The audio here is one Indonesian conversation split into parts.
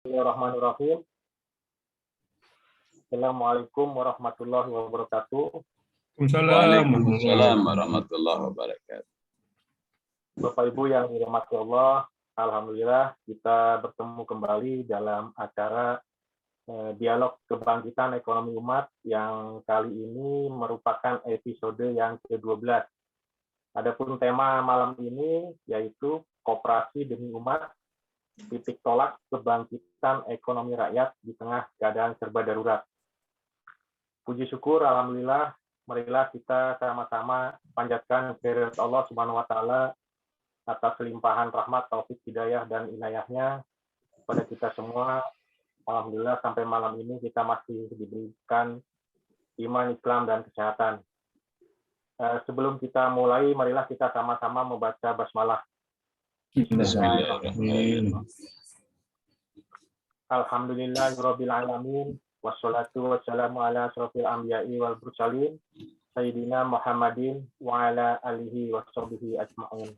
Bismillahirrahmanirrahim. Assalamualaikum warahmatullahi wabarakatuh. Waalaikumsalam warahmatullahi wabarakatuh. Bapak Ibu yang dirahmati Allah, alhamdulillah kita bertemu kembali dalam acara Dialog Kebangkitan Ekonomi Umat yang kali ini merupakan episode yang ke-12. Adapun tema malam ini yaitu Koperasi demi Umat, titik tolak kebangkitan ekonomi rakyat di tengah keadaan serba darurat. Puji syukur, alhamdulillah, marilah kita sama-sama panjatkan kehadirat Allah Subhanahu wa taala atas limpahan rahmat, taufik, hidayah dan inayahnya kepada kita semua. Alhamdulillah sampai malam ini kita masih diberikan iman, Islam dan kesehatan. Sebelum kita mulai, marilah kita sama-sama membaca basmalah. Bismillahirrahmanirrahim. Alhamdulillahirabbil alamin wassalatu wassalamu ala asyrofil anbiya'i wal mursalin sayyidina Muhammadin wa ala alihi washabbihi ajma'in.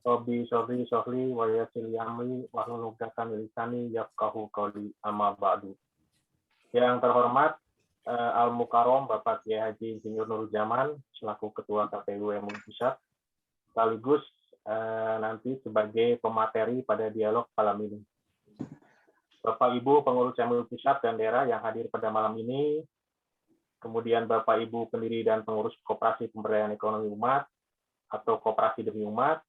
Rabbi sholli sholli wa yassir li amri wahlul 'uqdatam min lisani yafqahu qawli, amma ba'du. Yang terhormat Al-Mukarrom Bapak Kiai Haji Insinyur Nurul Zaman selaku Ketua KPU MUI Pusat, sekaligus nanti sebagai pemateri pada dialog malam ini. Bapak Ibu pengurus MUI Pusat dan daerah yang hadir pada malam ini, kemudian Bapak Ibu pendiri dan pengurus Koperasi Pemberdayaan Ekonomi Umat atau Koperasi Demi Umat,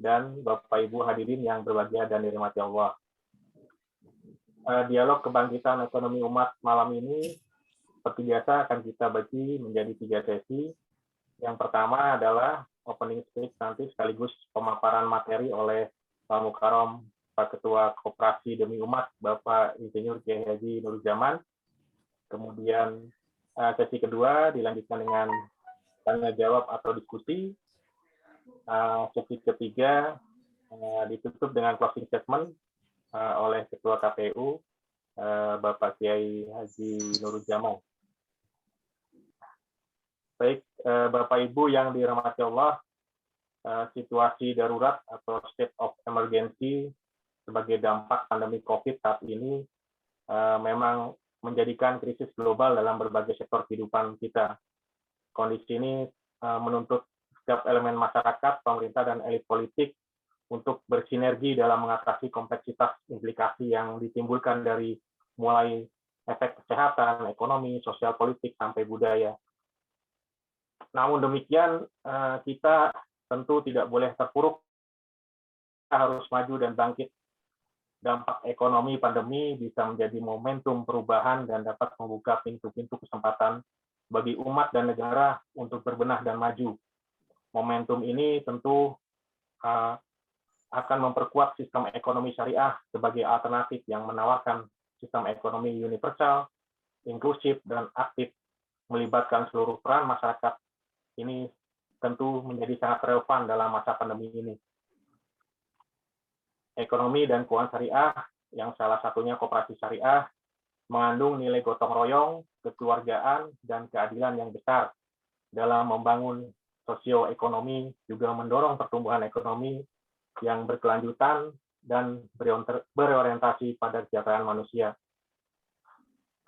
dan Bapak Ibu hadirin yang berbahagia dan dirahmati Allah. Dialog Kebangkitan Ekonomi Umat malam ini seperti biasa akan kita bagi menjadi 3 sesi. Yang pertama adalah opening speech nanti sekaligus pemaparan materi oleh Pak Mukarrom, Pak Ketua Koperasi Demi Umat, Bapak Insinyur Kiai Haji Nurul Zaman. Kemudian sesi kedua dilanjutkan dengan tanya jawab atau diskusi. Sesi ketiga ditutup dengan closing statement oleh Ketua KPU, Bapak Kiai Haji Nurul Zaman. Baik, Bapak Ibu yang dirahmati Allah, situasi darurat atau state of emergency sebagai dampak pandemi COVID saat ini memang menjadikan krisis global dalam berbagai sektor kehidupan kita. Kondisi ini menuntut setiap elemen masyarakat, pemerintah, dan elit politik untuk bersinergi dalam mengatasi kompleksitas implikasi yang ditimbulkan dari mulai efek kesehatan, ekonomi, sosial politik, sampai budaya. Namun demikian, kita tentu tidak boleh terpuruk, kita harus maju dan bangkit. Dampak ekonomi pandemi bisa menjadi momentum perubahan dan dapat membuka pintu-pintu kesempatan bagi umat dan negara untuk berbenah dan maju. Momentum ini tentu akan memperkuat sistem ekonomi syariah sebagai alternatif yang menawarkan sistem ekonomi universal, inklusif, dan aktif, melibatkan seluruh peran masyarakat. Ini tentu menjadi sangat relevan dalam masa pandemi ini. Ekonomi dan keuangan syariah, yang salah satunya koperasi syariah, mengandung nilai gotong royong, kekeluargaan, dan keadilan yang besar dalam membangun sosioekonomi, juga mendorong pertumbuhan ekonomi yang berkelanjutan dan berorientasi pada kesejahteraan manusia.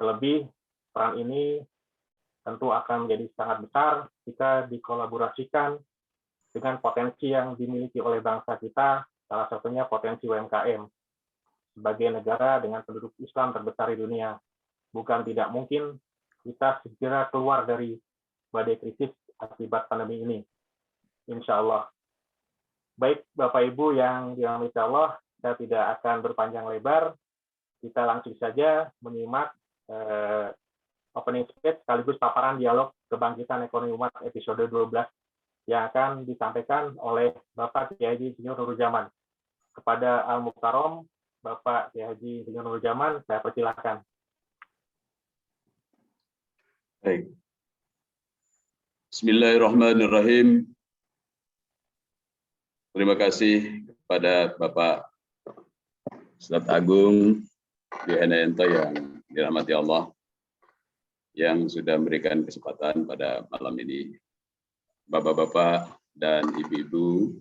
Terlebih, peran ini tentu akan menjadi sangat besar jika dikolaborasikan dengan potensi yang dimiliki oleh bangsa kita, salah satunya potensi UMKM. Sebagai negara dengan penduduk Islam terbesar di dunia, bukan tidak mungkin kita segera keluar dari badai krisis akibat pandemi ini. Insya Allah. Baik, Bapak Ibu yang dirahmati Allah, saya tidak akan berpanjang lebar. Kita langsung saja menyimak opening speech sekaligus paparan dialog kebangkitan ekonomi umat episode 12 yang akan disampaikan oleh Bapak Kiai Haji Insinyur Nurul Zaman. Kepada Al-Mukarrom, Bapak Kiai Haji Insinyur Nurul Zaman, saya persilakan. Baik. Bismillahirrahmanirrahim. Terima kasih kepada Bapak Ustadz Agung Yuhananto yang dirahmati Allah, yang sudah memberikan kesempatan pada malam ini. Bapak-bapak dan ibu-ibu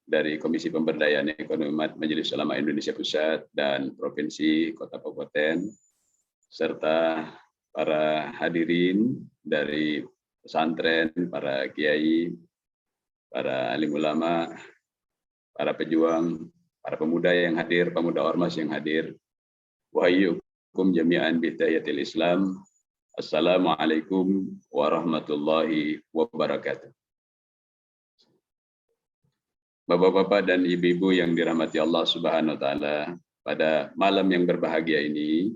dari Komisi Pemberdayaan Ekonomi Umat Majelis Ulama Indonesia Pusat dan Provinsi Kota Kabupaten, serta para hadirin dari pesantren, para kiai, para alim ulama, para pejuang, para pemuda yang hadir, pemuda ormas yang hadir. Wahayyukum jami'an bidayatil Islam. Assalamualaikum warahmatullahi wabarakatuh. Bapak-bapak dan ibu-ibu yang dirahmati Allah Subhanahu wa taala, pada malam yang berbahagia ini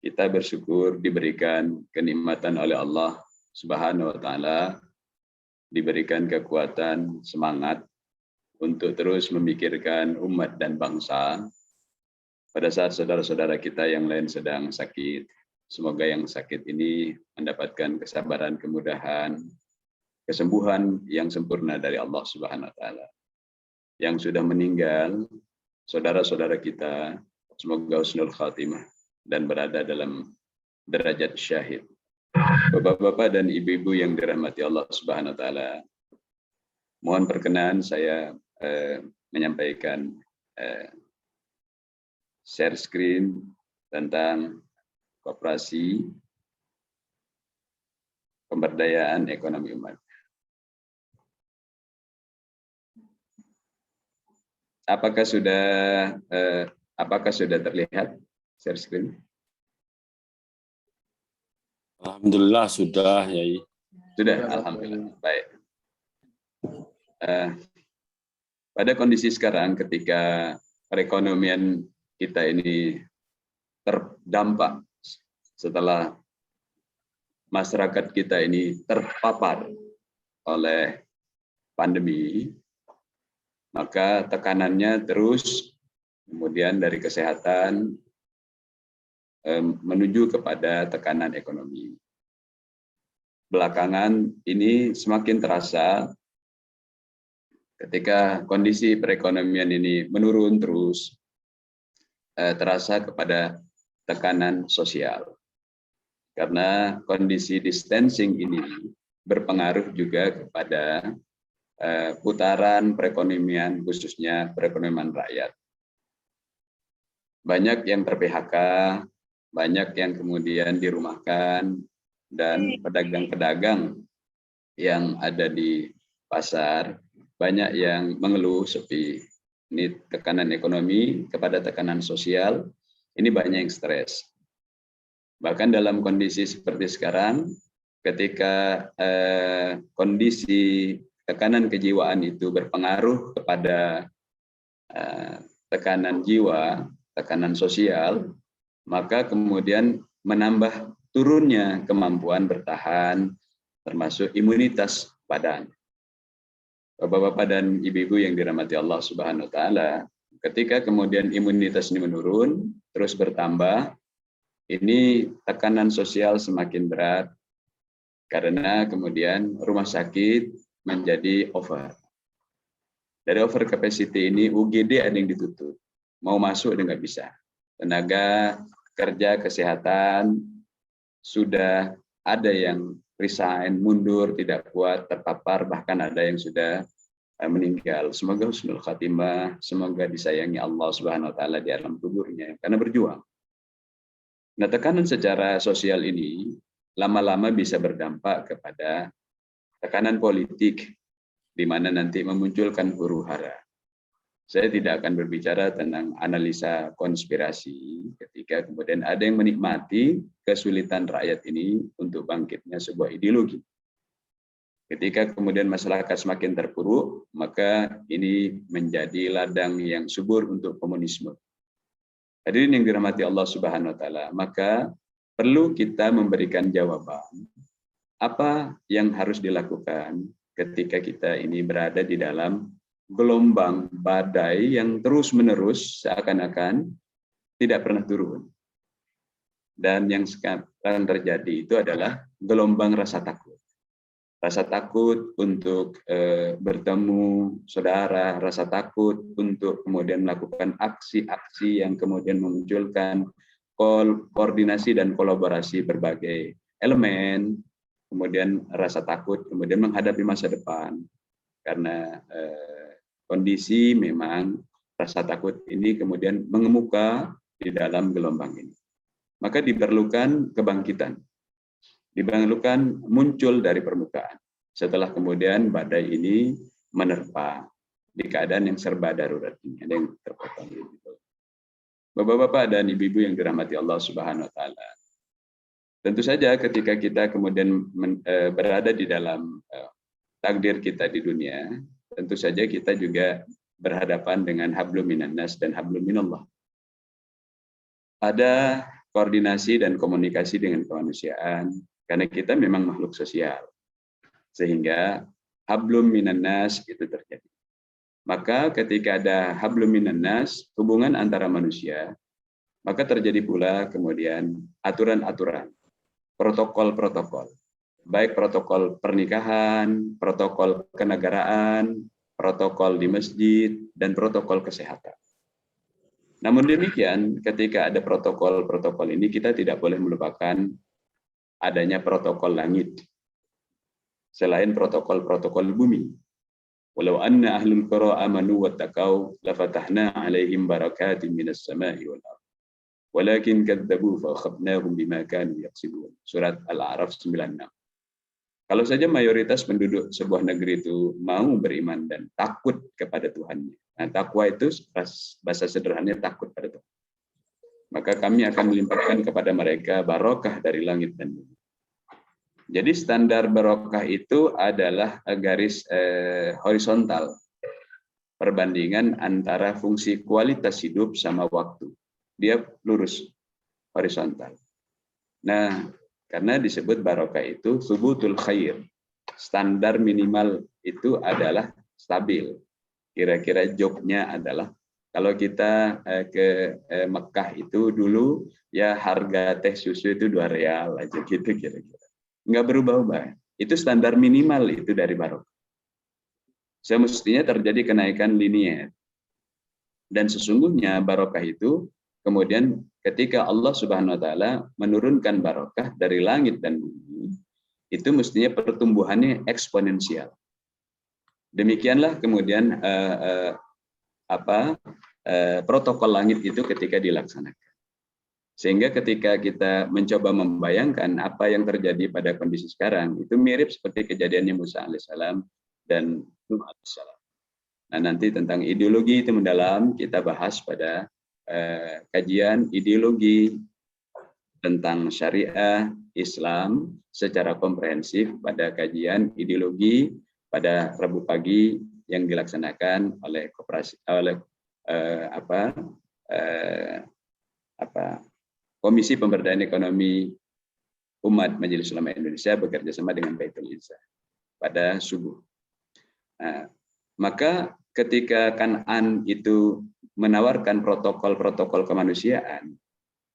kita bersyukur diberikan kenikmatan oleh Allah Subhanahu wa taala, diberikan kekuatan, semangat untuk terus memikirkan umat dan bangsa pada saat saudara-saudara kita yang lain sedang sakit. Semoga yang sakit ini mendapatkan kesabaran, kemudahan, kesembuhan yang sempurna dari Allah Subhanahu wa taala. Yang sudah meninggal, saudara-saudara kita, semoga husnul khatimah dan berada dalam derajat syahid. Bapak-bapak dan ibu-ibu yang dirahmati Allah Subhanahu wa taala, mohon perkenan saya menyampaikan share screen tentang koperasi pemberdayaan ekonomi umat. Apakah sudah terlihat share screen? Alhamdulillah sudah, Yai. Sudah, alhamdulillah. Baik. Pada kondisi sekarang ketika perekonomian kita ini terdampak setelah masyarakat kita ini terpapar oleh pandemi, maka tekanannya terus kemudian dari kesehatan menuju kepada tekanan ekonomi. Belakangan ini semakin terasa ketika kondisi perekonomian ini menurun terus, terasa kepada tekanan sosial. Karena kondisi distancing ini berpengaruh juga kepada putaran perekonomian, khususnya perekonomian rakyat. Banyak yang ter-PHK, banyak yang kemudian dirumahkan, dan pedagang-pedagang yang ada di pasar, banyak yang mengeluh sepi. Ini tekanan ekonomi kepada tekanan sosial, ini banyak yang stres. Bahkan dalam kondisi seperti sekarang, ketika kondisi tekanan kejiwaan itu berpengaruh kepada tekanan jiwa, tekanan sosial, maka kemudian menambah turunnya kemampuan bertahan, termasuk imunitas badan. Bapak-bapak dan ibu-ibu yang dirahmati Allah Subhanahu wa taala, ketika kemudian imunitas ini menurun, terus bertambah, ini tekanan sosial semakin berat, karena kemudian rumah sakit menjadi over. Dari over capacity ini, UGD ada yang ditutup. Mau masuk dia nggak bisa. Tenaga kerja kesehatan sudah ada yang resign, mundur, tidak kuat, terpapar, bahkan ada yang sudah meninggal. Semoga husnul khatimah, semoga disayangi Allah Subhanahu wa taala di alam kuburnya karena berjuang. Nah, tekanan secara sosial ini lama-lama bisa berdampak kepada tekanan politik, di mana nanti memunculkan huru-hara. Saya tidak akan berbicara tentang analisa konspirasi ketika kemudian ada yang menikmati kesulitan rakyat ini untuk bangkitnya sebuah ideologi. Ketika kemudian masyarakat semakin terpuruk, maka ini menjadi ladang yang subur untuk komunisme. Hadirin yang dirahmati Allah Subhanahu wa taala, maka perlu kita memberikan jawaban apa yang harus dilakukan ketika kita ini berada di dalam gelombang badai yang terus-menerus seakan-akan tidak pernah turun. Dan yang sekarang terjadi itu adalah gelombang rasa takut. Rasa takut untuk bertemu saudara, rasa takut untuk kemudian melakukan aksi-aksi yang kemudian memunculkan koordinasi dan kolaborasi berbagai elemen, kemudian rasa takut kemudian menghadapi masa depan. Karena kondisi memang rasa takut ini kemudian mengemuka di dalam gelombang ini. Maka diperlukan kebangkitan, diperlukan muncul dari permukaan. Setelah kemudian badai ini menerpa di keadaan yang serba darurat ini, ada yang terpotong gitu. Bapak-bapak dan ibu-ibu yang dirahmati Allah Subhanahu wa taala. Tentu saja ketika kita kemudian berada di dalam takdir kita di dunia, tentu saja kita juga berhadapan dengan hablum minan nas dan hablum minallah. Ada koordinasi dan komunikasi dengan kemanusiaan karena kita memang makhluk sosial. Sehingga hablum minan nas itu terjadi. Maka ketika ada hablum minan nas, hubungan antara manusia, maka terjadi pula kemudian aturan-aturan, protokol-protokol, baik protokol pernikahan, protokol kenegaraan, protokol di masjid, dan protokol kesehatan. Namun demikian, ketika ada protokol-protokol ini, kita tidak boleh melupakan adanya protokol langit, selain protokol-protokol bumi. Walau anna ahlul qura amanu wattaqau lafatahna 'alaihim barakatin minas sama'i wal ardh. Walakin kadzabu fa akhadnahum bima kanu yaksibun. Surat Al-A'raf 96. Kalau saja mayoritas penduduk sebuah negeri itu mau beriman dan takut kepada Tuhannya. Nah, takwa itu bahasa sederhananya takut pada Tuhan. Maka kami akan melimpahkan kepada mereka barokah dari langit dan bumi. Jadi standar barokah itu adalah garis horizontal, perbandingan antara fungsi kualitas hidup sama waktu. Dia lurus, horizontal. Nah, karena disebut barokah itu subutul khair. Standar minimal itu adalah stabil. Kira-kira joknya adalah kalau kita ke Mekah itu dulu ya harga teh susu itu 2 real aja gitu kira-kira. Nggak berubah-ubah. Itu standar minimal itu dari barokah. Semestinya terjadi kenaikan linier. Dan sesungguhnya barokah itu kemudian ketika Allah Subhanahu wa taala menurunkan barokah dari langit dan bumi, itu mestinya pertumbuhannya eksponensial. Demikianlah kemudian protokol langit itu ketika dilaksanakan. Sehingga ketika kita mencoba membayangkan apa yang terjadi pada kondisi sekarang, itu mirip seperti kejadiannya Musa alaihissalam dan Nuh alaihissalam. Nah, nanti tentang ideologi itu mendalam kita bahas pada kajian ideologi tentang syariah Islam secara komprehensif pada kajian ideologi pada Rabu pagi yang dilaksanakan oleh Komisi Pemberdayaan Ekonomi Umat Majelis Ulama Indonesia bekerja sama dengan Baitul Izzah pada subuh. Nah, maka ketika Kan'an itu menawarkan protokol-protokol kemanusiaan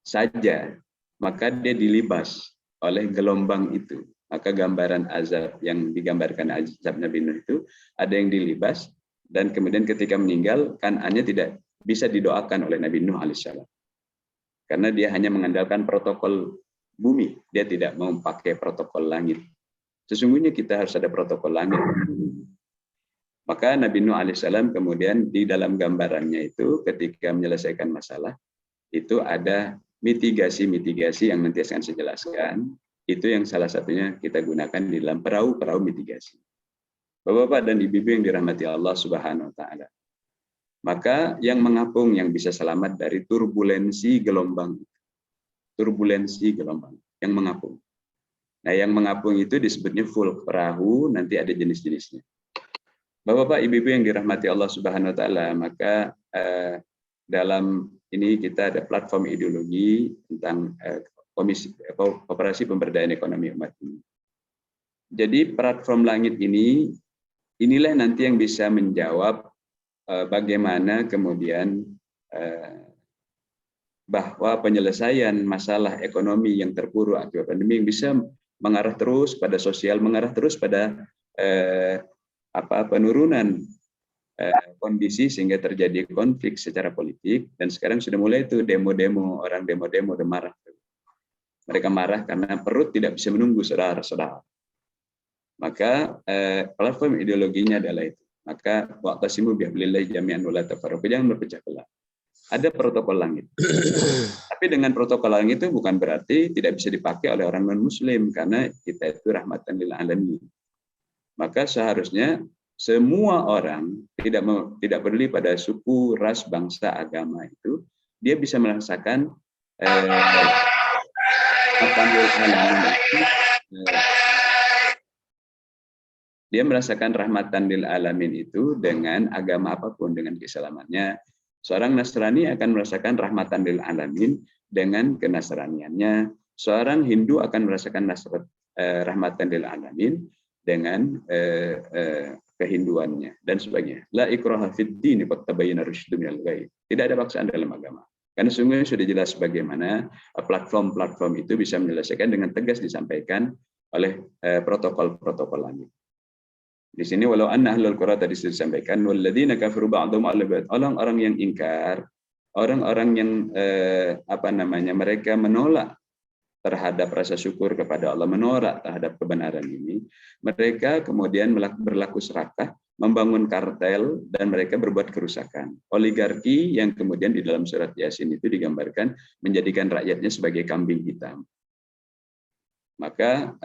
saja, maka dia dilibas oleh gelombang itu. Maka gambaran azab yang digambarkan azab Nabi Nuh itu ada yang dilibas dan kemudian ketika meninggal Kan'annya tidak bisa didoakan oleh Nabi Nuh alaihissalam. Karena dia hanya mengandalkan protokol bumi, dia tidak mau pakai protokol langit. Sesungguhnya kita harus ada protokol langit. Maka Nabi Nuh alaihissalam kemudian di dalam gambarannya itu ketika menyelesaikan masalah, itu ada mitigasi-mitigasi yang nanti akan saya jelaskan. Itu yang salah satunya kita gunakan di dalam perahu-perahu mitigasi. Bapak-bapak dan ibu-ibu yang dirahmati Allah Subhanahu wa taala. Maka yang mengapung yang bisa selamat dari turbulensi gelombang. Turbulensi gelombang yang mengapung. Nah, yang mengapung itu disebutnya full perahu, nanti ada jenis-jenisnya. Bapak-bapak, ibu-ibu yang dirahmati Allah Subhanahu wa taala, maka dalam ini kita ada platform ideologi tentang Koperasi Pemberdayaan Ekonomi Umat ini. Jadi platform langit ini inilah nanti yang bisa menjawab bagaimana kemudian bahwa penyelesaian masalah ekonomi yang terpuruk akibat pandemi bisa mengarah terus pada sosial, mengarah terus pada penurunan kondisi sehingga terjadi konflik secara politik. Dan sekarang sudah mulai itu demo-demo, orang demo-demo udah marah. Mereka marah karena perut tidak bisa menunggu, saudara-saudara. Maka platform ideologinya adalah itu. Maka wa'tasimu bihablillahi jami'an wa la tafarraqu, jangan berpecah belah. Ada protokol langit. Tapi dengan protokol langit itu bukan berarti tidak bisa dipakai oleh orang non-muslim, karena kita itu rahmatan lil alamin. Maka seharusnya semua orang, tidak peduli pada suku, ras, bangsa, agama itu, dia bisa merasakan rahmatan lil alamin itu, dia merasakan rahmatan lil alamin itu dengan agama apapun, dengan keislamannya. Seorang Nasrani akan merasakan rahmatan lil alamin dengan kenasraniannya. Seorang Hindu akan merasakan rahmatan lil alamin dengan kehinduannya dan sebagainya. La ikraha fid din qad tabayyana rusydu minal ghayy. Tidak ada paksaan dalam agama. Karena sungguh sudah jelas bagaimana platform-platform itu bisa menyelesaikan dengan tegas disampaikan oleh protokol-protokol langit. Di sini walau anna ahlul qura tadi sudah disampaikan, walladzina kafaru ba'dhum 'ala ba'd, orang-orang yang ingkar, orang-orang yang mereka menolak terhadap rasa syukur kepada Allah, menolak terhadap kebenaran ini, mereka kemudian berlaku serakah, membangun kartel, dan mereka berbuat kerusakan. Oligarki yang kemudian di dalam surat Yasin itu digambarkan menjadikan rakyatnya sebagai kambing hitam. Maka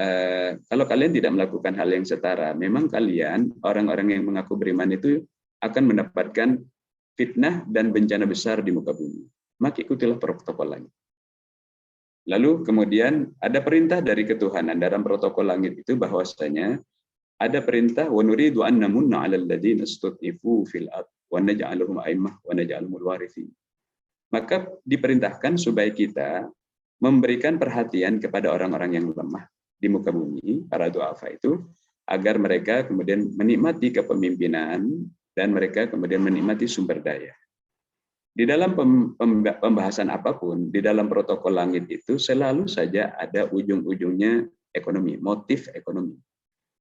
kalau kalian tidak melakukan hal yang setara, memang kalian, orang-orang yang mengaku beriman itu akan mendapatkan fitnah dan bencana besar di muka bumi. Maka ikutilah protokol langit. Lalu kemudian ada perintah dari ketuhanan dalam protokol langit itu, bahwasanya ada perintah wa nuridu an namunna 'alal ladzina istud'ifu fil ard wa naj'aluhum a'immah wa naj'aluhumul warithin. Maka diperintahkan supaya kita memberikan perhatian kepada orang-orang yang lemah di muka bumi, para du'afa itu, agar mereka kemudian menikmati kepemimpinan dan mereka kemudian menikmati sumber daya. Di dalam pembahasan apapun, di dalam protokol langit itu selalu saja ada ujung-ujungnya ekonomi, motif ekonomi.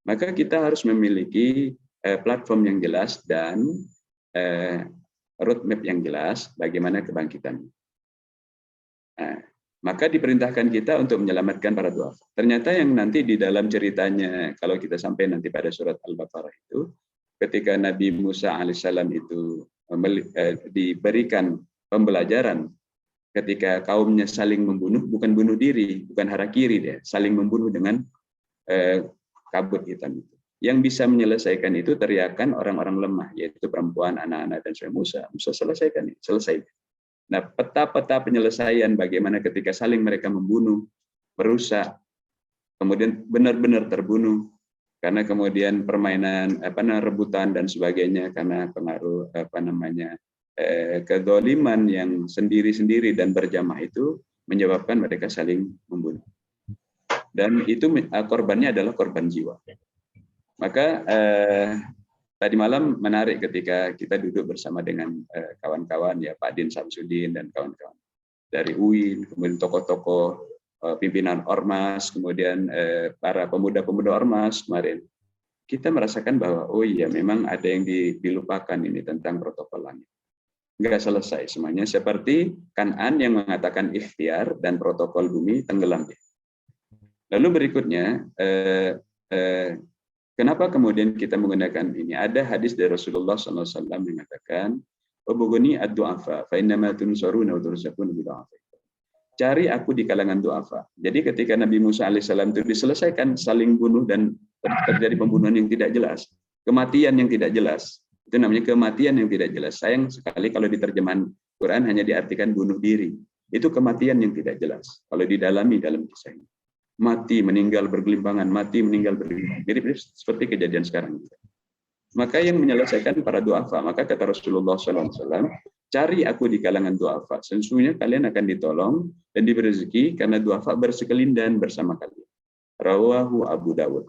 Maka kita harus memiliki platform yang jelas dan roadmap yang jelas bagaimana kebangkitan. Nah, maka diperintahkan kita untuk menyelamatkan para du'afa. Ternyata yang nanti di dalam ceritanya, kalau kita sampai nanti pada surat Al-Baqarah itu, ketika Nabi Musa alaihissalam itu diberikan pembelajaran ketika kaumnya saling membunuh, bukan bunuh diri, bukan harakiri dia, saling membunuh dengan kabut hitam itu. Yang bisa menyelesaikan itu teriakan orang-orang lemah, yaitu perempuan, anak-anak, dan suami Musa. Musa selesaikan, selesai. Nah, peta-peta penyelesaian bagaimana ketika saling mereka membunuh, merusak, kemudian benar-benar terbunuh karena kemudian permainan rebutan dan sebagainya, karena pengaruh kedoliman yang sendiri-sendiri dan berjamaah itu menyebabkan mereka saling membunuh. Dan itu korbannya adalah korban jiwa. Maka tadi malam menarik ketika kita duduk bersama dengan kawan-kawan, ya Pak Din Samsudin dan kawan-kawan dari UIN, kemudian tokoh-tokoh pimpinan Ormas, kemudian para pemuda-pemuda Ormas kemarin. Kita merasakan bahwa oh iya memang ada yang dilupakan ini tentang protokol langit. Enggak selesai semuanya, seperti Kan'an yang mengatakan ikhtiar dan protokol bumi tenggelam. Lalu berikutnya kenapa kemudian kita menggunakan ini? Ada hadis dari Rasulullah SAW yang mengatakan, "Ubuguni ad-du'afa, fa innama tunsaruna wa turzaquna bi-du'afa." Cari aku di kalangan du'afa. Jadi ketika Nabi Musa alaihissalam itu diselesaikan saling bunuh dan terjadi pembunuhan yang tidak jelas, kematian yang tidak jelas, itu namanya kematian yang tidak jelas. Sayang sekali kalau di terjemahan Quran hanya diartikan bunuh diri. Itu kematian yang tidak jelas. Kalau didalami dalam kisah ini. Mati, meninggal bergelimpangan, mati, meninggal bergelimpangan. Mirip seperti kejadian sekarang. Maka yang menyelesaikan para du'afa, maka kata Rasulullah SAW, cari aku di kalangan du'afa. Sesungguhnya kalian akan ditolong dan diberi rezeki karena du'afa bersekelindan bersama kalian. Rawahu Abu Dawud.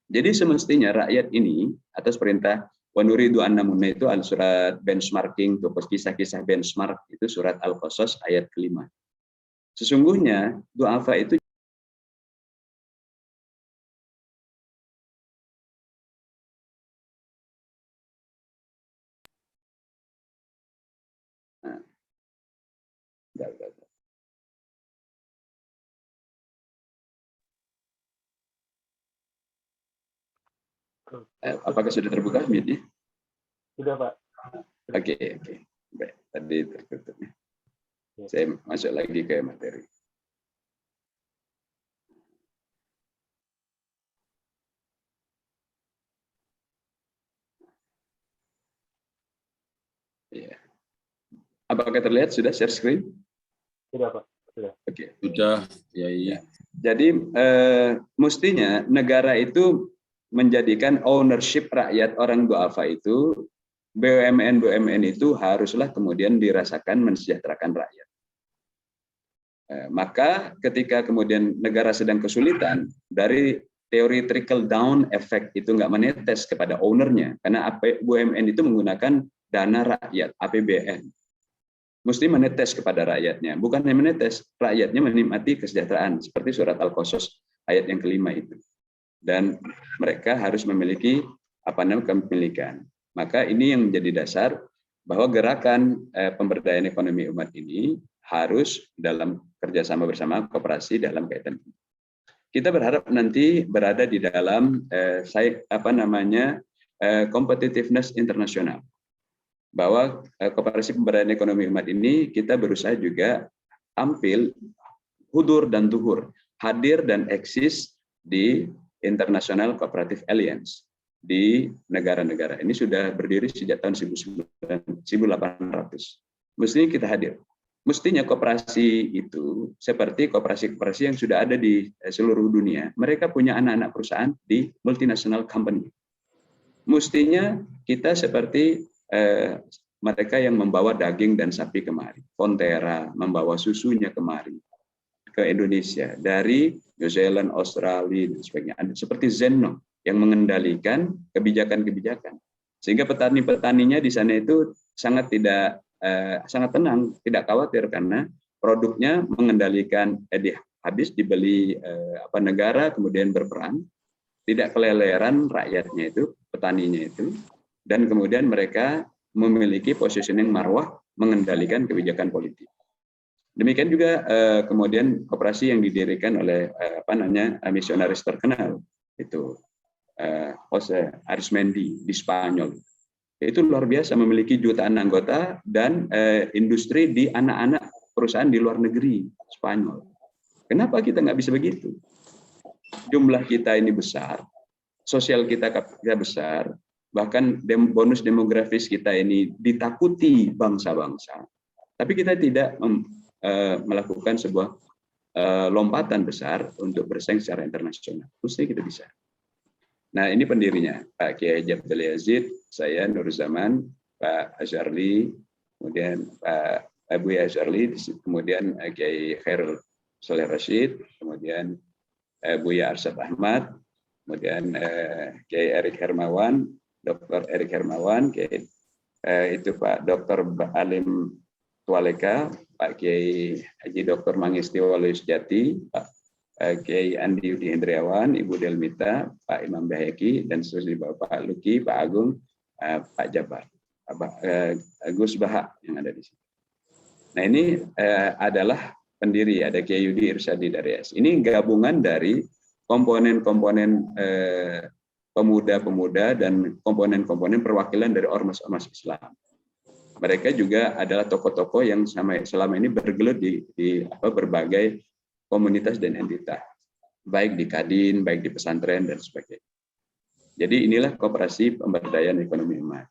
Jadi semestinya rakyat ini atas perintah wa nuridu an namunna itu surat benchmarking, kisah-kisah benchmark itu surat Al-Qasas ayat ke-5. Sesungguhnya du'afa itu Apakah sudah terbuka mute-nya? Sudah, Pak. Oke. Baik, tadi tertutup. Saya masuk lagi ke materi. Ya. Apakah terlihat sudah share screen? Sudah, Pak. Sudah. Oke. Sudah, Yai. Ya. Jadi mestinya negara itu menjadikan ownership rakyat orang duafa itu, BUMN itu haruslah kemudian dirasakan mensejahterakan rakyat. Maka ketika kemudian negara sedang kesulitan, dari teori trickle down effect itu nggak menetes kepada ownernya, karena BUMN itu menggunakan dana rakyat, APBN. Mesti menetes kepada rakyatnya, bukan hanya menetes, rakyatnya menikmati kesejahteraan, seperti surat Al-Qasas ayat yang kelima itu. Dan mereka harus memiliki kepemilikan. Maka ini yang menjadi dasar bahwa gerakan pemberdayaan ekonomi umat ini harus dalam kerjasama bersama koperasi dalam kaitan ini. Kita berharap nanti berada di dalam competitiveness internasional. Bahwa koperasi pemberdayaan ekonomi umat ini kita berusaha juga tampil hudur dan tuhur, hadir dan eksis di International Cooperative Alliance di negara-negara. Ini sudah berdiri sejak tahun 1800. Mestinya kita hadir. Mestinya koperasi itu seperti koperasi-koperasi yang sudah ada di seluruh dunia. Mereka punya anak-anak perusahaan di multinational company. Mestinya kita seperti mereka yang membawa daging dan sapi kemari. Fonterra membawa susunya kemari ke Indonesia dari New Zealand, Australia, dan sebagainya. Seperti Zenno yang mengendalikan kebijakan-kebijakan. Sehingga petani-petaninya di sana itu sangat tenang, tidak khawatir karena produknya mengendalikan habis dibeli negara kemudian berperan, tidak keleleran rakyatnya itu, petaninya itu. Dan kemudian mereka memiliki positioning marwah mengendalikan kebijakan politik. Demikian juga kemudian koperasi yang didirikan oleh misionaris terkenal itu Jose Arismendi di Spanyol. Itu luar biasa, memiliki jutaan anggota dan industri di anak-anak perusahaan di luar negeri Spanyol. Kenapa kita nggak bisa begitu? Jumlah kita ini besar, sosial kita besar. Bahkan bonus demografis kita ini ditakuti bangsa-bangsa. Tapi kita tidak melakukan sebuah lompatan besar untuk bersaing secara internasional. Mesti kita bisa. Nah, ini pendirinya, Pak Kiai Haji Abdul Yazid, saya Nur Zaman, Pak Azharli, kemudian Pak Abu Azharli, kemudian Kiai Khairul Saleh Rashid, kemudian Buya Arsyad Ahmad, kemudian Kiai Erik Hermawan, Dr. Erik Hermawan, itu Pak Dr. Alim Tualeka, Pak Kiai Haji Dr. Mangisti Waluyo Sejati, Pak Kiai Andi Yudi Hendriawan, Ibu Delmita, Pak Imam Baheki, dan seterusnya Pak Luki, Pak Agung, Pak Jabar, Pak Gus Bahak yang ada di sini. Nah, ini adalah pendiri, ada Kiai Yudi Irsyadi dari S. Ini gabungan dari komponen-komponen pemuda-pemuda dan komponen-komponen perwakilan dari ormas-ormas Islam. Mereka juga adalah tokoh-tokoh yang selama ini bergelut di berbagai komunitas dan entitas, baik di Kadin, baik di pesantren dan sebagainya. Jadi inilah koperasi pemberdayaan ekonomi umat.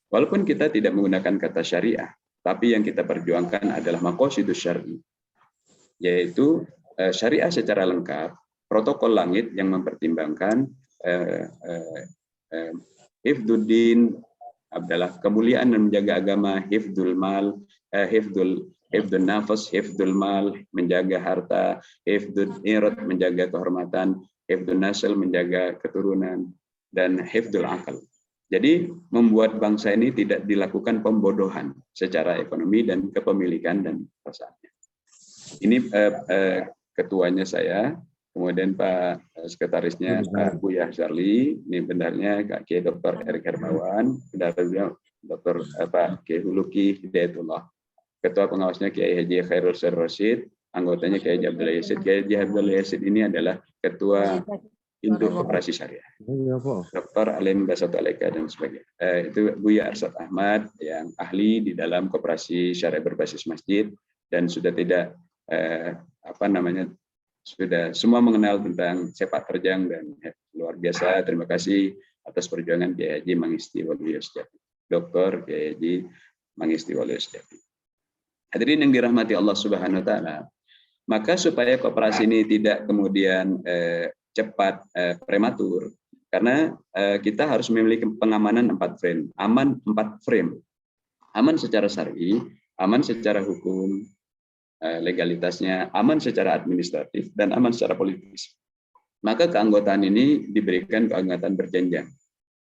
Walaupun kita tidak menggunakan kata syariah, tapi yang kita perjuangkan adalah maqasidus syar'i, yaitu syariah secara lengkap, protokol langit yang mempertimbangkan hifduddin adalah kemuliaan dan menjaga agama, hifdul mal, hifdul nafas, hifdul mal, menjaga harta, hifdul irad, menjaga kehormatan, hifdul nasl, menjaga keturunan, dan hifdul akal. Jadi membuat bangsa ini tidak dilakukan pembodohan secara ekonomi dan kepemilikan dan perasaannya. Ini ketuanya saya, kemudian Pak Sekretarisnya Pak Buya Azharli, ini benarnya Kak Kiai Dr. Erik Hermawan, benarnya Dr. Pak Kiai Huluki Hidayatullah, Ketua Pengawasnya Kiai Haji Khairul Saleh Rashid, anggotanya Kiai Haji Abdul Yazid. Kiai Haji Abdul Yazid ini adalah Ketua untuk koperasi syariah. Dr. Alim Basat Aleka dan sebagainya. Itu Buya Arsad Ahmad yang ahli di dalam koperasi syariah berbasis masjid dan sudah tidak sudah semua mengenal tentang sepak terjang dan luar biasa. Terima kasih atas perjuangan Kiai Haji Mangisti Waluyo Setiati. Dr. Kiai Haji Mangisti Waluyo Setiati. Hadirin yang dirahmati Allah Subhanahu wa taala. Maka supaya koperasi ini tidak kemudian cepat prematur, karena kita harus memiliki pengamanan 4 frame, aman 4 frame, aman secara syar'i, aman secara hukum, legalitasnya, aman secara administratif, dan aman secara politis. Maka keanggotaan ini diberikan keanggotaan berjenjang,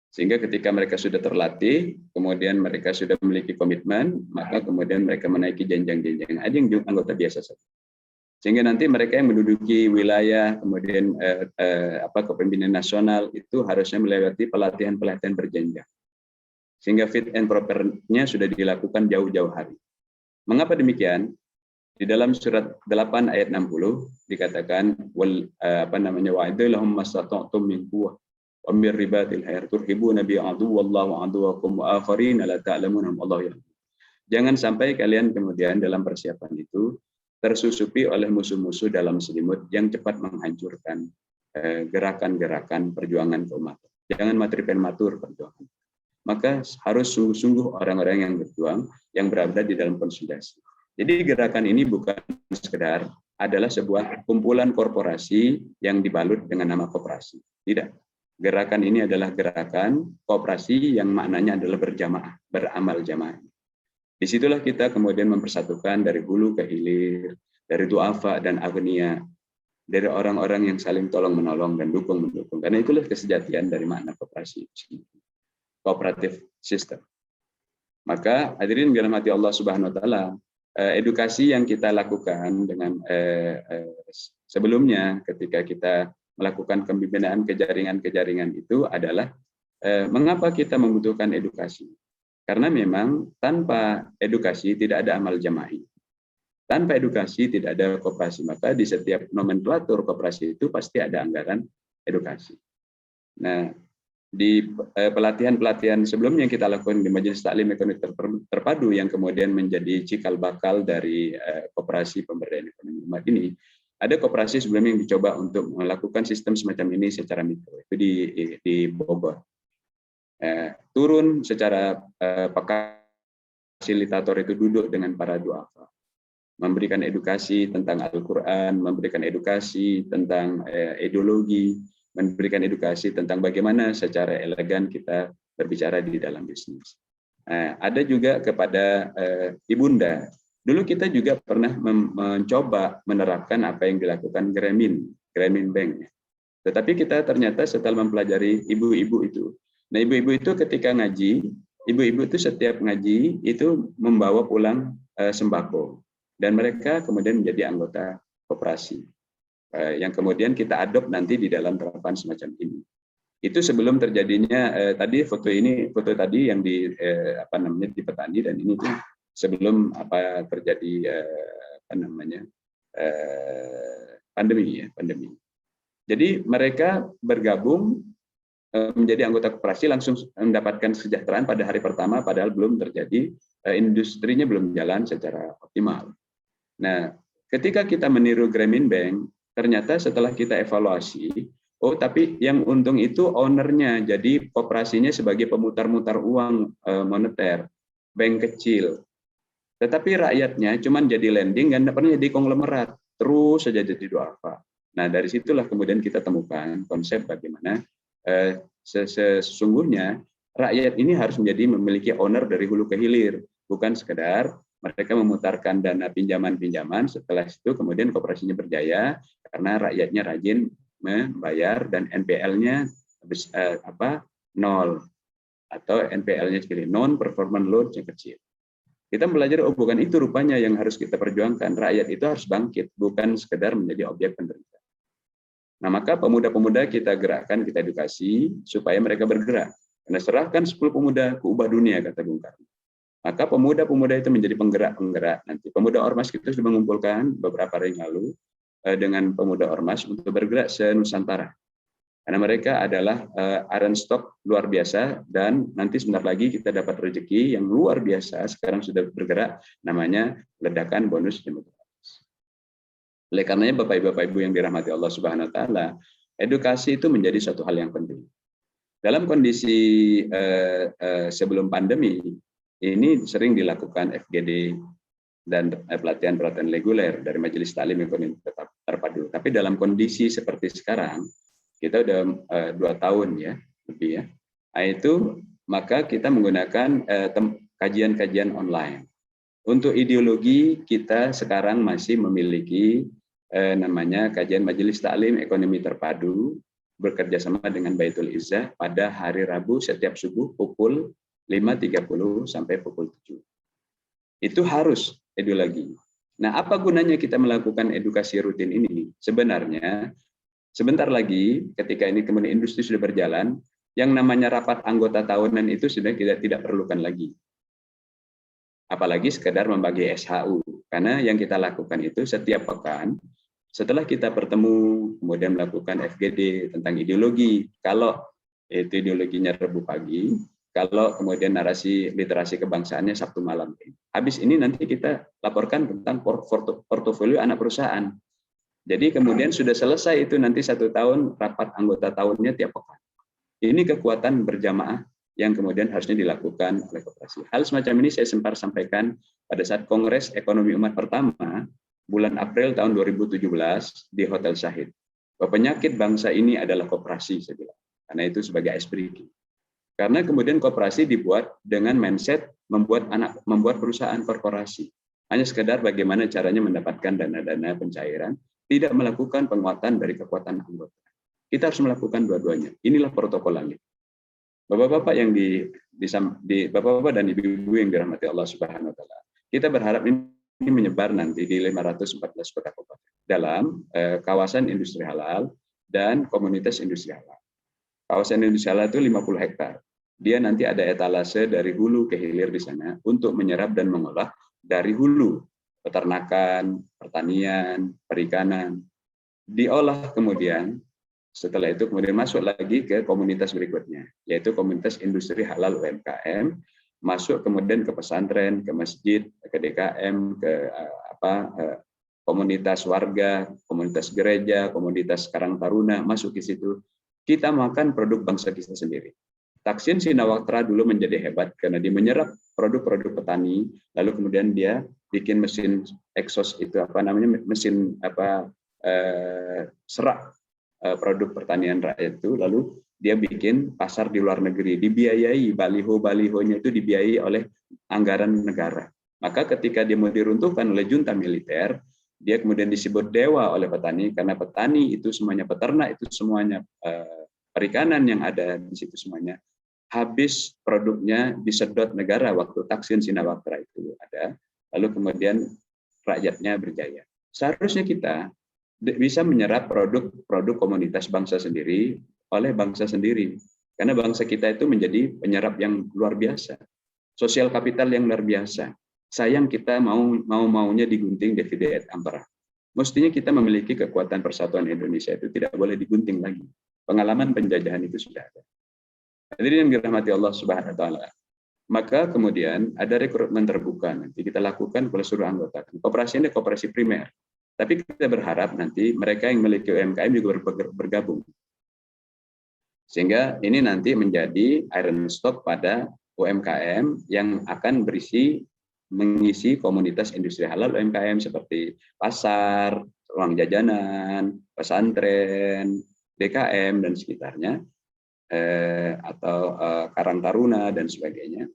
sehingga ketika mereka sudah terlatih, kemudian mereka sudah memiliki komitmen, maka kemudian mereka menaiki jenjang-jenjang. Ada yang anggota biasa saja. Sehingga nanti mereka yang menduduki wilayah, kemudian kepemimpinan nasional itu harusnya melewati pelatihan-pelatihan berjenjang. Sehingga fit and proper-nya sudah dilakukan jauh-jauh hari. Mengapa demikian? Di dalam surat 8 ayat 60 dikatakan wa'idhu lahum mastata'tum min quwwah wa min ribatil hayr turhibuna bi aduwwallahi wa aduwwakum wa akharin la ta'lamunhum Allahu ya'lam. Jangan sampai kalian kemudian dalam persiapan itu tersusupi oleh musuh-musuh dalam selimut yang cepat menghancurkan gerakan-gerakan perjuangan keumatan. Jangan materi prematur perjuangan. Maka harus sungguh-sungguh orang-orang yang berjuang, yang berada di dalam konsolidasi. Jadi gerakan ini bukan sekedar adalah sebuah kumpulan korporasi yang dibalut dengan nama koperasi. Tidak. Gerakan ini adalah gerakan koperasi yang maknanya adalah berjamaah, beramal jamaah. Disitulah kita kemudian mempersatukan dari hulu ke hilir, dari duafa dan agnia, dari orang-orang yang saling tolong-menolong dan dukung-mendukung. Karena itulah kesejatian dari makna koperasi, cooperative system. Maka hadirin dirahmati Allah Subhanahu wa taala, edukasi yang kita lakukan dengan sebelumnya ketika kita melakukan pembinaan kejaringan-kejaringan itu adalah mengapa kita membutuhkan edukasi? Karena memang tanpa edukasi tidak ada amal jama'i. Tanpa edukasi tidak ada koperasi. Maka di setiap nomenklatur koperasi itu pasti ada anggaran edukasi. Nah, di pelatihan-pelatihan sebelumnya yang kita lakukan di Majelis Taklim Ekonomi Terpadu yang kemudian menjadi cikal bakal dari koperasi pemberdayaan ekonomi umat ini, ada koperasi sebelumnya yang dicoba untuk melakukan sistem semacam ini secara mikro. Itu di Bogor. Turun secara fasilitator itu duduk dengan para duafa, memberikan edukasi tentang Al-Quran, memberikan edukasi tentang ideologi, memberikan edukasi tentang bagaimana secara elegan kita berbicara di dalam bisnis. Ada juga kepada ibunda. Dulu kita juga pernah mencoba menerapkan apa yang dilakukan Grameen Bank. Tetapi kita ternyata setelah mempelajari ibu-ibu itu, nah, ibu-ibu itu ketika ngaji, ibu-ibu itu setiap ngaji itu membawa pulang sembako dan mereka kemudian menjadi anggota koperasi yang kemudian kita adopt nanti di dalam terapan semacam ini. Itu sebelum terjadinya tadi foto tadi yang di di petani, dan ini tuh sebelum terjadi pandemi. Jadi mereka bergabung menjadi anggota koperasi, langsung mendapatkan kesejahteraan pada hari pertama, padahal belum terjadi, industrinya belum jalan secara optimal. Nah, ketika kita meniru Grameen Bank, ternyata setelah kita evaluasi, tapi yang untung itu ownernya, jadi koperasinya sebagai pemutar-mutar uang moneter, bank kecil. Tetapi rakyatnya cuma jadi lending, dan pernah jadi konglomerat, terus saja jadi duafa. Nah, dari situlah kemudian kita temukan konsep bagaimana sesungguhnya rakyat ini harus memiliki owner dari hulu ke hilir, bukan sekedar mereka memutarkan dana pinjaman-pinjaman, setelah itu kemudian koperasinya berjaya karena rakyatnya rajin membayar dan NPL-nya nol, atau NPL-nya sekali non performance loan yang kecil. Kita belajar, bukan itu rupanya yang harus kita perjuangkan. Rakyat itu harus bangkit, bukan sekedar menjadi objek penderita. Nah, maka pemuda-pemuda kita gerakkan, kita edukasi supaya mereka bergerak. Karena serahkan 10 pemuda ke ubah dunia, kata Bung Karno. Maka pemuda-pemuda itu menjadi penggerak-penggerak. Nanti pemuda Ormas kita sudah mengumpulkan beberapa hari yang lalu dengan pemuda Ormas untuk bergerak se-Nusantara. Karena mereka adalah iron stock luar biasa, dan nanti sebentar lagi kita dapat rezeki yang luar biasa, sekarang sudah bergerak, namanya ledakan bonus demografi. Oleh karenanya Bapak Ibu yang dirahmati Allah Subhanahu wa taala, edukasi itu menjadi suatu hal yang penting. Dalam kondisi sebelum pandemi, ini sering dilakukan FGD dan pelatihan-pelatihan reguler dari Majelis Taklim Ekonomi Terpadu. Tapi dalam kondisi seperti sekarang, kita udah 2 tahun ya, lebih ya. Nah, itu maka kita menggunakan kajian-kajian online. Untuk ideologi kita sekarang masih memiliki namanya kajian Majelis Taklim Ekonomi Terpadu bekerja sama dengan Baitul Izzah pada hari Rabu setiap subuh pukul 5.30 sampai pukul 7. Itu harus ideologi. Nah, apa gunanya kita melakukan edukasi rutin ini? Sebenarnya sebentar lagi ketika ini kemudian industri sudah berjalan, yang namanya rapat anggota tahunan itu sudah kita tidak perlukan lagi. Apalagi sekedar membagi SHU, karena yang kita lakukan itu setiap pekan, setelah kita bertemu, kemudian melakukan FGD tentang ideologi. Kalau itu ideologinya Rabu pagi, kalau kemudian narasi literasi kebangsaannya Sabtu malam. Habis ini nanti kita laporkan tentang portofolio anak perusahaan. Jadi kemudian sudah selesai itu nanti 1 tahun rapat anggota tahunnya tiap pekan. Ini kekuatan berjamaah yang kemudian harusnya dilakukan oleh koperasi. Hal semacam ini saya sempat sampaikan pada saat Kongres Ekonomi Umat pertama bulan April tahun 2017 di Hotel Syahid. Penyakit bangsa ini adalah koperasi, saya bilang. Karena itu sebagai ice breaking. Karena kemudian koperasi dibuat dengan mindset membuat perusahaan korporasi. Hanya sekedar bagaimana caranya mendapatkan dana-dana pencairan, tidak melakukan penguatan dari kekuatan anggota. Kita harus melakukan dua-duanya. Inilah protokolannya. Bapak-bapak yang Bapak-bapak dan ibu-ibu yang dirahmati Allah Subhanahu wa taala. Kita berharap ini menyebar nanti di 514 kota kabupaten dalam kawasan industri halal dan komunitas industri halal. Kawasan industri halal itu 50 hektar. Dia nanti ada etalase dari hulu ke hilir di sana untuk menyerap dan mengolah dari hulu, peternakan, pertanian, perikanan, diolah kemudian, setelah itu kemudian masuk lagi ke komunitas berikutnya, yaitu komunitas industri halal UMKM, masuk kemudian ke pesantren, ke masjid, ke DKM, ke komunitas warga, komunitas gereja, komunitas Karang Taruna, masuk ke situ. Kita makan produk bangsa kita sendiri. Taksin Sinawatra dulu menjadi hebat karena dia menyerap produk-produk petani, lalu kemudian dia bikin mesin eksos itu mesin serak produk pertanian rakyat itu, lalu dia bikin pasar di luar negeri, dibiayai, baliho-balihonya itu dibiayai oleh anggaran negara. Maka ketika dia mau diruntuhkan oleh junta militer, dia kemudian disebut dewa oleh petani, karena petani itu semuanya peternak, itu semuanya perikanan yang ada di situ semuanya. Habis produknya disedot negara waktu Taksin Sinawatra itu ada, lalu kemudian rakyatnya berjaya. Seharusnya kita bisa menyerap produk komunitas bangsa sendiri oleh bangsa sendiri, karena bangsa kita itu menjadi penyerap yang luar biasa, sosial kapital yang luar biasa. Sayang kita maunya digunting divide et impera. Mestinya kita memiliki kekuatan persatuan Indonesia itu tidak boleh digunting lagi. Pengalaman penjajahan itu sudah ada. Hadirin yang dirahmati Allah Subhanahu wa taala. Maka kemudian ada rekrutmen terbuka nanti kita lakukan oleh seluruh anggota. Koperasi ini koperasi primer. Tapi kita berharap nanti mereka yang memiliki UMKM juga bergabung. Sehingga ini nanti menjadi iron stock pada UMKM yang akan mengisi komunitas industri halal UMKM seperti pasar, ruang jajanan, pesantren, DKM dan sekitarnya, atau Karang Taruna dan sebagainya,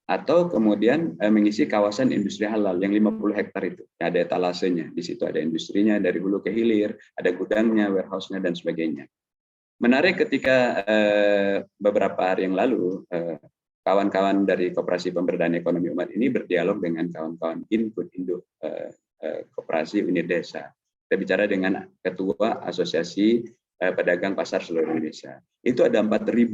atau kemudian mengisi kawasan industri halal yang 50 hektar itu. Ada etalasenya, di situ ada industrinya dari hulu ke hilir, ada gudangnya, warehouse-nya dan sebagainya. Menarik ketika beberapa hari yang lalu kawan-kawan dari Koperasi Pemberdayaan Ekonomi Umat ini berdialog dengan kawan-kawan Input Induk Koperasi Unit Desa. Kita bicara dengan Ketua Asosiasi Pedagang Pasar seluruh Indonesia. Itu ada 4.000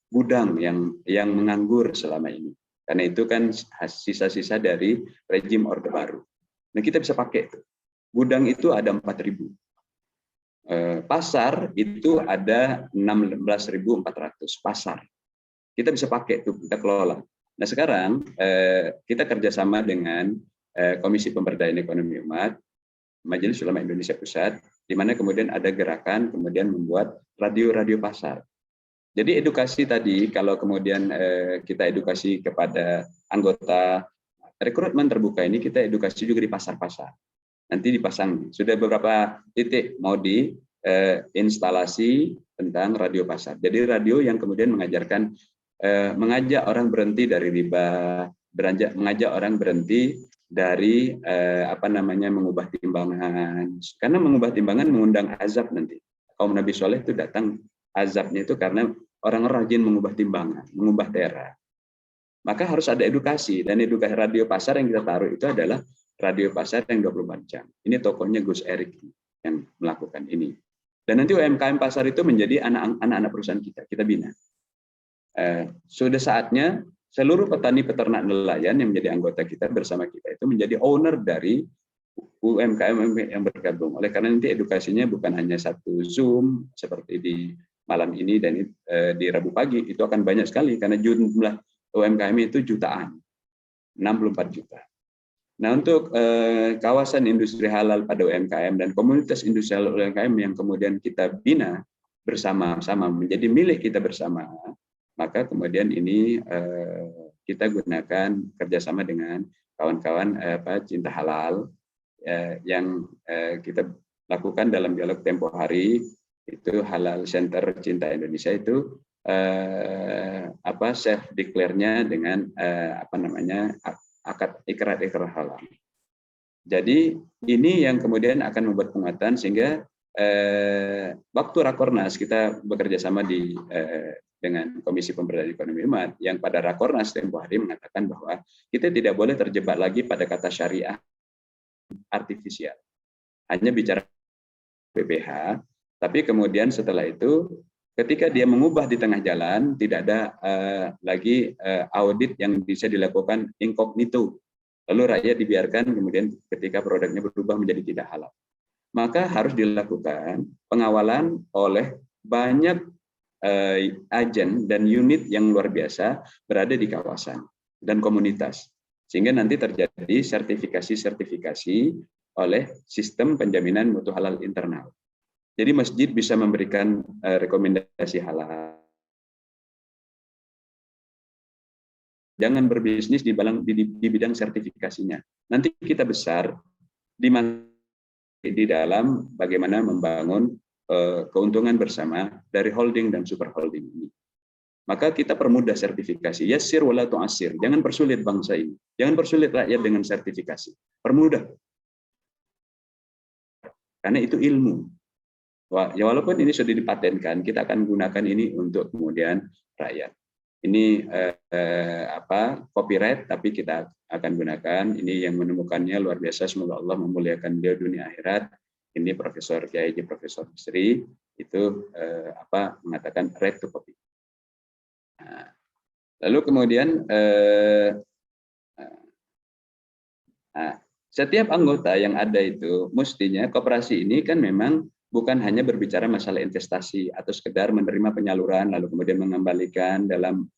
gudang yang menganggur selama ini. Karena itu kan sisa-sisa dari rejim Orde Baru. Nah, kita bisa pakai itu. Gudang itu ada 4.000. pasar itu ada 16.400 pasar. Kita bisa pakai tuh, kita kelola. Nah sekarang kita kerjasama dengan Komisi Pemberdayaan Ekonomi Umat, Majelis Ulama Indonesia Pusat, di mana kemudian ada gerakan kemudian membuat radio-radio pasar. Jadi edukasi tadi, kalau kemudian kita edukasi kepada anggota, rekrutmen terbuka ini kita edukasi juga di pasar-pasar. Nanti dipasang, sudah beberapa titik mau di instalasi tentang radio pasar. Jadi radio yang kemudian mengajarkan, mengajak orang berhenti dari riba, mengajak orang berhenti dari mengubah timbangan. Karena mengubah timbangan mengundang azab nanti. Kaum Nabi Soleh itu datang azabnya itu karena orang rajin mengubah timbangan, mengubah tera. Maka harus ada edukasi, dan edukasi radio pasar yang kita taruh itu adalah radio pasar yang 24 jam. Ini tokohnya Gus Erik yang melakukan ini. Dan nanti UMKM pasar itu menjadi anak-anak perusahaan kita bina. Sudah saatnya seluruh petani peternak nelayan yang menjadi anggota kita bersama kita itu menjadi owner dari UMKM yang bergabung. Oleh karena nanti edukasinya bukan hanya satu Zoom seperti di malam ini dan di Rabu pagi, itu akan banyak sekali karena jumlah UMKM itu jutaan, 64 juta. Nah untuk kawasan industri halal pada UMKM dan komunitas industri halal UMKM yang kemudian kita bina bersama-sama menjadi milik kita bersama, maka kemudian ini kita gunakan kerjasama dengan kawan-kawan cinta halal yang kita lakukan dalam dialog tempo hari. Itu Halal Center Cinta Indonesia itu self declare-nya dengan akad ikrar halal. Jadi ini yang kemudian akan membuat penguatan sehingga waktu Rakornas kita bekerja sama dengan Komisi Pemberdayaan Ekonomi Umat yang pada Rakornas tempo hari mengatakan bahwa kita tidak boleh terjebak lagi pada kata syariah artifisial. Hanya bicara PPH. Tapi kemudian setelah itu, ketika dia mengubah di tengah jalan, tidak ada lagi audit yang bisa dilakukan incognito. Lalu rakyat dibiarkan kemudian ketika produknya berubah menjadi tidak halal. Maka harus dilakukan pengawalan oleh banyak agen dan unit yang luar biasa berada di kawasan dan komunitas. Sehingga nanti terjadi sertifikasi oleh sistem penjaminan mutu halal internal. Jadi masjid bisa memberikan rekomendasi halal. Jangan berbisnis di bidang sertifikasinya. Nanti kita besar di dalam bagaimana membangun keuntungan bersama dari holding dan super holding ini. Maka kita permudah sertifikasi. Yassir wala tu'assir. Jangan persulit bangsa ini. Jangan persulit rakyat dengan sertifikasi. Permudah. Karena itu ilmu. Ya walaupun ini sudah dipatenkan, kita akan gunakan ini untuk kemudian rakyat. Ini copyright, tapi kita akan gunakan. Ini yang menemukannya luar biasa. Semoga Allah memuliakan beliau dunia akhirat. Ini Profesor Kiai Profesor Bisri itu mengatakan right to copy. Nah, lalu kemudian setiap anggota yang ada itu mestinya koperasi ini kan memang bukan hanya berbicara masalah investasi atau sekedar menerima penyaluran lalu kemudian mengembalikan dalam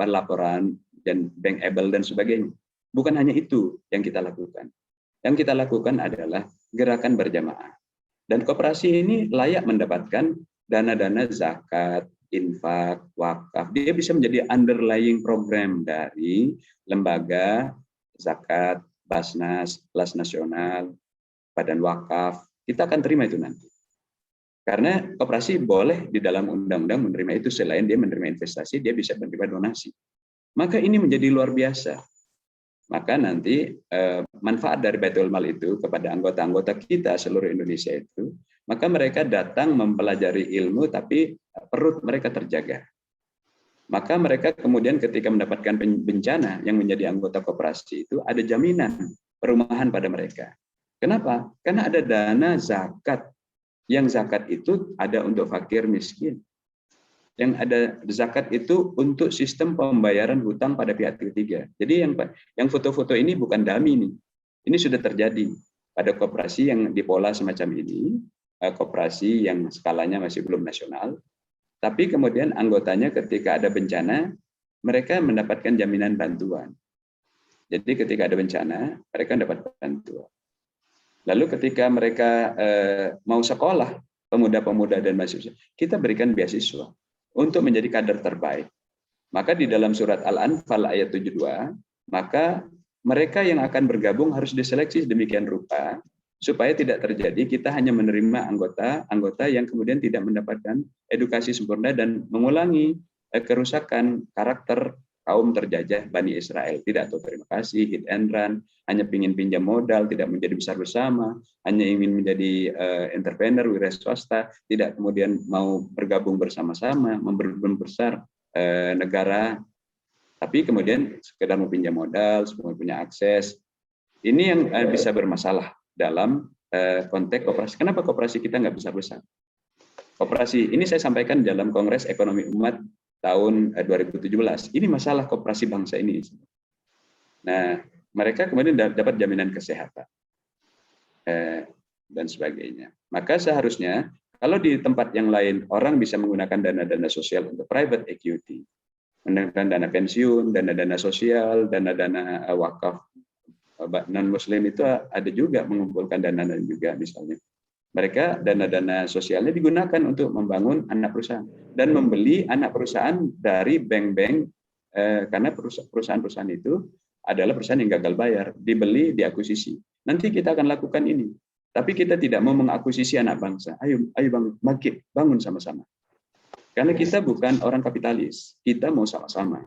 laporan dan bankable dan sebagainya. Bukan hanya itu yang kita lakukan. Yang kita lakukan adalah gerakan berjamaah. Dan koperasi ini layak mendapatkan dana-dana zakat, infak, wakaf. Dia bisa menjadi underlying program dari lembaga zakat, Basnas, Kelas Nasional, Badan Wakaf. Kita akan terima itu nanti. Karena koperasi boleh di dalam undang-undang menerima itu, selain dia menerima investasi, dia bisa menerima donasi. Maka ini menjadi luar biasa. Maka nanti manfaat dari Baitul Mal itu kepada anggota-anggota kita seluruh Indonesia itu, maka mereka datang mempelajari ilmu tapi perut mereka terjaga. Maka mereka kemudian ketika mendapatkan bencana yang menjadi anggota koperasi itu ada jaminan perumahan pada mereka. Kenapa? Karena ada dana zakat. Yang zakat itu ada untuk fakir miskin. Yang ada zakat itu untuk sistem pembayaran hutang pada pihak ketiga. Jadi yang foto-foto ini bukan dummy nih. Ini sudah terjadi pada koperasi yang dipola semacam ini. koperasi yang skalanya masih belum nasional, tapi kemudian anggotanya ketika ada bencana, mereka mendapatkan jaminan bantuan. Jadi ketika ada bencana, mereka dapat bantuan. Lalu ketika mereka mau sekolah, pemuda-pemuda dan mahasiswa, kita berikan beasiswa untuk menjadi kader terbaik. Maka di dalam surat Al-Anfal ayat 72, maka mereka yang akan bergabung harus diseleksi sedemikian rupa supaya tidak terjadi kita hanya menerima anggota yang kemudian tidak mendapatkan edukasi sempurna dan mengulangi kerusakan karakter kaum terjajah Bani Israel. Tidak tahu terima kasih, hit and run, hanya ingin pinjam modal, tidak menjadi besar bersama, hanya ingin menjadi entrepreneur, wira swasta, tidak kemudian mau bergabung bersama-sama, membesar negara, tapi kemudian sekedar mau pinjam modal, semua punya akses. Ini yang bisa bermasalah dalam konteks koperasi. Kenapa koperasi kita nggak besar-besar? Koperasi ini saya sampaikan dalam Kongres Ekonomi Umat tahun 2017. Ini masalah koperasi bangsa ini. Nah, mereka kemudian dapat jaminan kesehatan dan sebagainya. Maka seharusnya kalau di tempat yang lain orang bisa menggunakan dana-dana sosial untuk private equity, menggunakan dana pensiun, dana-dana sosial, dana-dana wakaf non-muslim itu ada juga mengumpulkan dana dan juga misalnya. Mereka dana-dana sosialnya digunakan untuk membangun anak perusahaan dan membeli anak perusahaan dari bank-bank karena perusahaan-perusahaan itu adalah perusahaan yang gagal bayar, dibeli, diakuisisi. Nanti kita akan lakukan ini. Tapi kita tidak mau mengakuisisi anak bangsa. Ayo bangkit, bangun sama-sama. Karena kita bukan orang kapitalis, kita mau sama-sama.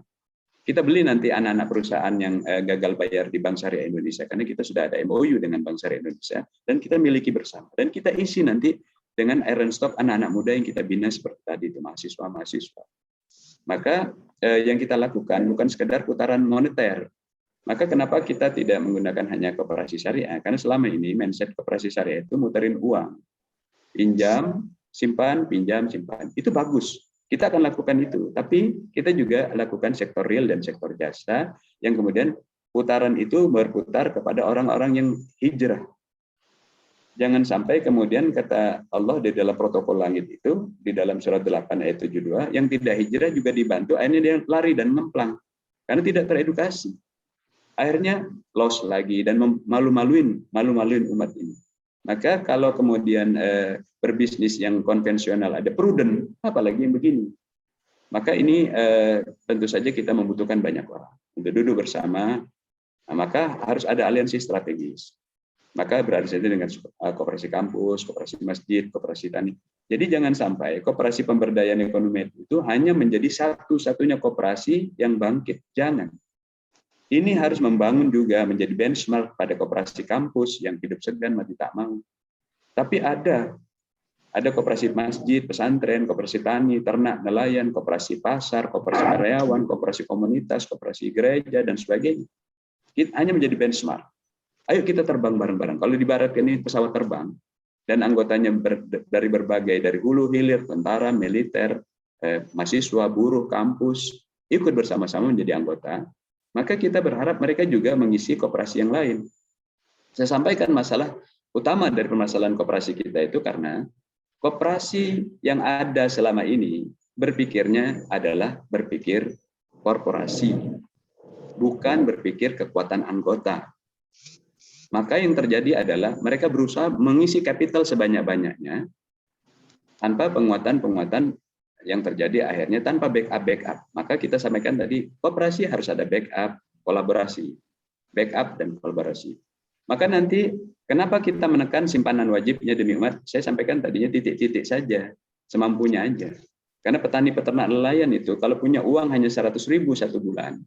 Kita beli nanti anak-anak perusahaan yang gagal bayar di Bank Syariah Indonesia, karena kita sudah ada MOU dengan Bank Syariah Indonesia, dan kita miliki bersama. Dan kita isi nanti dengan iron stock anak-anak muda yang kita bina seperti tadi, itu mahasiswa-mahasiswa. Maka yang kita lakukan bukan sekedar putaran moneter. Maka kenapa kita tidak menggunakan hanya koperasi syariah? Karena selama ini mindset koperasi syariah itu muterin uang. Pinjam, simpan, pinjam, simpan. Itu bagus. Kita akan lakukan itu. Tapi kita juga lakukan sektor real dan sektor jasa yang kemudian putaran itu berputar kepada orang-orang yang hijrah. Jangan sampai kemudian kata Allah di dalam protokol langit itu, di dalam surat 8 ayat 72, yang tidak hijrah juga dibantu, akhirnya dia lari dan ngemplang. Karena tidak teredukasi. Akhirnya loss lagi dan malu-maluin umat ini. Maka kalau kemudian berbisnis yang konvensional ada prudent, apalagi yang begini. Maka ini tentu saja kita membutuhkan banyak orang untuk duduk bersama. Nah, maka harus ada aliansi strategis. Maka berarti dengan koperasi kampus, koperasi masjid, koperasi tani. Jadi jangan sampai koperasi pemberdayaan ekonomi itu hanya menjadi satu-satunya koperasi yang bangkit. Jangan. Ini harus membangun juga menjadi benchmark pada koperasi kampus yang hidup segan mati tak mau. Tapi ada koperasi masjid, pesantren, koperasi tani, ternak, nelayan, koperasi pasar, koperasi karyawan, koperasi komunitas, koperasi gereja dan sebagainya. Kita hanya menjadi benchmark. Ayo kita terbang bareng-bareng. Kalau dibaratkan ini pesawat terbang dan anggotanya dari berbagai, dari hulu hilir, tentara, militer, mahasiswa, buruh, kampus, ikut bersama-sama menjadi anggota. Maka kita berharap mereka juga mengisi koperasi yang lain. Saya sampaikan masalah utama dari permasalahan koperasi kita itu karena koperasi yang ada selama ini berpikirnya adalah berpikir korporasi, bukan berpikir kekuatan anggota. Maka yang terjadi adalah mereka berusaha mengisi kapital sebanyak-banyaknya tanpa penguatan-penguatan yang terjadi akhirnya tanpa backup. Maka kita sampaikan tadi, koperasi harus ada backup, kolaborasi. Backup dan kolaborasi. Maka nanti, kenapa kita menekan simpanan wajibnya demi umat? Saya sampaikan tadinya titik-titik saja, semampunya aja. Karena petani peternak nelayan itu, kalau punya uang hanya 100.000 satu bulan,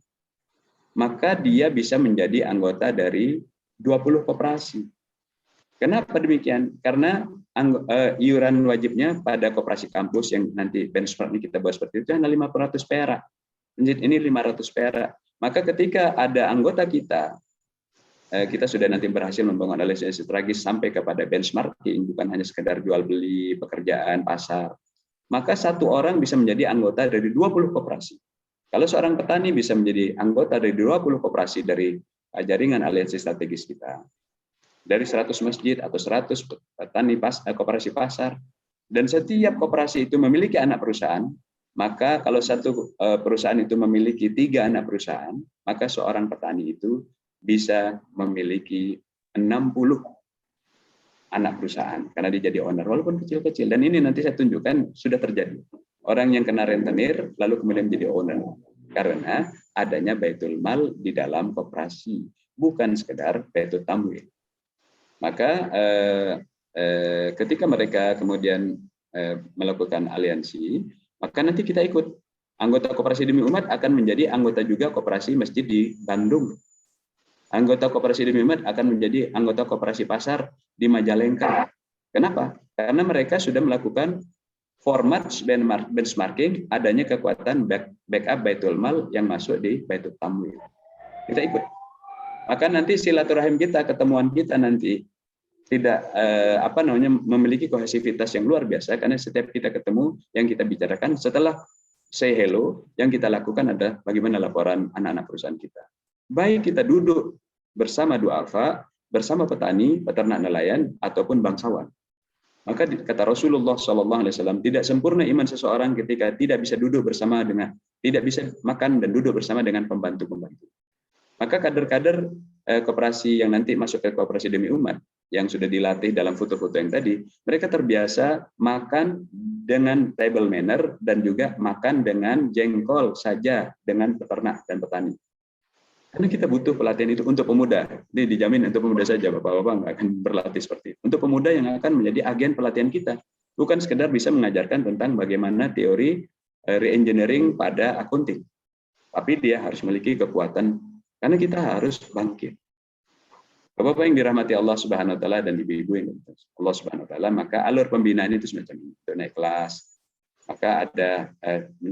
maka dia bisa menjadi anggota dari 20 koperasi. Kenapa demikian? Karena iuran wajibnya pada koperasi kampus yang nanti benchmark ini kita bahas seperti itu hanya 500 perak. Ini 500 perak. Maka ketika ada anggota kita sudah nanti berhasil membangun aliansi strategis sampai kepada benchmarking, bukan hanya sekedar jual beli, pekerjaan, pasar. Maka satu orang bisa menjadi anggota dari 20 koperasi. Kalau seorang petani bisa menjadi anggota dari 20 koperasi dari jaringan aliansi strategis kita. dari 100 masjid atau 100 petani koperasi pasar, dan setiap koperasi itu memiliki anak perusahaan, maka kalau satu perusahaan itu memiliki 3 anak perusahaan, maka seorang petani itu bisa memiliki 60 anak perusahaan karena dia jadi owner walaupun kecil-kecil. Dan ini nanti saya tunjukkan sudah terjadi. Orang yang kena rentenir lalu kemudian menjadi owner karena adanya baitul mal di dalam koperasi, bukan sekedar baitul tamwil. Maka ketika mereka kemudian melakukan aliansi, maka nanti kita ikut. Anggota Koperasi Demi Umat akan menjadi anggota juga Koperasi Masjid di Bandung. Anggota Koperasi Demi Umat akan menjadi anggota Koperasi Pasar di Majalengka. Kenapa? Karena mereka sudah melakukan format benchmarking adanya kekuatan backup baitul mal yang masuk di baitul tamwil. Kita ikut. Maka nanti silaturahim kita, ketemuan kita nanti tidak memiliki kohesivitas yang luar biasa karena setiap kita ketemu yang kita bicarakan setelah say hello yang kita lakukan adalah bagaimana laporan anak-anak perusahaan kita. Baik kita duduk bersama duafa, bersama petani, peternak nelayan, ataupun bangsawan. Maka kata Rasulullah SAW, tidak sempurna iman seseorang ketika tidak bisa duduk bersama dengan, tidak bisa makan dan duduk bersama dengan pembantu-pembantu. Maka kader-kader koperasi yang nanti masuk ke Koperasi Demi Umat, yang sudah dilatih dalam foto-foto yang tadi, mereka terbiasa makan dengan table manner dan juga makan dengan jengkol saja dengan peternak dan petani. Karena kita butuh pelatihan itu untuk pemuda. Ini dijamin untuk pemuda saja, Bapak-Bapak nggak akan berlatih seperti itu. Untuk pemuda yang akan menjadi agen pelatihan kita. Bukan sekedar bisa mengajarkan tentang bagaimana teori re-engineering pada accounting. Tapi dia harus memiliki kekuatan, karena kita harus bangkit. Bapak-Bapak yang dirahmati Allah Subhanahu wa taala dan ibu-ibu yang dirahmati Allah Subhanahu wa taala, maka alur pembinaan itu semacam ini. Untuk naik kelas, maka ada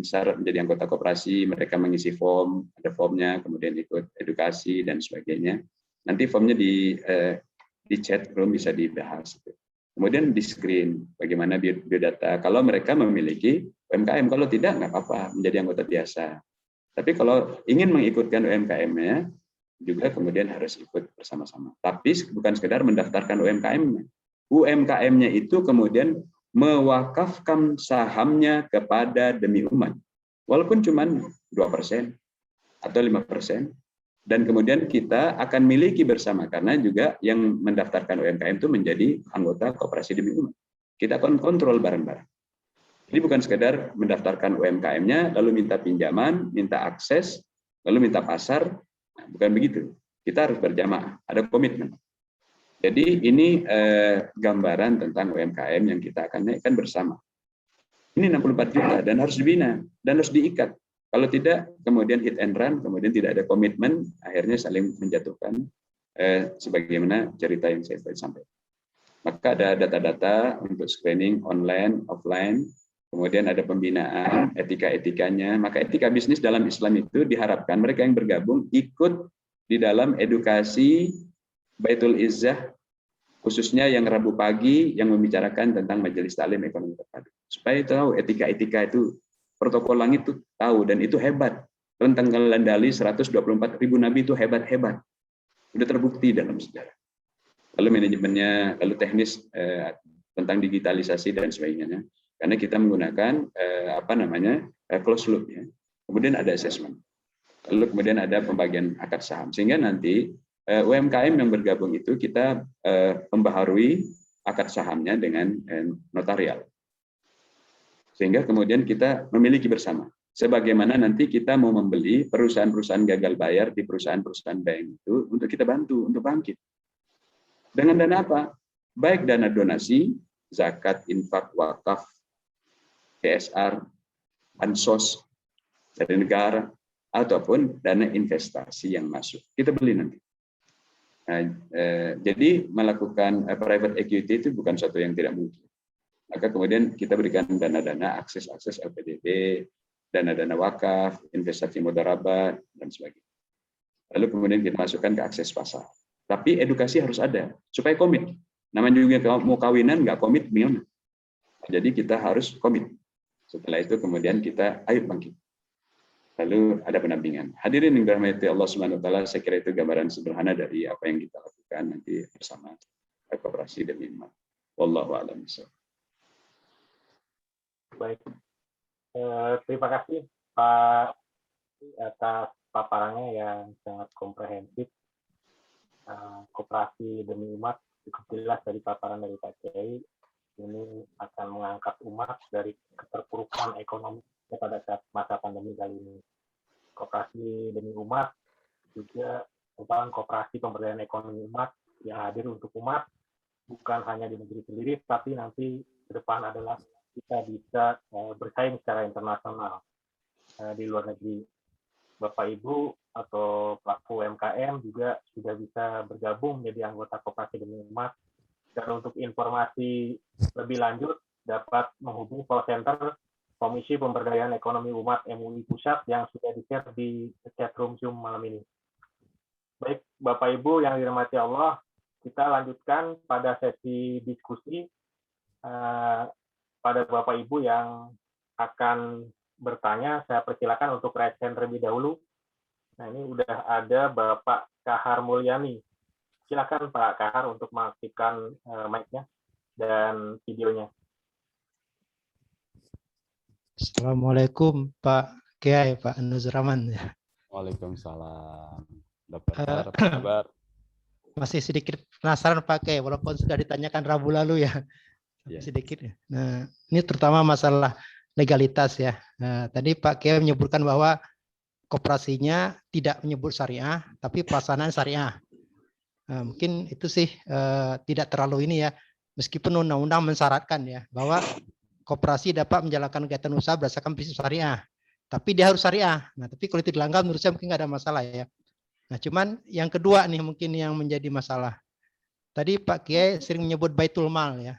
syarat menjadi anggota koperasi, mereka mengisi form, ada formnya, kemudian ikut edukasi dan sebagainya. Nanti formnya di chat room bisa dibahas. Kemudian di screen bagaimana biodata. Kalau mereka memiliki UMKM, kalau tidak nggak apa-apa, menjadi anggota biasa. Tapi kalau ingin mengikutkan UMKM-nya, juga kemudian harus ikut bersama-sama. Tapi bukan sekedar mendaftarkan UMKM-nya. UMKM-nya itu kemudian mewakafkan sahamnya kepada Demi Umat, walaupun cuma 2% atau 5%, dan kemudian kita akan miliki bersama karena juga yang mendaftarkan UMKM itu menjadi anggota Koperasi Demi Umat. Kita akan kontrol bareng-bareng. Jadi bukan sekedar mendaftarkan UMKM-nya lalu minta pinjaman, minta akses, lalu minta pasar, nah, bukan begitu. Kita harus berjamaah, ada komitmen. Jadi ini gambaran tentang UMKM yang kita akan naikkan bersama. Ini 64 juta dan harus dibina dan harus diikat. Kalau tidak, kemudian hit and run, kemudian tidak ada komitmen, akhirnya saling menjatuhkan sebagaimana cerita yang saya sampaikan. Maka ada data-data untuk screening online, offline, kemudian ada pembinaan, etika-etikanya. Maka etika bisnis dalam Islam itu diharapkan mereka yang bergabung ikut di dalam edukasi Baitul Izzah, khususnya yang Rabu pagi yang membicarakan tentang majelis taklim ekonomi terpadu. Supaya tahu etika-etika itu, protokol langit itu tahu, dan itu hebat. Rentang kendali 124.000 nabi itu hebat-hebat. Sudah terbukti dalam sejarah. Lalu manajemennya, lalu teknis tentang digitalisasi dan sebagainya. Karena kita menggunakan closed loop ya. Kemudian ada assessment. Lalu kemudian ada pembagian akad saham. Sehingga nanti UMKM yang bergabung itu kita membaharui akad sahamnya dengan notarial. Sehingga kemudian kita memiliki bersama. Sebagaimana nanti kita mau membeli perusahaan-perusahaan gagal bayar di perusahaan-perusahaan bank itu untuk kita bantu, untuk bangkit. Dengan dana apa? Baik dana donasi, zakat, infak, wakaf, CSR, bansos dari negara, ataupun dana investasi yang masuk. Kita beli nanti. Nah, jadi melakukan private equity itu bukan sesuatu yang tidak mungkin. Maka kemudian kita berikan dana-dana akses LPDB, dana-dana wakaf, investasi mudharabah, dan sebagainya. Lalu kemudian kita masukkan ke akses pasar. Tapi edukasi harus ada, supaya komit. Namanya juga mau kawinan, nggak komit, gimana? Jadi kita harus komit. Setelah itu kemudian kita ayo bangkit. lalu ada pendampingan. Hadirin yang dirahmati Allah Subhanahu wa taala, saya kira itu gambaran sederhana dari apa yang kita lakukan nanti bersama Koperasi Demi Umat. Wallahu a'lam bishawab. Baik, terima kasih Pak atas paparannya yang sangat komprehensif. Koperasi Demi Umat cukup jelas dari paparan dari Pak Kiai ini akan mengangkat umat dari keterpurukan ekonomi pada saat masa pandemi kali ini. Koperasi Demi Umat juga merupakan koperasi pemberdayaan ekonomi umat yang hadir untuk umat, bukan hanya di negeri sendiri, tapi nanti ke depan adalah kita bisa bersaing secara internasional di luar negeri. Bapak Ibu atau pelaku UMKM juga sudah bisa bergabung menjadi anggota Koperasi Demi Umat. Dan untuk informasi lebih lanjut dapat menghubungi call center Komisi Pemberdayaan Ekonomi Umat MUI Pusat yang sudah di-share di chat room Zoom malam ini. Baik, Bapak Ibu yang dirahmati Allah, kita lanjutkan pada sesi diskusi pada Bapak Ibu yang akan bertanya. Saya persilakan untuk raise hand terlebih dahulu. Nah, ini udah ada Bapak Kahar Mulyani. Silakan Pak Kahar untuk mengaktifkan mic-nya dan videonya. Assalamualaikum Pak Kiai, Pak Nuzraman. Waalaikumsalam. Dokter, apa kabar? Masih sedikit penasaran Pak Kiai, walaupun sudah ditanyakan Rabu lalu ya. Ya. Sedikit. Nah, ini terutama masalah legalitas ya. Nah, tadi Pak Kiai menyebutkan bahwa koperasinya tidak menyebut syariah, tapi pelaksanaan syariah. Nah, mungkin itu sih tidak terlalu ini ya, meskipun undang-undang mensyaratkan ya bahwa koperasi dapat menjalankan kegiatan usaha berdasarkan prinsip syariah, tapi dia harus syariah. Nah, tapi kalau itu dilanggar menurut saya mungkin nggak ada masalah ya. Nah, cuman yang kedua nih mungkin yang menjadi masalah. Tadi Pak Kiai sering menyebut baitul mal ya.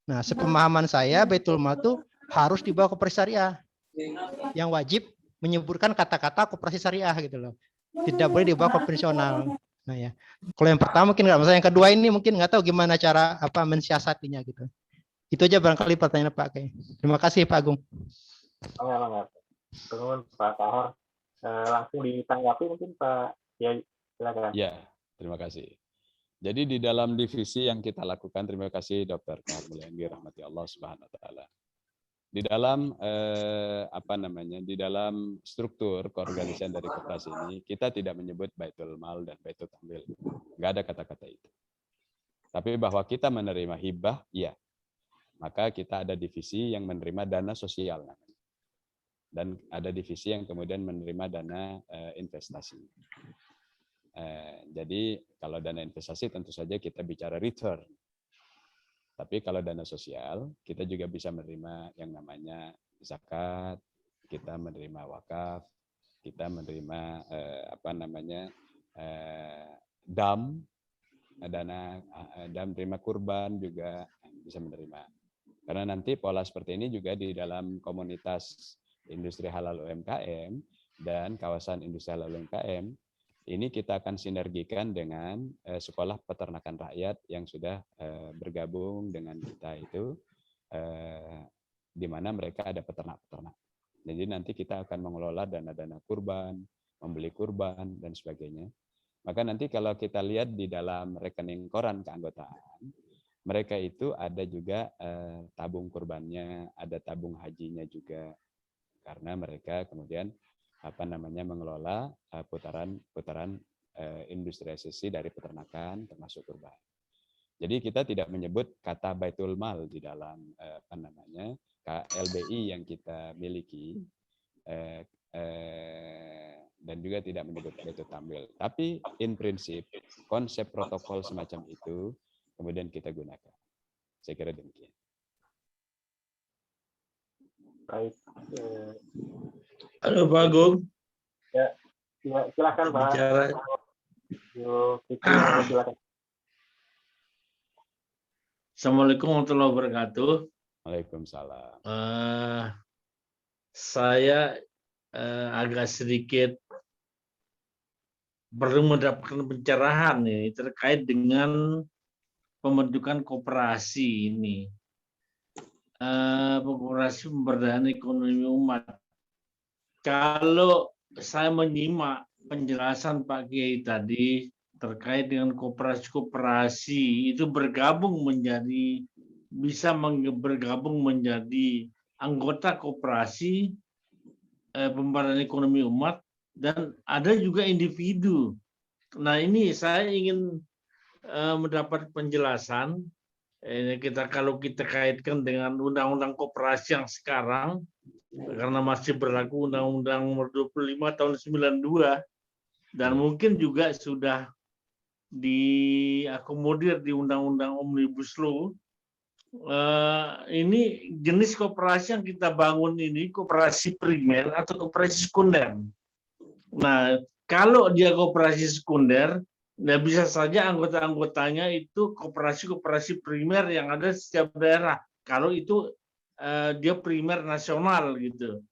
Nah, sepemahaman saya baitul mal itu harus dibawa koperasi syariah. Yang wajib menyebutkan kata-kata koperasi syariah gitu loh. Tidak boleh dibawa konvensional. Nah ya, kalau yang pertama mungkin nggak masalah, yang kedua ini mungkin nggak tahu gimana cara mensiasatinya gitu. Itu aja barangkali pertanyaan Pak Kiai. Terima kasih Pak Agung. Terima Pak Kahar. Langsung ditanggapi mungkin Pak Kiai, silakan. Ya, terima kasih. Jadi di dalam divisi yang kita lakukan, terima kasih Dr. Kahar Mulyani, rahmati Allah Subhanahu wa taala. Di dalam di dalam struktur keorganisasian dari koperasi ini, kita tidak menyebut baitul mal dan baitul tamwil. Enggak ada kata-kata itu. Tapi bahwa kita menerima hibah, iya. Maka kita ada divisi yang menerima dana sosial. Dan ada divisi yang kemudian menerima dana investasi. Jadi kalau dana investasi tentu saja kita bicara return. Tapi kalau dana sosial, kita juga bisa menerima yang namanya zakat, kita menerima wakaf, kita menerima dam, terima kurban juga bisa menerima. Karena nanti pola seperti ini juga di dalam komunitas industri halal UMKM dan kawasan industri halal UMKM, ini kita akan sinergikan dengan sekolah peternakan rakyat yang sudah bergabung dengan kita itu, di mana mereka ada peternak-peternak. Jadi nanti kita akan mengelola dana-dana kurban, membeli kurban, dan sebagainya. Maka nanti kalau kita lihat di dalam rekening koran keanggotaan, mereka itu ada juga tabung kurbannya, ada tabung hajinya juga, karena mereka kemudian mengelola putaran industrialisasi dari peternakan termasuk kurban. Jadi kita tidak menyebut kata baitul mal di dalam LBI yang kita miliki, dan juga tidak menyebut baitul tamwil. Tapi in prinsip konsep protokol semacam itu kemudian kita gunakan. Saya kira demikian. Baik. Halo Pak Agung. Ya, silakan Pak. Bicara. Silakan. Assalamualaikum warahmatullahi wabarakatuh. Waalaikumsalam. Saya agak sedikit perlu mendapatkan pencerahan nih terkait dengan pembentukan koperasi ini. Koperasi pemberdayaan ekonomi umat. Kalau saya menyimak penjelasan Pak Kiai tadi terkait dengan koperasi-koperasi itu bisa bergabung menjadi anggota koperasi pemberdayaan ekonomi umat, dan ada juga individu. Nah, ini saya ingin mendapat penjelasan. Kalau kita kaitkan dengan undang-undang koperasi yang sekarang, karena masih berlaku Undang-Undang Nomor 25 tahun 92, dan mungkin juga sudah diakomodir di Undang-Undang Omnibus Law. Ini jenis koperasi yang kita bangun ini koperasi primer atau koperasi sekunder. Nah, kalau dia koperasi sekunder, nah bisa saja anggota-anggotanya itu koperasi-koperasi primer yang ada di setiap daerah. Kalau itu dia primer nasional gitu.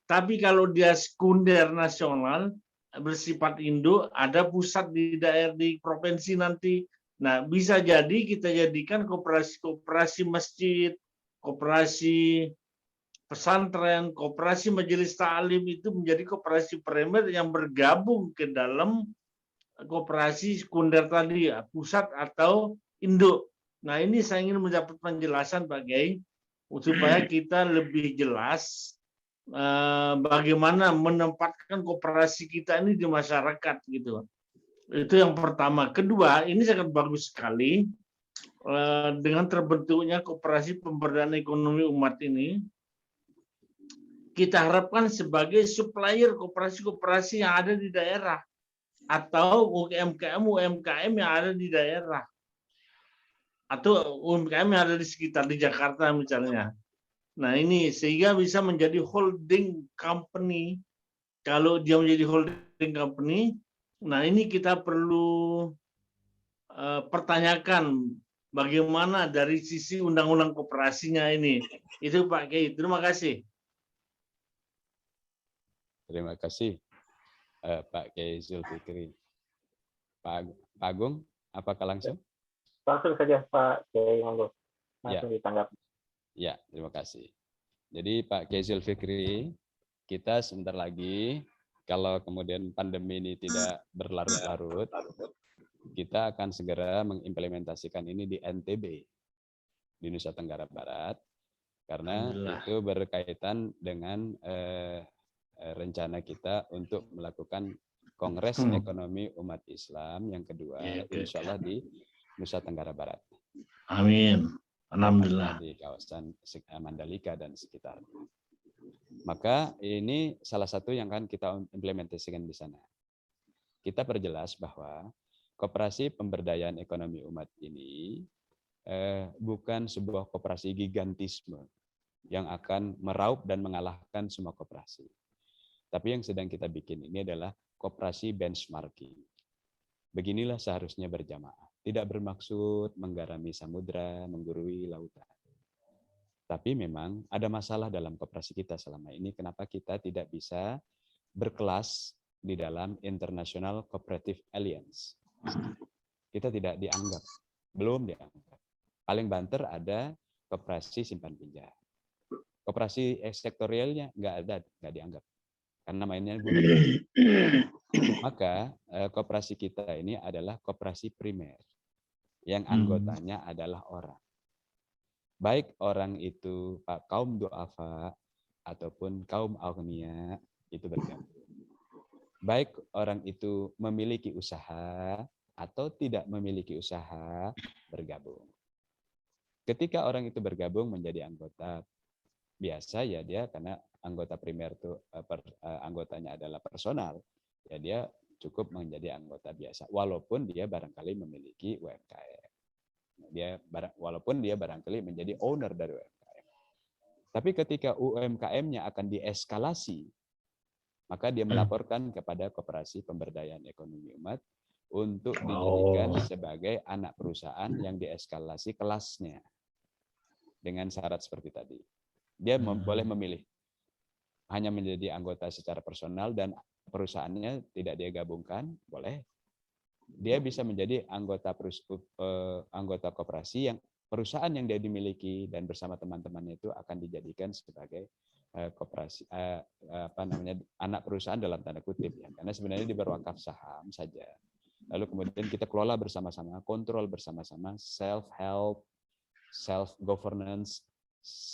Tapi kalau dia sekunder nasional bersifat induk, ada pusat di daerah di provinsi nanti. Nah, bisa jadi kita jadikan koperasi-koperasi masjid, koperasi pesantren, koperasi majelis ta'lim itu menjadi koperasi primer yang bergabung ke dalam koperasi sekunder tadi, ya, pusat atau induk. Nah, ini saya ingin mendapat penjelasan Pak Kiai supaya kita lebih jelas bagaimana menempatkan koperasi kita ini di masyarakat gitu. Itu yang pertama. Kedua, ini sangat bagus sekali dengan terbentuknya koperasi pemberdayaan ekonomi umat ini. Kita harapkan sebagai supplier koperasi-koperasi yang ada di daerah atau UMKM yang ada di daerah atau UMKM yang ada di sekitar di Jakarta misalnya. Nah, ini sehingga bisa menjadi holding company. Kalau dia menjadi holding company, nah ini kita perlu pertanyakan bagaimana dari sisi undang-undang koperasinya ini. Itu Pak Kiai. Terima kasih. Terima kasih Pak Kiai Zulfikri. Pak Agung, apakah langsung? Langsung saja Pak Kiai, monggo. Langsung ditanggapi. Ya, terima kasih. Jadi Pak Kiai Zulfikri, kita sebentar lagi, kalau kemudian pandemi ini tidak berlarut-larut, kita akan segera mengimplementasikan ini di NTB, di Nusa Tenggara Barat, karena itu berkaitan dengan rencana kita untuk melakukan Kongres Ekonomi Umat Islam yang kedua, insya Allah di Nusa Tenggara Barat. Amin. Alhamdulillah. Di kawasan Mandalika dan sekitarnya. Maka ini salah satu yang akan kita implementasikan di sana. Kita perjelas bahwa koperasi pemberdayaan ekonomi umat ini bukan sebuah koperasi gigantisme yang akan meraup dan mengalahkan semua koperasi. Tapi yang sedang kita bikin ini adalah koperasi benchmarking. Beginilah seharusnya berjamaah. Tidak bermaksud menggarami samudra, menggurui lautan. Tapi memang ada masalah dalam koperasi kita selama ini. Kenapa kita tidak bisa berkelas di dalam International Cooperative Alliance? Kita tidak dianggap, belum dianggap. Paling banter ada koperasi simpan pinjam. Koperasi sektorialnya nggak dianggap. Karena mainnya bunuh. Maka koperasi kita ini adalah koperasi primer yang anggotanya adalah orang. Baik orang itu kaum du'afa ataupun kaum agniya itu bergabung. Baik orang itu memiliki usaha atau tidak memiliki usaha bergabung. Ketika orang itu bergabung menjadi anggota biasa, ya dia karena anggota primer itu anggotanya adalah personal, ya dia cukup menjadi anggota biasa walaupun dia barangkali memiliki UMKM. Walaupun dia barangkali menjadi owner dari UMKM. Tapi ketika UMKM-nya akan dieskalasi, maka dia melaporkan kepada Koperasi Pemberdayaan Ekonomi Umat untuk dijadikan sebagai anak perusahaan yang dieskalasi kelasnya dengan syarat seperti tadi. Dia boleh memilih hanya menjadi anggota secara personal dan perusahaannya tidak dia gabungkan, boleh. Dia bisa menjadi anggota koperasi yang perusahaan yang dia dimiliki dan bersama teman-temannya itu akan dijadikan sebagai koperasi anak perusahaan dalam tanda kutip ya, karena sebenarnya di berwakaf saham saja. Lalu kemudian kita kelola bersama-sama, kontrol bersama-sama, self-help, self-governance,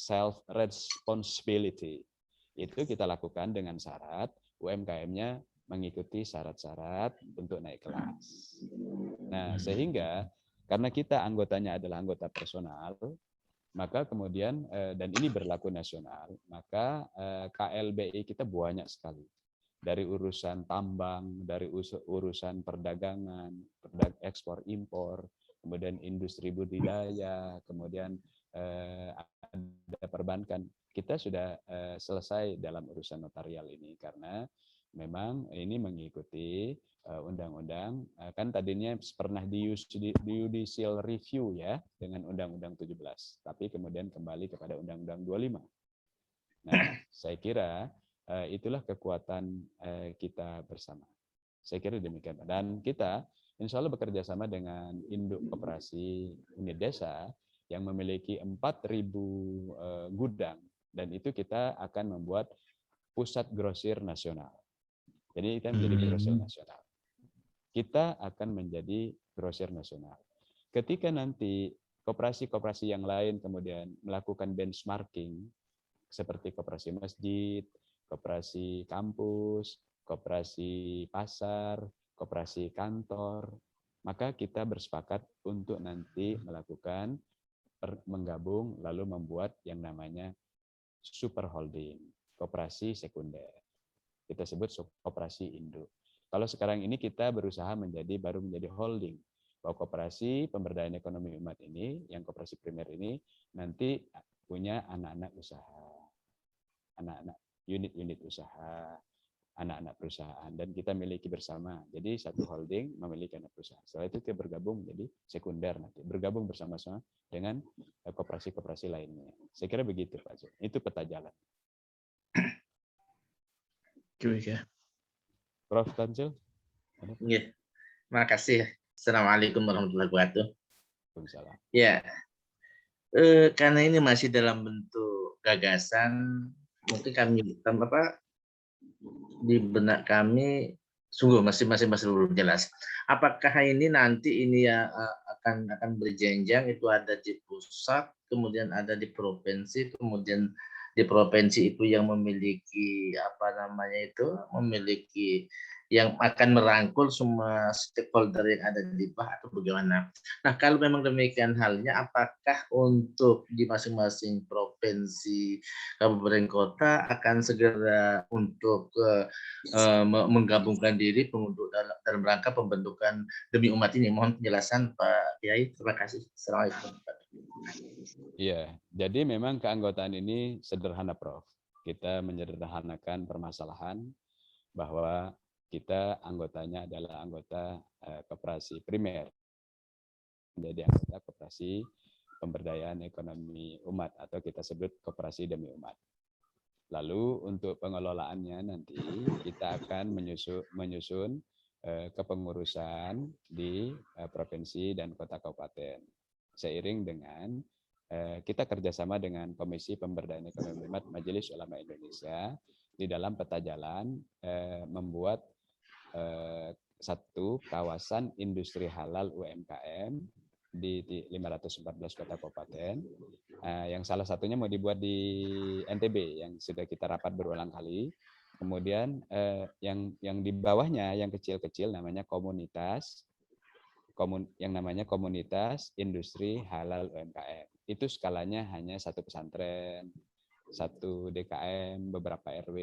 self-responsibility. Itu kita lakukan dengan syarat UMKM-nya mengikuti syarat-syarat untuk naik kelas. Nah, sehingga karena kita anggotanya adalah anggota personal, maka kemudian, dan ini berlaku nasional, maka KLBI kita banyak sekali. Dari urusan tambang, dari urusan perdagangan, ekspor impor, kemudian industri budidaya, kemudian ada perbankan. Kita sudah selesai dalam urusan notarial ini karena memang ini mengikuti undang-undang, kan tadinya pernah di judicial review ya dengan Undang-Undang 17, tapi kemudian kembali kepada Undang-Undang 25. Nah, saya kira itulah kekuatan kita bersama. Saya kira demikian. Dan kita insya Allah bekerja sama dengan induk koperasi unit desa yang memiliki 4.000 gudang, dan itu kita akan membuat pusat grosir nasional. Jadi kita menjadi grosir nasional. Kita akan menjadi grosir nasional. Ketika nanti koperasi-koperasi yang lain kemudian melakukan benchmarking, seperti koperasi masjid, koperasi kampus, koperasi pasar, koperasi kantor, maka kita bersepakat untuk nanti melakukan menggabung lalu membuat yang namanya super holding, koperasi sekunder. Kita sebut koperasi induk. Kalau sekarang ini kita berusaha baru menjadi holding, bahwa koperasi pemberdayaan ekonomi umat ini, yang koperasi primer ini, nanti punya anak-anak usaha, anak-anak unit-unit usaha, anak-anak perusahaan, dan kita miliki bersama. Jadi satu holding memiliki anak perusahaan. Setelah itu kita bergabung menjadi sekunder nanti, bergabung bersama-sama dengan koperasi-koperasi lainnya. Saya kira begitu Pak Zul. Itu peta jalan. Ya. Prof. Tansil? Ya, terima kasih. Assalamualaikum warahmatullahi wabarakatuh. Waalaikumsalam. Ya, karena ini masih dalam bentuk gagasan, mungkin kami di benak kami sungguh masih belum jelas. Apakah ini nanti ini ya akan berjenjang, itu ada di pusat, kemudian ada di provinsi, kemudian di provinsi itu yang memiliki memiliki yang akan merangkul semua stakeholder yang ada di bawah, atau bagaimana? Nah, kalau memang demikian halnya, apakah untuk di masing-masing provinsi, kabupaten kota akan segera untuk menggabungkan diri dalam rangka pembentukan demi umat ini? Mohon penjelasan Pak Kiai. Terima kasih. Assalamualaikum. Iya, jadi memang keanggotaan ini sederhana, Prof. Kita menyederhanakan permasalahan bahwa kita anggotanya adalah anggota koperasi primer, menjadi anggota koperasi pemberdayaan ekonomi umat, atau kita sebut koperasi demi umat. Lalu untuk pengelolaannya nanti kita akan menyusun kepengurusan di provinsi dan kota kabupaten. Seiring dengan kita kerjasama dengan Komisi Pemberdayaan Ekonomi Umat Majelis Ulama Indonesia di dalam peta jalan membuat satu kawasan industri halal UMKM di 514 kota kabupaten, yang salah satunya mau dibuat di NTB yang sudah kita rapat berulang kali. Kemudian yang di bawahnya yang kecil-kecil namanya komunitas industri halal UMKM. Itu skalanya hanya satu pesantren, satu DKM, beberapa RW,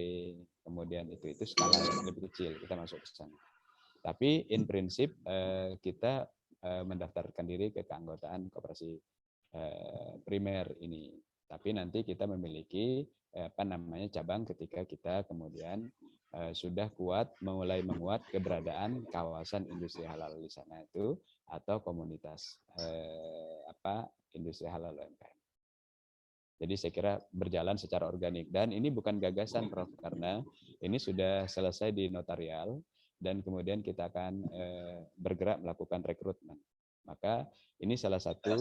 kemudian itu skala yang lebih kecil, kita masuk ke sana. Tapi in prinsip kita mendaftarkan diri ke keanggotaan koperasi primer ini. Tapi nanti kita memiliki cabang ketika kita kemudian sudah mulai menguat keberadaan kawasan industri halal di sana itu, atau komunitas industri halal UMKM. Jadi saya kira berjalan secara organik, dan ini bukan gagasan Prof, karena ini sudah selesai di notarial dan kemudian kita akan bergerak melakukan rekrutmen. Maka ini salah satu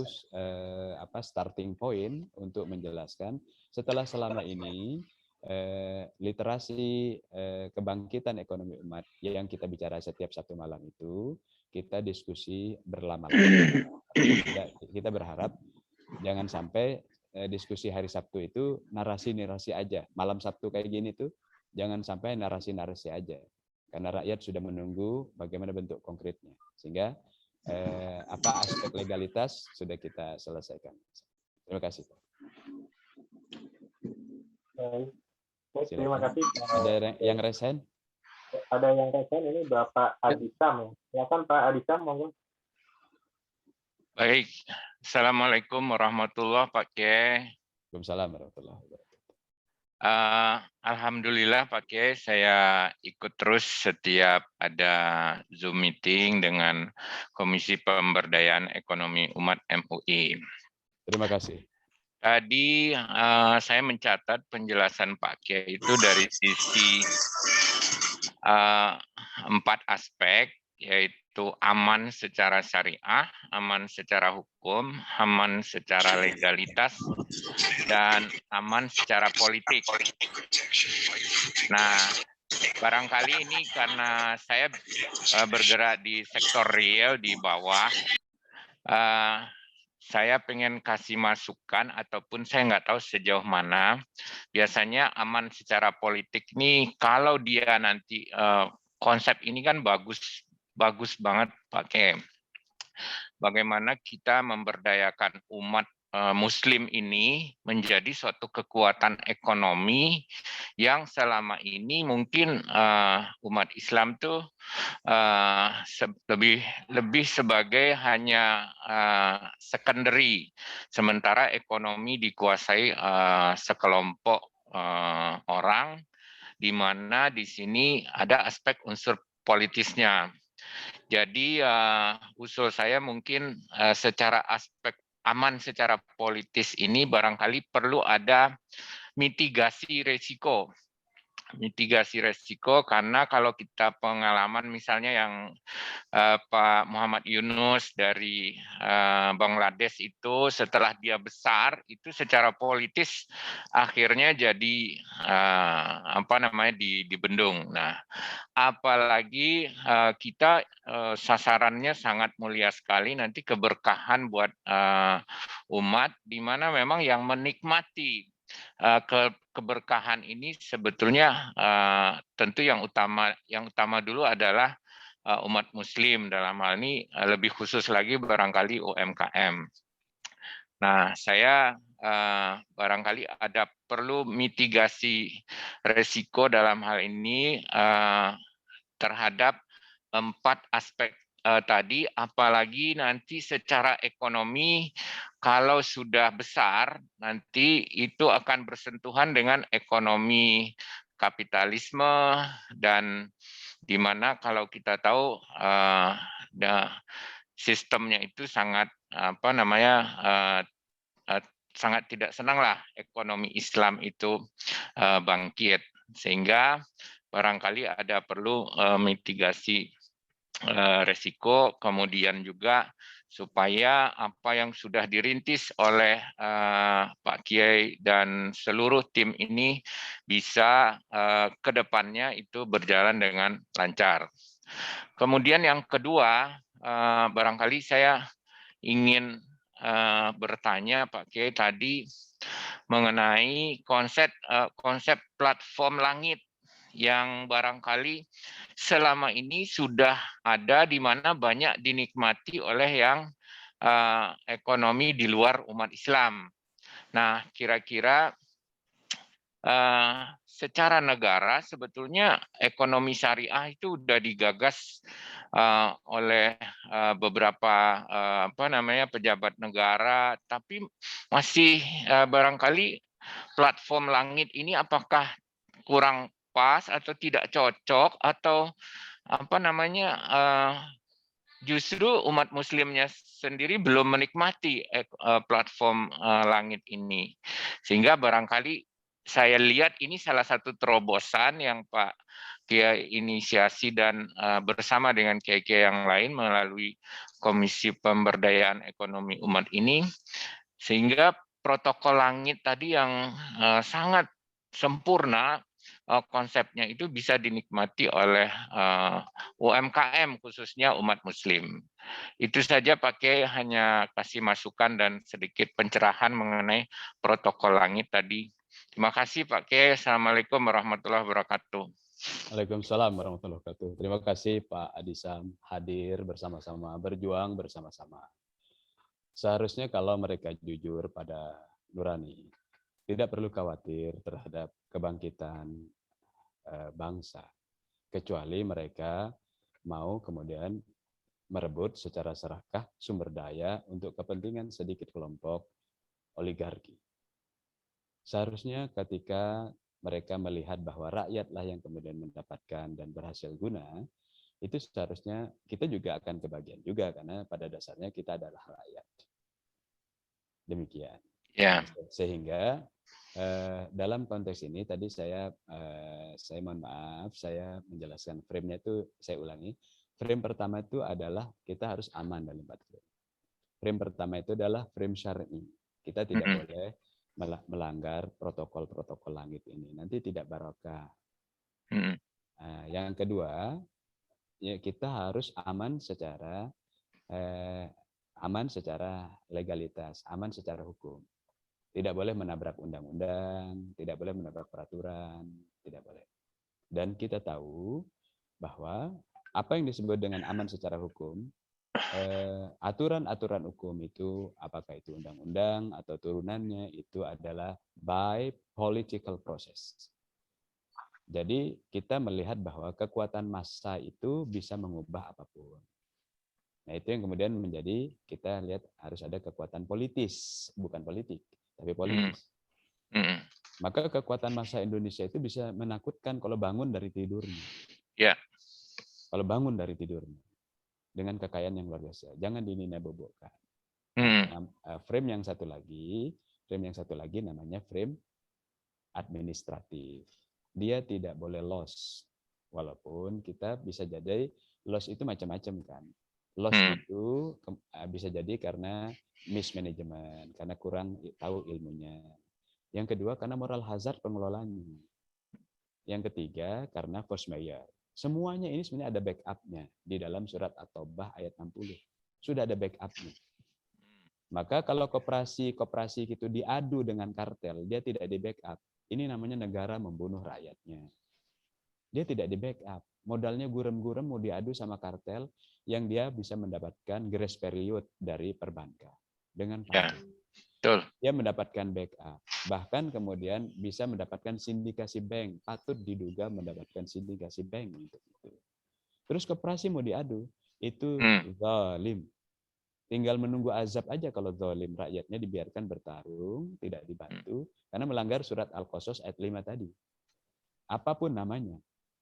starting point untuk menjelaskan setelah selama ini literasi kebangkitan ekonomi umat yang kita bicara setiap Sabtu malam itu, kita diskusi berlama-lama. Kita berharap jangan sampai diskusi hari Sabtu itu narasi-narasi aja. Malam Sabtu kayak gini tuh jangan sampai narasi-narasi aja. Karena rakyat sudah menunggu bagaimana bentuk konkretnya. Sehingga apa aspek legalitas sudah kita selesaikan. Terima kasih. Baik, terima kasih. Ada yang resen? Ada yang resen, ini Bapak Adisam. Ya kan Pak Adisam, monggo. Baik, Assalamualaikum warahmatullahi wabarakatuh, Pak Kiai. Waalaikumsalam warahmatullahi wabarakatuh. Alhamdulillah Pak Kiai, saya ikut terus setiap ada Zoom meeting dengan Komisi Pemberdayaan Ekonomi Umat MUI. Terima kasih. Tadi saya mencatat penjelasan Pak Kiai itu dari sisi 4 aspek, yaitu aman secara syariah, aman secara hukum, aman secara legalitas, dan aman secara politik. Nah, barangkali ini karena saya bergerak di sektor real di bawah, saya pengen kasih masukan ataupun saya nggak tahu sejauh mana. Biasanya aman secara politik nih, kalau dia nanti konsep ini kan bagus banget Pak Kiai. Bagaimana kita memberdayakan umat Muslim ini menjadi suatu kekuatan ekonomi yang selama ini mungkin umat Islam tuh lebih sebagai hanya secondary, sementara ekonomi dikuasai sekelompok orang, di mana di sini ada aspek unsur politisnya. Jadi usul saya mungkin secara aspek aman secara politis ini barangkali perlu ada mitigasi resiko. Mitigasi resiko karena kalau kita pengalaman misalnya yang Pak Muhammad Yunus dari Bangladesh itu setelah dia besar itu secara politis akhirnya jadi dibendung. Nah, apalagi kita sasarannya sangat mulia sekali nanti keberkahan buat umat di mana memang yang menikmati keberkahan ini sebetulnya tentu yang utama dulu adalah umat Muslim, dalam hal ini lebih khusus lagi barangkali UMKM. Nah, saya barangkali ada perlu mitigasi resiko dalam hal ini terhadap 4 aspek tadi, apalagi nanti secara ekonomi kalau sudah besar nanti itu akan bersentuhan dengan ekonomi kapitalisme dan di mana kalau kita tahu sistemnya itu sangat sangat tidak senang lah ekonomi Islam itu bangkit, sehingga barangkali ada perlu mitigasi resiko, kemudian juga supaya apa yang sudah dirintis oleh Pak Kiai dan seluruh tim ini bisa ke depannya itu berjalan dengan lancar. Kemudian yang kedua, barangkali saya ingin bertanya Pak Kiai tadi mengenai konsep platform langit yang barangkali selama ini sudah ada di mana banyak dinikmati oleh yang ekonomi di luar umat Islam. Nah, kira-kira secara negara sebetulnya ekonomi syariah itu sudah digagas oleh beberapa pejabat negara, tapi masih barangkali platform langit ini apakah kurang pas atau tidak cocok atau justru umat Muslimnya sendiri belum menikmati platform langit ini, sehingga barangkali saya lihat ini salah satu terobosan yang Pak Kiai inisiasi dan bersama dengan kiai-kiai yang lain melalui Komisi Pemberdayaan Ekonomi Umat ini, sehingga protokol langit tadi yang sangat sempurna, konsepnya itu bisa dinikmati oleh UMKM khususnya umat Muslim. Itu saja Pak Kiai, hanya kasih masukan dan sedikit pencerahan mengenai protokol langit tadi. Terima kasih Pak Kiai. Assalamualaikum warahmatullahi wabarakatuh. Waalaikumsalam warahmatullahi wabarakatuh. Terima kasih Pak Adisam hadir bersama-sama, berjuang bersama-sama. Seharusnya kalau mereka jujur pada nurani, tidak perlu khawatir terhadap kebangkitan bangsa, kecuali mereka mau kemudian merebut secara serakah sumber daya untuk kepentingan sedikit kelompok oligarki. Seharusnya ketika mereka melihat bahwa rakyatlah yang kemudian mendapatkan dan berhasil guna, itu seharusnya kita juga akan kebagian juga, karena pada dasarnya kita adalah rakyat. Demikian. Ya. Sehingga dalam konteks ini tadi saya mohon maaf, saya menjelaskan frame-nya itu, saya ulangi. Frame pertama itu adalah kita harus aman dalam 4 frame. Frame pertama itu adalah frame syar'i. Kita tidak boleh melanggar protokol-protokol langit ini. Nanti tidak barokah. Yang kedua, ya kita harus aman secara legalitas, aman secara hukum. Tidak boleh menabrak undang-undang, tidak boleh menabrak peraturan, tidak boleh. Dan kita tahu bahwa apa yang disebut dengan aman secara hukum, aturan-aturan hukum itu, apakah itu undang-undang atau turunannya, itu adalah by political process. Jadi kita melihat bahwa kekuatan massa itu bisa mengubah apapun. Nah, itu yang kemudian menjadi kita lihat harus ada kekuatan politis, bukan politik, tapi politis. Maka kekuatan massa Indonesia itu bisa menakutkan kalau bangun dari tidurnya. Ya. Kalau bangun dari tidurnya dengan kekayaan yang luar biasa, jangan dinina-bobokkan. Frame yang satu lagi namanya frame administratif. Dia tidak boleh loss, walaupun kita bisa jadi loss itu macam-macam kan. Loss itu bisa jadi karena mismanagement, karena kurang tahu ilmunya. Yang kedua karena moral hazard pengelolaannya. Yang ketiga karena force majeure. Semuanya ini sebenarnya ada backup-nya di dalam surat At-Taubah ayat 60. Sudah ada backup-nya. Maka kalau koperasi itu diadu dengan kartel, dia tidak di backup. Ini namanya negara membunuh rakyatnya. Dia tidak di backup. Modalnya gurem-gurem mau diadu sama kartel yang dia bisa mendapatkan grace period dari perbankan. Dengan Betul. Dia mendapatkan backup. Bahkan kemudian bisa mendapatkan sindikasi bank. Patut diduga mendapatkan sindikasi bank untuk itu. Terus koperasi mau diadu, itu zalim. Tinggal menunggu azab aja kalau zalim. Rakyatnya dibiarkan bertarung, tidak dibantu, karena melanggar surat Al-Qasas ayat 5 tadi. Apapun namanya.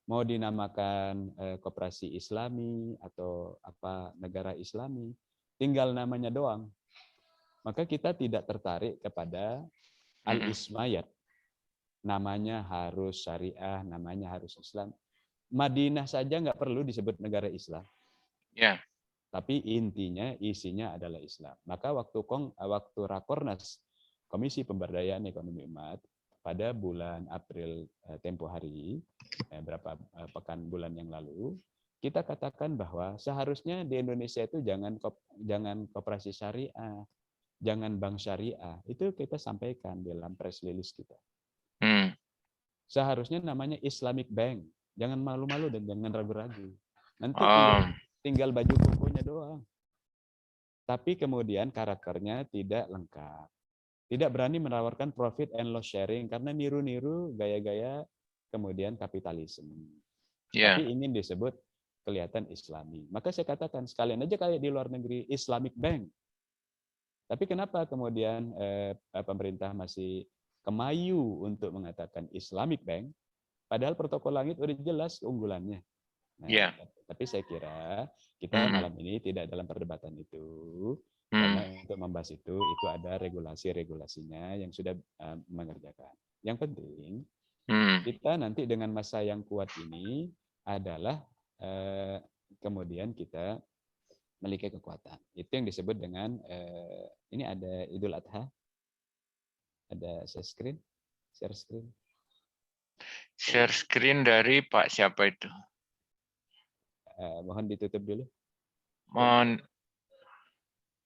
Mau dinamakan koperasi Islami atau apa negara Islami, tinggal namanya doang. Maka kita tidak tertarik kepada al-ismayat. Namanya harus syariah, namanya harus Islam. Madinah saja nggak perlu disebut negara Islam. Ya. Tapi intinya, isinya adalah Islam. Maka waktu Rakornas, Komisi Pemberdayaan Ekonomi Umat, pada bulan April tempo hari, berapa bulan yang lalu, kita katakan bahwa seharusnya di Indonesia itu jangan koperasi syariah, jangan bank syariah. Itu kita sampaikan dalam press release kita. Seharusnya namanya Islamic Bank. Jangan malu-malu dan jangan ragu-ragu. Nanti tinggal baju kukunya doang. Tapi kemudian karakternya tidak lengkap. Tidak berani menawarkan profit and loss sharing karena niru-niru gaya-gaya kemudian kapitalisme. Yeah. Tapi ingin disebut kelihatan Islami. Maka saya katakan sekalian aja kayak di luar negeri Islamic Bank. Tapi kenapa kemudian pemerintah masih kemayu untuk mengatakan Islamic Bank? Padahal protokol langit udah jelas keunggulannya. Nah, Yeah. Tapi saya kira kita malam ini tidak dalam perdebatan itu. Karena untuk membahas itu ada regulasi-regulasinya yang sudah mengerjakan. Yang penting, kita nanti dengan masa yang kuat ini adalah kemudian kita memiliki kekuatan. Itu yang disebut dengan, ini ada Idul Adha, ada share screen. Share screen dari Pak siapa itu? Mohon ditutup dulu. Mohon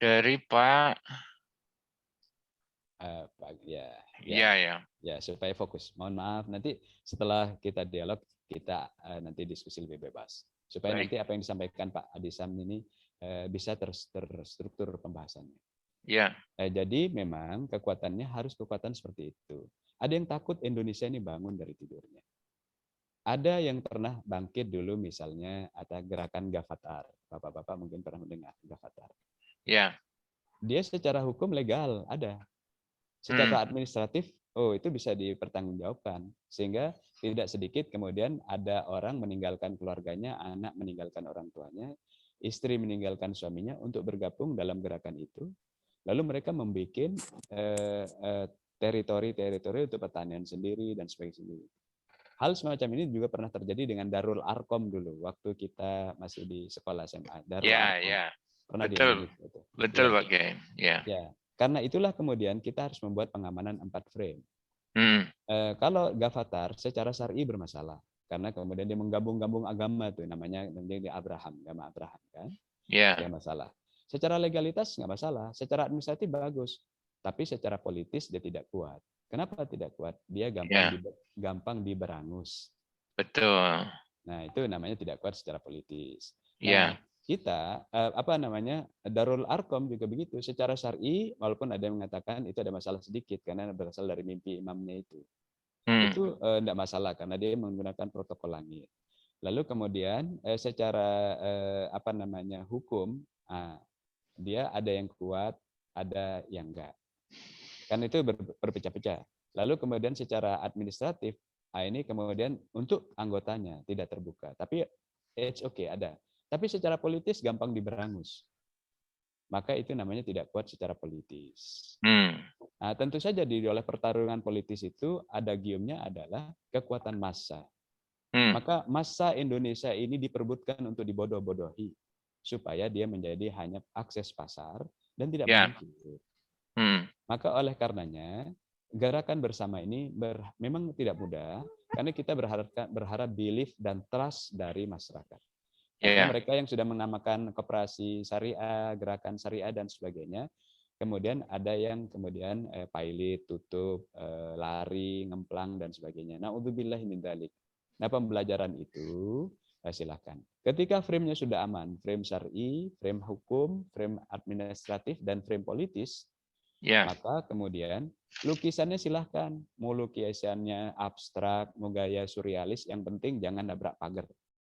dari Pak. Ya, Iya ya. ya supaya fokus. Mohon maaf nanti setelah kita dialog kita nanti diskusi lebih bebas supaya Baik. nanti apa yang disampaikan Pak Adisam ini bisa terstruktur pembahasannya. Ya. Jadi memang kekuatannya harus kekuatan seperti itu. Ada yang takut Indonesia ini bangun dari tidurnya. Ada yang pernah bangkit dulu misalnya ada gerakan Gavatar. Bapak-bapak mungkin pernah mendengar Gavatar. Ya. Dia secara hukum legal ada. Secara administratif, itu bisa dipertanggungjawabkan. Sehingga tidak sedikit kemudian ada orang meninggalkan keluarganya, anak meninggalkan orang tuanya, istri meninggalkan suaminya untuk bergabung dalam gerakan itu. Lalu mereka membuat teritori-teritori untuk pertanian sendiri dan sebagainya. Hal semacam ini juga pernah terjadi dengan Darul Arkom dulu, waktu kita masih di sekolah SMA. Darul Arkom. Ya. Pernah Betul. di Indonesia itu. Betul, Ya. Pak Kiai. Ya. Ya. Karena itulah kemudian kita harus membuat pengamanan 4 frame. Kalau Gavatar secara syar'i bermasalah. Karena kemudian dia menggabung-gabung agama tuh namanya Abraham, agama Abraham kan. Ya. Ada masalah. Secara legalitas nggak masalah, secara administratif bagus. Tapi secara politis dia tidak kuat. Kenapa tidak kuat? Dia gampang diberangus. Betul. Nah, itu namanya tidak kuat secara politis. Ya. Nah, kita Darul Arkom juga begitu. Secara syar'i walaupun ada yang mengatakan itu ada masalah sedikit karena berasal dari mimpi imamnya itu. Itu tidak masalah karena dia menggunakan protokol langit. Lalu kemudian secara hukum dia ada yang kuat, ada yang enggak. Kan itu berpecah-pecah. Lalu kemudian secara administratif, ini kemudian untuk anggotanya tidak terbuka. Tapi it's okay, ada. Tapi secara politis gampang diberangus. Maka itu namanya tidak kuat secara politis. Nah, tentu saja oleh pertarungan politis itu ada giumnya adalah kekuatan massa. Maka massa Indonesia ini diperbutkan untuk dibodoh-bodohi supaya dia menjadi hanya akses pasar dan tidak maju. Maka oleh karenanya gerakan bersama ini memang tidak mudah karena kita berharap belief dan trust dari masyarakat. Karena mereka yang sudah menamakan koperasi syariah, gerakan syariah dan sebagainya, kemudian ada yang kemudian pilot, tutup, lari, ngemplang dan sebagainya. Na'udzubillahi min dzalik. Nah, pembelajaran itu silakan. Ketika frame-nya sudah aman, frame syar'i, frame hukum, frame administratif dan frame politis, maka kemudian lukisannya silahkan. Mau lukisannya abstrak, mau gaya surrealis, yang penting jangan nabrak pagar.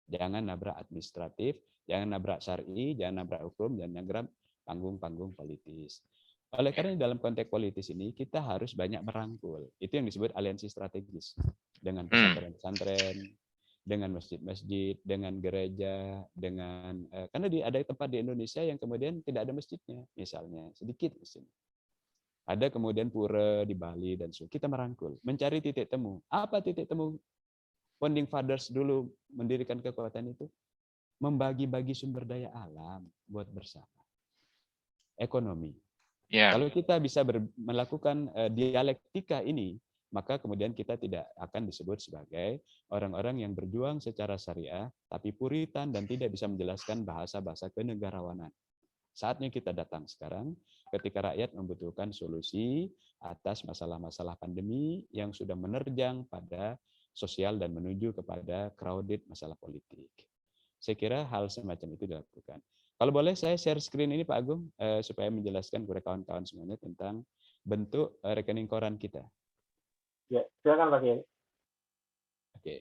Jangan nabrak administratif, jangan nabrak syar'i, jangan nabrak hukum, jangan nabrak panggung-panggung politis. Oleh karena dalam konteks politis ini kita harus banyak merangkul. Itu yang disebut aliansi strategis. Dengan pesantren-pesantren, dengan masjid-masjid, dengan gereja, dengan karena ada tempat di Indonesia yang kemudian tidak ada masjidnya, misalnya sedikit masjidnya. Ada kemudian pura di Bali dan sebagainya. Kita merangkul, mencari titik temu. Apa titik temu? Founding Fathers dulu mendirikan kekuatan itu membagi-bagi sumber daya alam buat bersama. Ekonomi. Kalau kita bisa melakukan dialektika ini, maka kemudian kita tidak akan disebut sebagai orang-orang yang berjuang secara syariah, tapi puritan dan tidak bisa menjelaskan bahasa-bahasa kenegarawanan. Saatnya kita datang sekarang ketika rakyat membutuhkan solusi atas masalah-masalah pandemi yang sudah menerjang pada sosial dan menuju kepada crowded masalah politik. Saya kira hal semacam itu dilakukan. Kalau boleh saya share screen ini Pak Agung supaya menjelaskan kepada kawan-kawan semuanya tentang bentuk rekening koran kita. Ya, silakan Pak Kiai. Oke.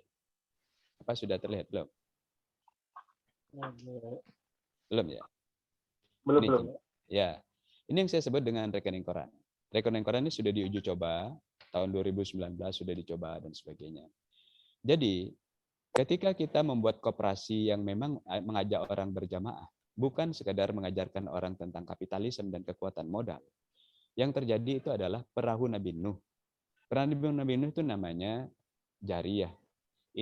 Apa sudah terlihat belum? Belum ya? Belum. Ya. Ini yang saya sebut dengan rekening koran. Rekening koran ini sudah diuji coba tahun 2019 sudah dicoba dan sebagainya. Jadi, ketika kita membuat koperasi yang memang mengajak orang berjamaah, bukan sekadar mengajarkan orang tentang kapitalisme dan kekuatan modal. Yang terjadi itu adalah perahu Nabi Nuh. Perahu Nabi Nuh itu namanya jariyah.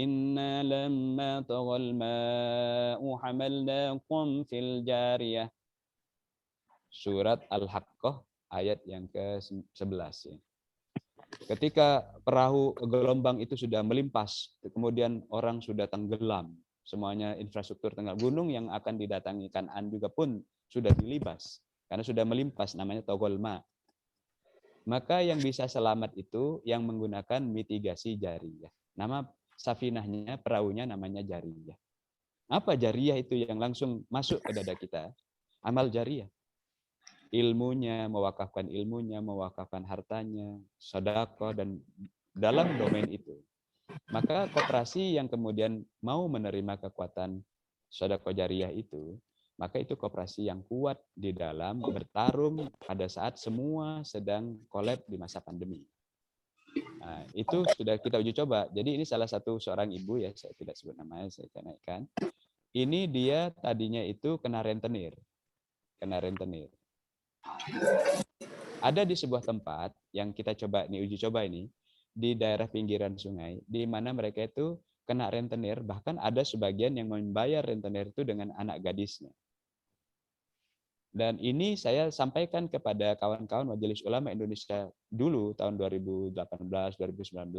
Inna lamma taghal ma'u hamalnakum fil jariyah. Surat Al-Haqqah ayat yang ke-11 ya. Ketika perahu gelombang itu sudah melimpas, kemudian orang sudah tenggelam, semuanya infrastruktur tenggelam, gunung yang akan didatangi Kan'an juga pun sudah dilibas karena sudah melimpas, namanya togolma. Maka yang bisa selamat itu yang menggunakan mitigasi jariyah. Nama safinahnya, perahunya namanya jariyah. Apa jariyah itu yang langsung masuk ke dada kita? Amal jariyah. Ilmunya, mewakafkan hartanya, sedekah, dan dalam domain itu. Maka koperasi yang kemudian mau menerima kekuatan sedekah jariyah itu, maka itu koperasi yang kuat di dalam bertarung pada saat semua sedang kolab di masa pandemi. Nah, itu sudah kita uji coba. Jadi ini salah satu seorang ibu, ya saya tidak sebut namanya, saya naikkan. Ini dia tadinya itu kena rentenir. Ada di sebuah tempat yang kita coba nih, uji coba ini, di daerah pinggiran sungai, di mana mereka itu kena rentenir, bahkan ada sebagian yang membayar rentenir itu dengan anak gadisnya. Dan ini saya sampaikan kepada kawan-kawan Majelis Ulama Indonesia dulu tahun 2018, 2019.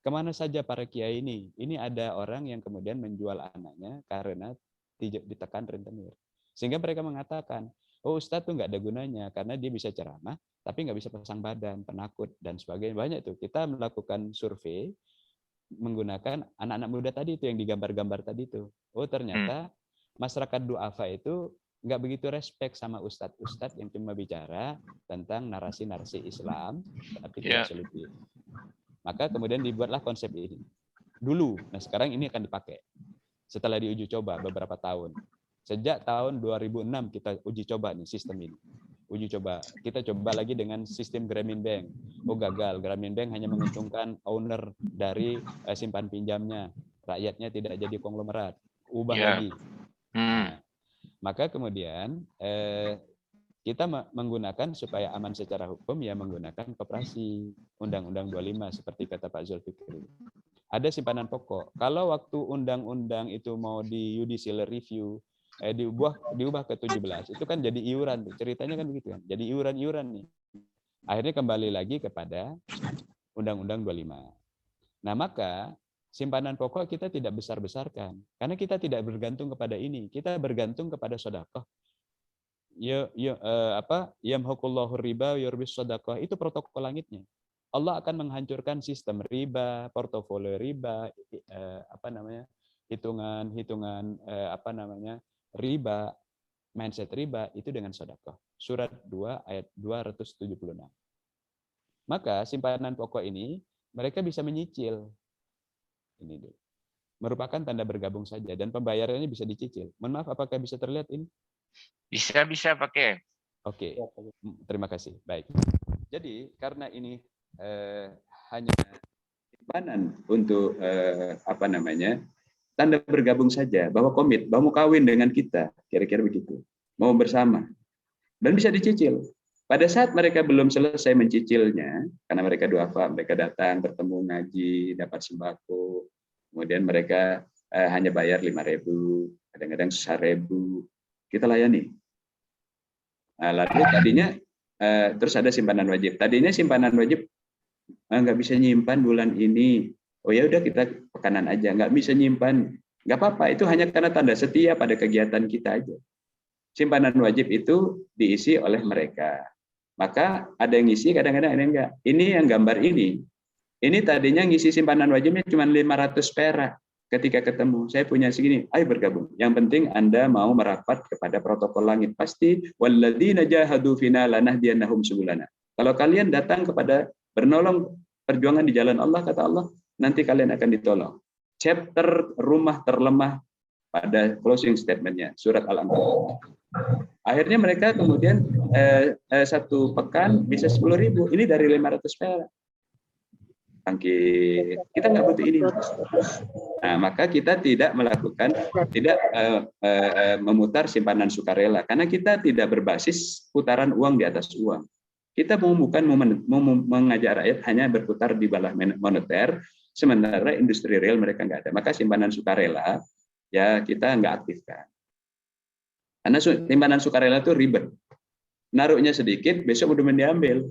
Kemana saja para kiai ini? Ini ada orang yang kemudian menjual anaknya karena ditekan rentenir. Sehingga mereka mengatakan, oh Ustadz tuh nggak ada gunanya karena dia bisa ceramah, tapi nggak bisa pasang badan, penakut, dan sebagainya. Banyak tuh. Kita melakukan survei menggunakan anak-anak muda tadi itu yang digambar-gambar tadi itu. Oh ternyata masyarakat duafa itu nggak begitu respect sama ustadz-ustadz yang cuma bicara tentang narasi-narasi Islam, tapi tidak solutif. Maka kemudian dibuatlah konsep ini. Dulu, nah sekarang ini akan dipakai. Setelah diuji coba beberapa tahun. Sejak tahun 2006 kita uji coba nih sistem ini. Uji coba. Kita coba lagi dengan sistem Grameen Bank. Oh gagal, Grameen Bank hanya menguntungkan owner dari simpan pinjamnya. Rakyatnya tidak jadi konglomerat. Ubah lagi. Nah, maka kemudian kita menggunakan supaya aman secara hukum ya menggunakan koperasi Undang-Undang 25 seperti kata Pak Zulfikri. Ada simpanan pokok. Kalau waktu undang-undang itu mau di judicial review diubah ke 17, itu kan jadi iuran tuh. Ceritanya kan begitu kan. Jadi iuran-iuran nih. Akhirnya kembali lagi kepada Undang-Undang 25. Nah, maka simpanan pokok kita tidak besar-besarkan karena kita tidak bergantung kepada ini. Kita bergantung kepada sedekah. Yamhaqullahu riba yurbis sedekah, itu protokol langitnya. Allah akan menghancurkan sistem riba, portofolio riba, hitungan riba, mindset riba itu dengan sedekah. Surat 2 ayat 276. Maka simpanan pokok ini mereka bisa menyicil. Ini dulu. Merupakan tanda bergabung saja dan pembayarannya bisa dicicil. Mohon maaf, apakah bisa terlihat ini? Bisa pakai. Oke. Terima kasih. Baik. Jadi karena ini hanya simpanan untuk tanda bergabung saja, bahwa komit, bahwa mau kawin dengan kita, kira-kira begitu, mau bersama, dan bisa dicicil. Pada saat mereka belum selesai mencicilnya, karena mereka duafa, mereka datang bertemu ngaji, dapat sembako, kemudian mereka hanya bayar 5.000, kadang-kadang 1.000, kita layani. Nah, lalu tadinya terus ada simpanan wajib. Tadinya simpanan wajib nggak bisa nyimpan bulan ini. Oh ya udah kita pekanan aja, nggak bisa nyimpan, nggak apa-apa. Itu hanya karena tanda setia pada kegiatan kita aja. Simpanan wajib itu diisi oleh mereka. Maka ada yang ngisi, kadang-kadang ada yang enggak. Ini yang gambar ini. Ini tadinya ngisi simpanan wajibnya cuma 500 perak. Ketika ketemu, saya punya segini, ayo bergabung. Yang penting Anda mau merapat kepada protokol langit. Pasti walladzina jahadu fina lanahdiyannahum subulana. Kalau kalian datang kepada bernolong perjuangan di jalan Allah, kata Allah, nanti kalian akan ditolong. Chapter rumah terlemah pada closing statement-nya, surat Al-Ankabut. Akhirnya mereka kemudian satu pekan bisa 10.000. Ini dari 500 perak. Kita nggak butuh ini. Nah, maka kita tidak melakukan, memutar simpanan sukarela karena kita tidak berbasis putaran uang di atas uang. Kita bukan mengajak rakyat hanya berputar di bawah moneter, sementara industri real mereka nggak ada. Maka simpanan sukarela ya kita nggak aktifkan. Karena simpanan sukarela itu ribet. Naruhnya sedikit, besok udah diambil.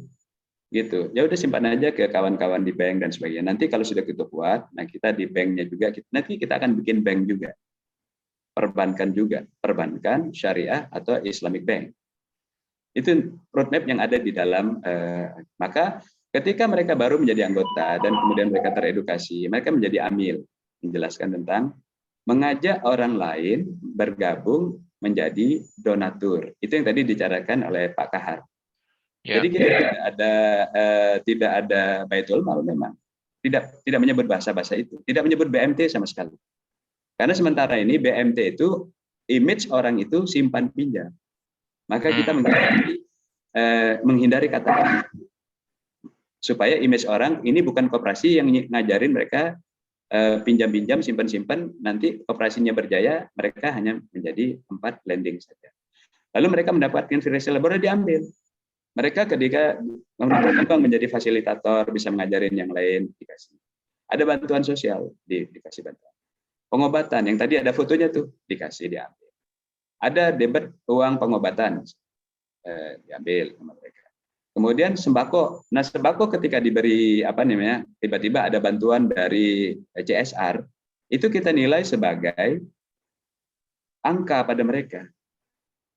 gitu. Ya udah simpan aja ke kawan-kawan di bank dan sebagainya. Nanti kalau sudah kita kuat, nah kita di banknya juga, nanti kita akan bikin bank juga, perbankan juga, perbankan syariah atau Islamic Bank. Itu roadmap yang ada di dalam. Maka ketika mereka baru menjadi anggota dan kemudian mereka teredukasi, mereka menjadi amil, menjelaskan tentang mengajak orang lain bergabung menjadi donatur. Itu yang tadi dibicarakan oleh Pak Kahar. Ya. Jadi kita tidak ada baitul mal memang. Tidak menyebut bahasa itu. Tidak menyebut BMT sama sekali. Karena sementara ini BMT itu image orang itu simpan pinjam. Maka kita menghindari kata supaya image orang ini bukan koperasi yang ngajarin mereka pinjam-pinjam, simpan-simpan, nanti koperasinya berjaya, mereka hanya menjadi tempat lending saja. Lalu mereka mendapatkan free labor diambil. Mereka ketika berkembang menjadi fasilitator, bisa mengajarin yang lain, dikasih. Ada bantuan sosial, dikasih bantuan. Pengobatan, yang tadi ada fotonya tuh, dikasih, diambil. Ada debit uang pengobatan, diambil sama mereka. Kemudian sembako. Nah, sembako ketika diberi tiba-tiba ada bantuan dari CSR, itu kita nilai sebagai angka pada mereka.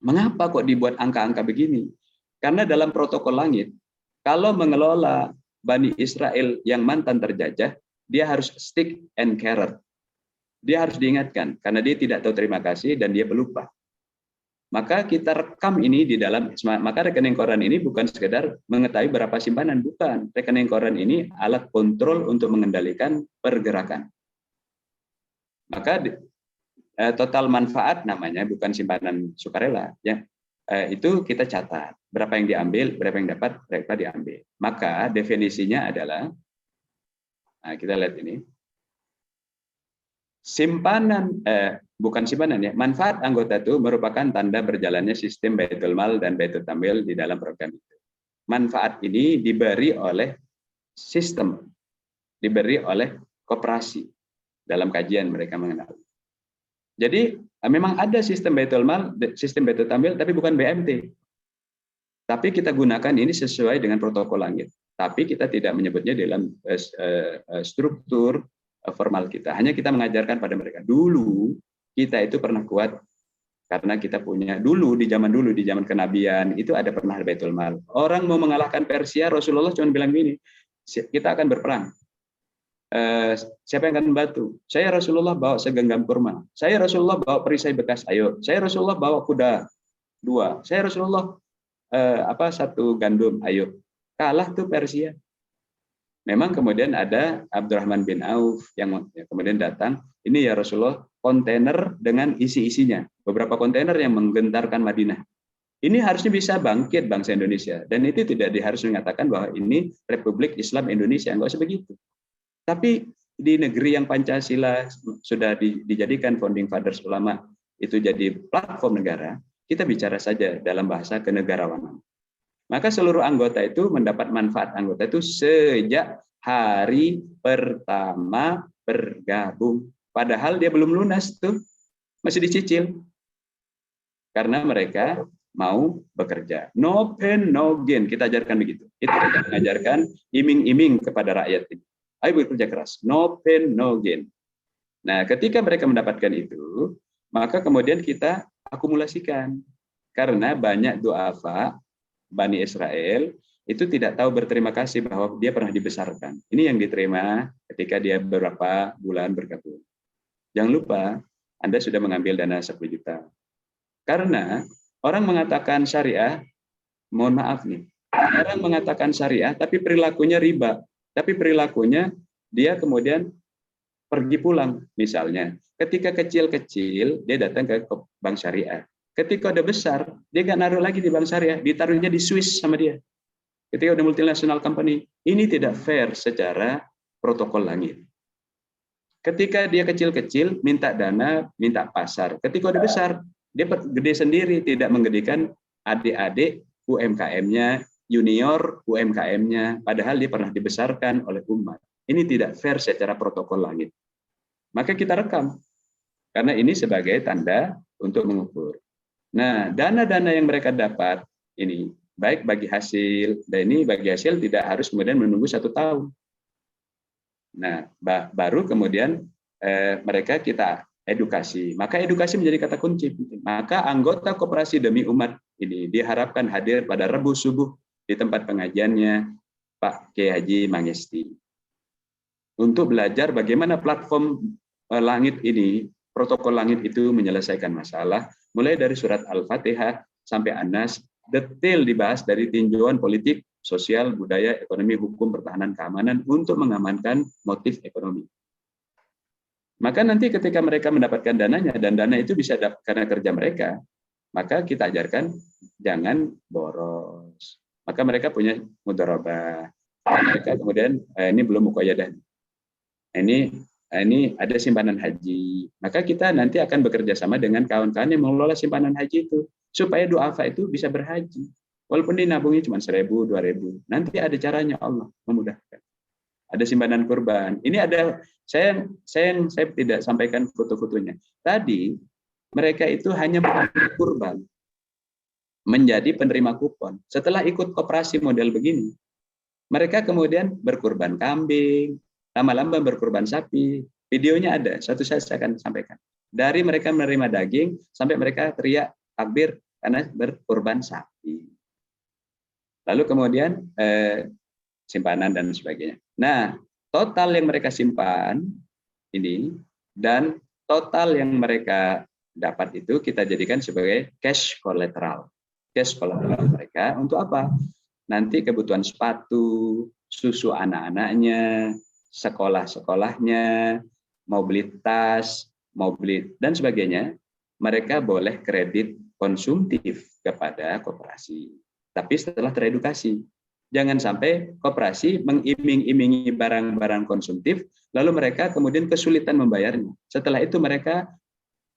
Mengapa kok dibuat angka-angka begini? Karena dalam protokol langit, kalau mengelola Bani Israel yang mantan terjajah, dia harus stick and carrot. Dia harus diingatkan, karena dia tidak tahu terima kasih dan dia pelupa. Maka kita rekam ini di dalam, maka rekening koran ini bukan sekedar mengetahui berapa simpanan, bukan. Rekening koran ini alat kontrol untuk mengendalikan pergerakan. Maka total manfaat namanya, bukan simpanan sukarela, ya. Itu kita catat berapa yang diambil, berapa yang dapat, berapa diambil. Maka definisinya adalah, nah kita lihat ini, simpanan, bukan simpanan ya, manfaat anggota itu merupakan tanda berjalannya sistem Baitul Mal dan Baitul Tamil di dalam program itu. Manfaat ini diberi oleh sistem, diberi oleh koperasi dalam kajian mereka mengenal. Jadi memang ada sistem Baitul Mal, sistem Baitul Tamil, tapi bukan BMT. Tapi kita gunakan ini sesuai dengan protokol langit. Tapi kita tidak menyebutnya dalam struktur formal kita. Hanya kita mengajarkan pada mereka. Dulu kita itu pernah kuat karena kita punya dulu di zaman kenabian itu ada pernah Baitul Mal. Orang mau mengalahkan Persia, Rasulullah cuma bilang gini, kita akan berperang. Siapa yang akan membantu? Saya Rasulullah bawa segenggam kurma. Saya Rasulullah bawa perisai bekas. Ayo. Saya Rasulullah bawa kuda 2. Saya Rasulullah 1 gandum. Ayo. Kalah tuh Persia. Memang kemudian ada Abdurrahman bin Auf yang kemudian datang. Ini ya Rasulullah, kontainer dengan isi-isinya. Beberapa kontainer yang menggentarkan Madinah. Ini harusnya bisa bangkit bangsa Indonesia. Dan itu tidak harus mengatakan bahwa ini Republik Islam Indonesia. Enggak usah begitu. Tapi di negeri yang Pancasila sudah dijadikan founding fathers ulama itu jadi platform negara, kita bicara saja dalam bahasa kenegarawanan. Maka seluruh anggota itu mendapat manfaat anggota itu sejak hari pertama bergabung. Padahal dia belum lunas tuh, masih dicicil. Karena mereka mau bekerja. No pain, no gain. Kita ajarkan begitu. Itu kita mengajarkan iming-iming kepada rakyat ini. Ayo bekerja keras, no pain, no gain. Nah, ketika mereka mendapatkan itu, maka kemudian kita akumulasikan. Karena banyak du'afa Bani Israel itu tidak tahu berterima kasih bahwa dia pernah dibesarkan. Ini yang diterima ketika dia beberapa bulan bergabung. Jangan lupa, Anda sudah mengambil dana 10 juta. Karena orang mengatakan syariah, mohon maaf nih, orang mengatakan syariah tapi perilakunya riba. Tapi perilakunya dia kemudian pergi pulang. Misalnya, ketika kecil-kecil dia datang ke bank syariah. Ketika udah besar, dia nggak naruh lagi di bank syariah, ditaruhnya di Swiss sama dia. Ketika udah multinational company, ini tidak fair secara protokol langit. Ketika dia kecil-kecil, minta dana, minta pasar. Ketika udah besar, dia gede sendiri, tidak menggedekan adik-adik UMKM-nya, junior UMKM-nya, padahal dia pernah dibesarkan oleh umat. Ini tidak fair secara protokol langit. Maka kita rekam, karena ini sebagai tanda untuk mengukur. Nah, dana-dana yang mereka dapat ini baik bagi hasil, dan ini bagi hasil tidak harus kemudian menunggu 1 tahun. Nah, baru kemudian mereka kita edukasi. Maka edukasi menjadi kata kunci. Maka anggota Koperasi Demi Umat ini diharapkan hadir pada Rabu subuh di tempat pengajiannya Pak Kiai Haji Mangesti untuk belajar bagaimana platform langit ini, protokol langit itu menyelesaikan masalah, mulai dari surat Al-Fatihah sampai An-Nas, detail dibahas dari tinjauan politik, sosial, budaya, ekonomi, hukum, pertahanan, keamanan untuk mengamankan motif ekonomi. Maka nanti ketika mereka mendapatkan dananya, dan dana itu bisa karena kerja mereka, maka kita ajarkan jangan boros. Maka mereka punya mudharabah. Mereka kemudian ini belum muqayyadah. Ini ada simpanan haji. Maka kita nanti akan bekerja sama dengan kawan-kawan yang mengelola simpanan haji itu supaya du'afa itu bisa berhaji. Walaupun dinabungnya cuma 1.000, 2.000. Nanti ada caranya, Allah memudahkan. Ada simpanan kurban. Ini ada saya tidak sampaikan foto-fotonya. Tadi mereka itu hanya kurban menjadi penerima kupon. Setelah ikut koperasi model begini, mereka kemudian berkurban kambing, lama-lama berkurban sapi. Videonya ada, suatu saat saya akan sampaikan. Dari mereka menerima daging sampai mereka teriak takbir karena berkurban sapi. Lalu kemudian simpanan dan sebagainya. Nah, total yang mereka simpan ini dan total yang mereka dapat itu kita jadikan sebagai cash collateral. Cash collateral mereka untuk apa? Nanti kebutuhan sepatu, susu anak-anaknya, sekolah-sekolahnya, mau beli tas, mau beli dan sebagainya, mereka boleh kredit konsumtif kepada koperasi. Tapi setelah teredukasi. Jangan sampai koperasi mengiming-imingi barang-barang konsumtif, lalu mereka kemudian kesulitan membayarnya. Setelah itu mereka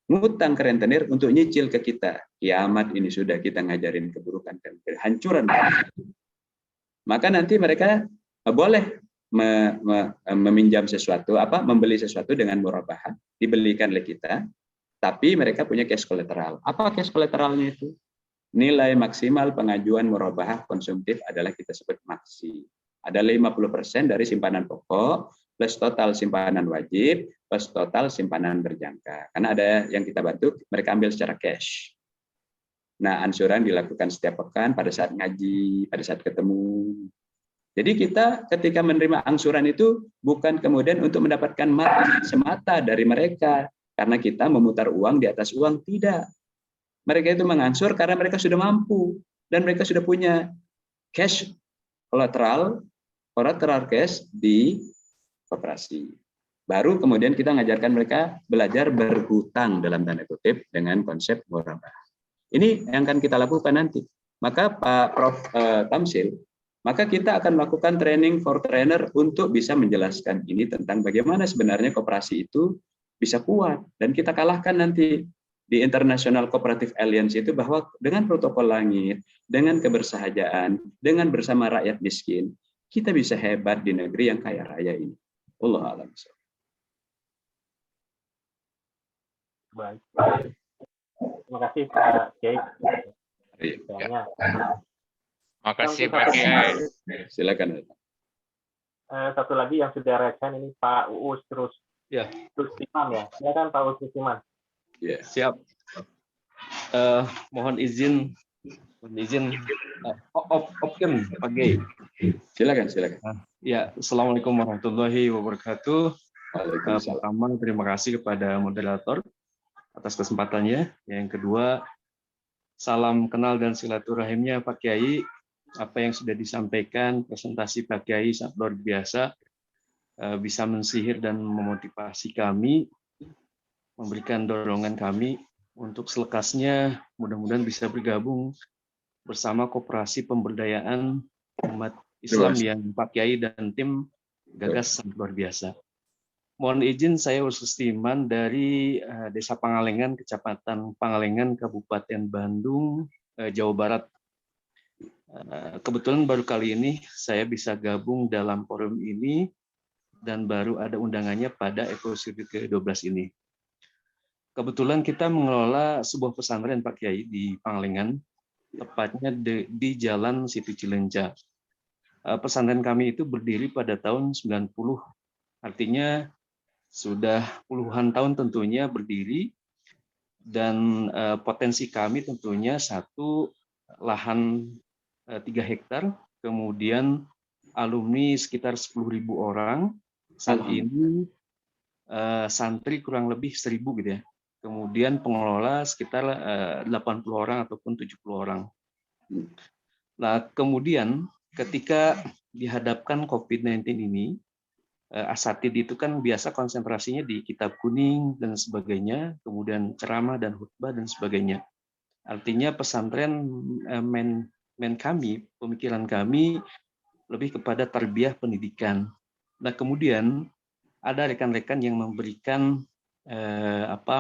ngutang ke rentenir untuk nyicil ke kita. Kiamat ini sudah kita ngajarin keburukan dan kehancuran. Maka nanti mereka boleh meminjam sesuatu, membeli sesuatu dengan murabahat, dibelikan oleh kita, tapi mereka punya cash collateral. Apa cash collateralnya itu? Nilai maksimal pengajuan murabahah konsumtif adalah kita sebut maksi. Ada 50% dari simpanan pokok, plus total simpanan wajib, plus total simpanan berjangka. Karena ada yang kita bantu, mereka ambil secara cash. Nah, ansuran dilakukan setiap pekan pada saat ngaji, pada saat ketemu. Jadi kita ketika menerima angsuran itu bukan kemudian untuk mendapatkan mata semata dari mereka, karena kita memutar uang di atas uang, tidak. Mereka itu mengansur karena mereka sudah mampu dan mereka sudah punya cash collateral cash di koperasi. Baru kemudian kita mengajarkan mereka belajar berhutang dalam tanda kutip dengan konsep murabah. Ini yang akan kita lakukan nanti. Maka Pak Prof. Tamsil, maka kita akan melakukan training for trainer untuk bisa menjelaskan ini tentang bagaimana sebenarnya koperasi itu bisa kuat dan kita kalahkan nanti di International Cooperative Alliance itu bahwa dengan protokol langit, dengan kebersahajaan, dengan bersama rakyat miskin, kita bisa hebat di negeri yang kaya raya ini. Wallahu a'lam. Baik. Terima kasih Pak Kiai. Makasih Pak Kiai. Silakan. Satu lagi yang sudah rekan ini Pak Uus terus Siman ya. Silakan Pak Uus Siman. Yeah. Siap. Mohon izin opken Pak Kiai. Silakan. Ya, Assalamualaikum warahmatullahi wabarakatuh. Pertama, terima kasih kepada moderator atas kesempatannya. Yang kedua, salam kenal dan silaturahimnya Pak Kiai. Apa yang sudah disampaikan, presentasi Pak Kiai sangat luar biasa, bisa mensihir dan memotivasi kami, memberikan dorongan kami untuk selekasnya mudah-mudahan bisa bergabung bersama Koperasi Pemberdayaan Umat Islam yang Pak Kiai dan tim gagas sangat luar biasa. Mohon izin saya Ursus Timan dari Desa Pangalengan, Kecamatan Pangalengan, Kabupaten Bandung, Jawa Barat. Kebetulan baru kali ini saya bisa gabung dalam forum ini dan baru ada undangannya pada episode ke-12 ini. Kebetulan kita mengelola sebuah pesantren Pak Kiai di Pangalengan tepatnya di Jalan Situ Cilenca. Pesantren kami itu berdiri pada tahun 90, artinya sudah puluhan tahun tentunya berdiri, dan potensi kami tentunya satu, lahan 3 hektar, kemudian alumni sekitar 10.000 orang, saat ini santri kurang lebih 1.000 gitu ya. Kemudian pengelola sekitar 80 orang ataupun 70 orang. Nah, kemudian ketika dihadapkan COVID-19 ini, asatid itu kan biasa konsentrasinya di kitab kuning dan sebagainya, kemudian ceramah dan khutbah dan sebagainya. Artinya pesantren pemikiran kami lebih kepada tarbiyah pendidikan. Nah, kemudian ada rekan-rekan yang memberikan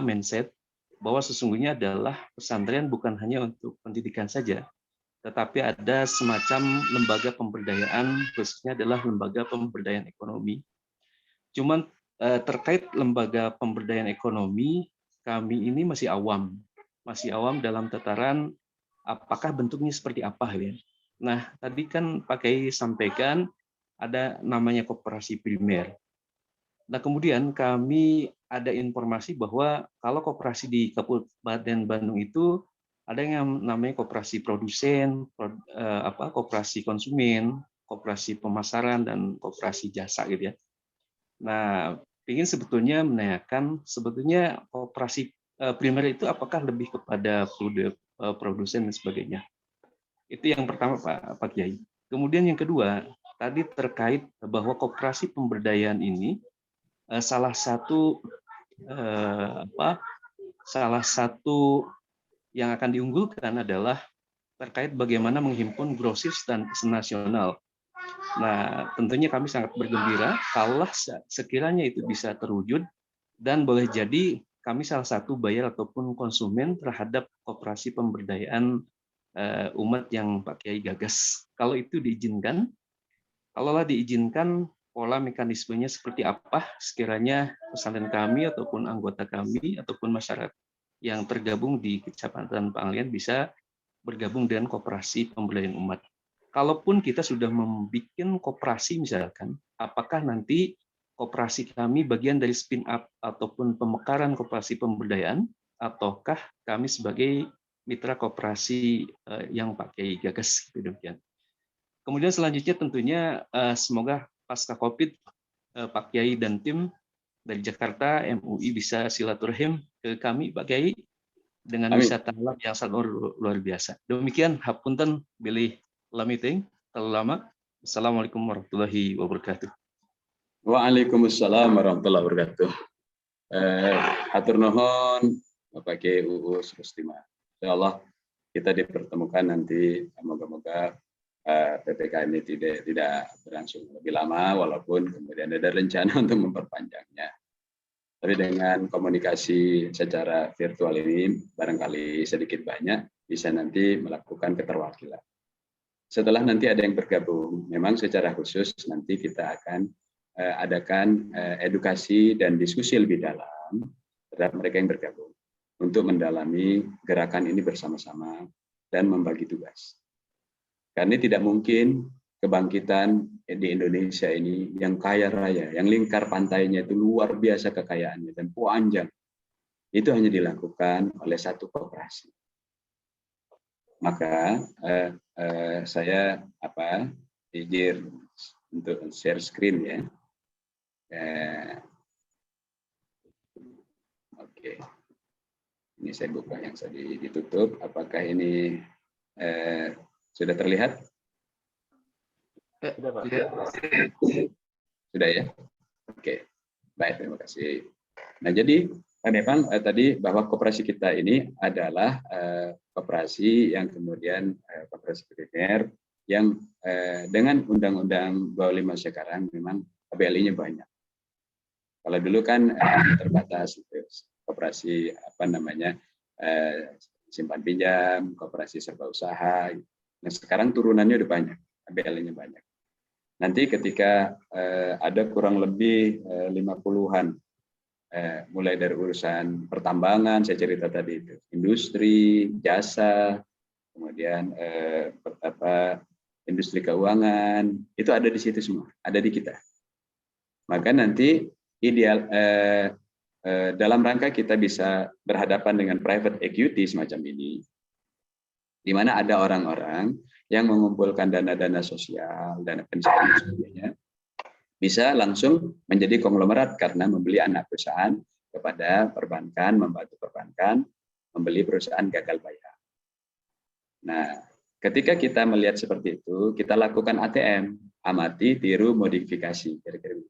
mindset bahwa sesungguhnya adalah pesantren bukan hanya untuk pendidikan saja, tetapi ada semacam lembaga pemberdayaan, khususnya adalah lembaga pemberdayaan ekonomi. Cuman terkait lembaga pemberdayaan ekonomi, kami ini masih awam dalam tataran apakah bentuknya seperti apa ya. Nah, tadi kan Pak Kiai sampaikan ada namanya koperasi primer. Nah, kemudian kami ada informasi bahwa kalau koperasi di Kabupaten Bandung itu ada yang namanya koperasi produsen, koperasi konsumen, koperasi pemasaran, dan koperasi jasa gitu ya. Nah, ingin sebetulnya menanyakan sebetulnya koperasi primer itu apakah lebih kepada produsen dan sebagainya. Itu yang pertama Pak Kiai. Kemudian yang kedua, tadi terkait bahwa koperasi pemberdayaan ini salah satu yang akan diunggulkan adalah terkait bagaimana menghimpun grosis dan nasional. Nah, tentunya kami sangat bergembira kalau sekiranya itu bisa terwujud, dan boleh jadi kami salah satu buyer ataupun konsumen terhadap koperasi pemberdayaan umat yang Pak Kiai gagas. Kalau itu diizinkan, kalaulah diizinkan, pola mekanismenya seperti apa sekiranya pesantren kami ataupun anggota kami ataupun masyarakat yang tergabung di Kecamatan Pangalian bisa bergabung dengan koperasi pemberdayaan umat. Kalaupun kita sudah membuat koperasi misalkan, apakah nanti koperasi kami bagian dari spin up ataupun pemekaran koperasi pemberdayaan, ataukah kami sebagai mitra koperasi yang pakai gagas demikian. Kemudian selanjutnya tentunya semoga pasca COVID Pak Kiai dan tim dari Jakarta MUI bisa silaturahim ke kami Pak Kiai dengan wisata alam yang sangat luar biasa. Demikian hapunten bilih meeting terlalu lama. Assalamualaikum warahmatullahi wabarakatuh. Waalaikumsalam warahmatullahi wabarakatuh. Hatur nuhun Bapak Kiai Uus Rustima. Insyaallah kita dipertemukan nanti, moga-moga PPKM ini tidak berlangsung lebih lama, walaupun kemudian ada rencana untuk memperpanjangnya. Tapi dengan komunikasi secara virtual ini barangkali sedikit banyak bisa nanti melakukan keterwakilan. Setelah nanti ada yang bergabung, memang secara khusus nanti kita akan adakan edukasi dan diskusi lebih dalam terhadap mereka yang bergabung untuk mendalami gerakan ini bersama-sama dan membagi tugas. Karena tidak mungkin kebangkitan di Indonesia ini yang kaya raya, yang lingkar pantainya itu luar biasa kekayaannya dan panjang, itu hanya dilakukan oleh satu koperasi. Maka saya izin untuk share screen ya. Oke. Ini saya buka yang tadi ditutup. Apakah ini sudah terlihat? Sudah, Pak. Sudah ya? Oke. Baik, terima kasih. Nah, jadi memang tadi bahwa koperasi kita ini adalah koperasi yang kemudian koperasi primer yang dengan Undang-Undang 25 sekarang memang KBLI-nya banyak. Kalau dulu kan terbatas koperasi simpan pinjam, koperasi serba usaha. Nah, sekarang turunannya udah banyak, KBLI-nya banyak. Nanti ketika ada kurang lebih 50-an, mulai dari urusan pertambangan, saya cerita tadi itu, industri, jasa, kemudian industri keuangan, itu ada di situ semua, ada di kita. Maka nanti ideal dalam rangka kita bisa berhadapan dengan private equity semacam ini, di mana ada orang-orang yang mengumpulkan dana-dana sosial, dana pensiun dan sebagainya, bisa langsung menjadi konglomerat karena membeli anak perusahaan kepada perbankan, membantu perbankan membeli perusahaan gagal bayar. Nah, ketika kita melihat seperti itu, kita lakukan ATM, amati, tiru, modifikasi, kira-kira.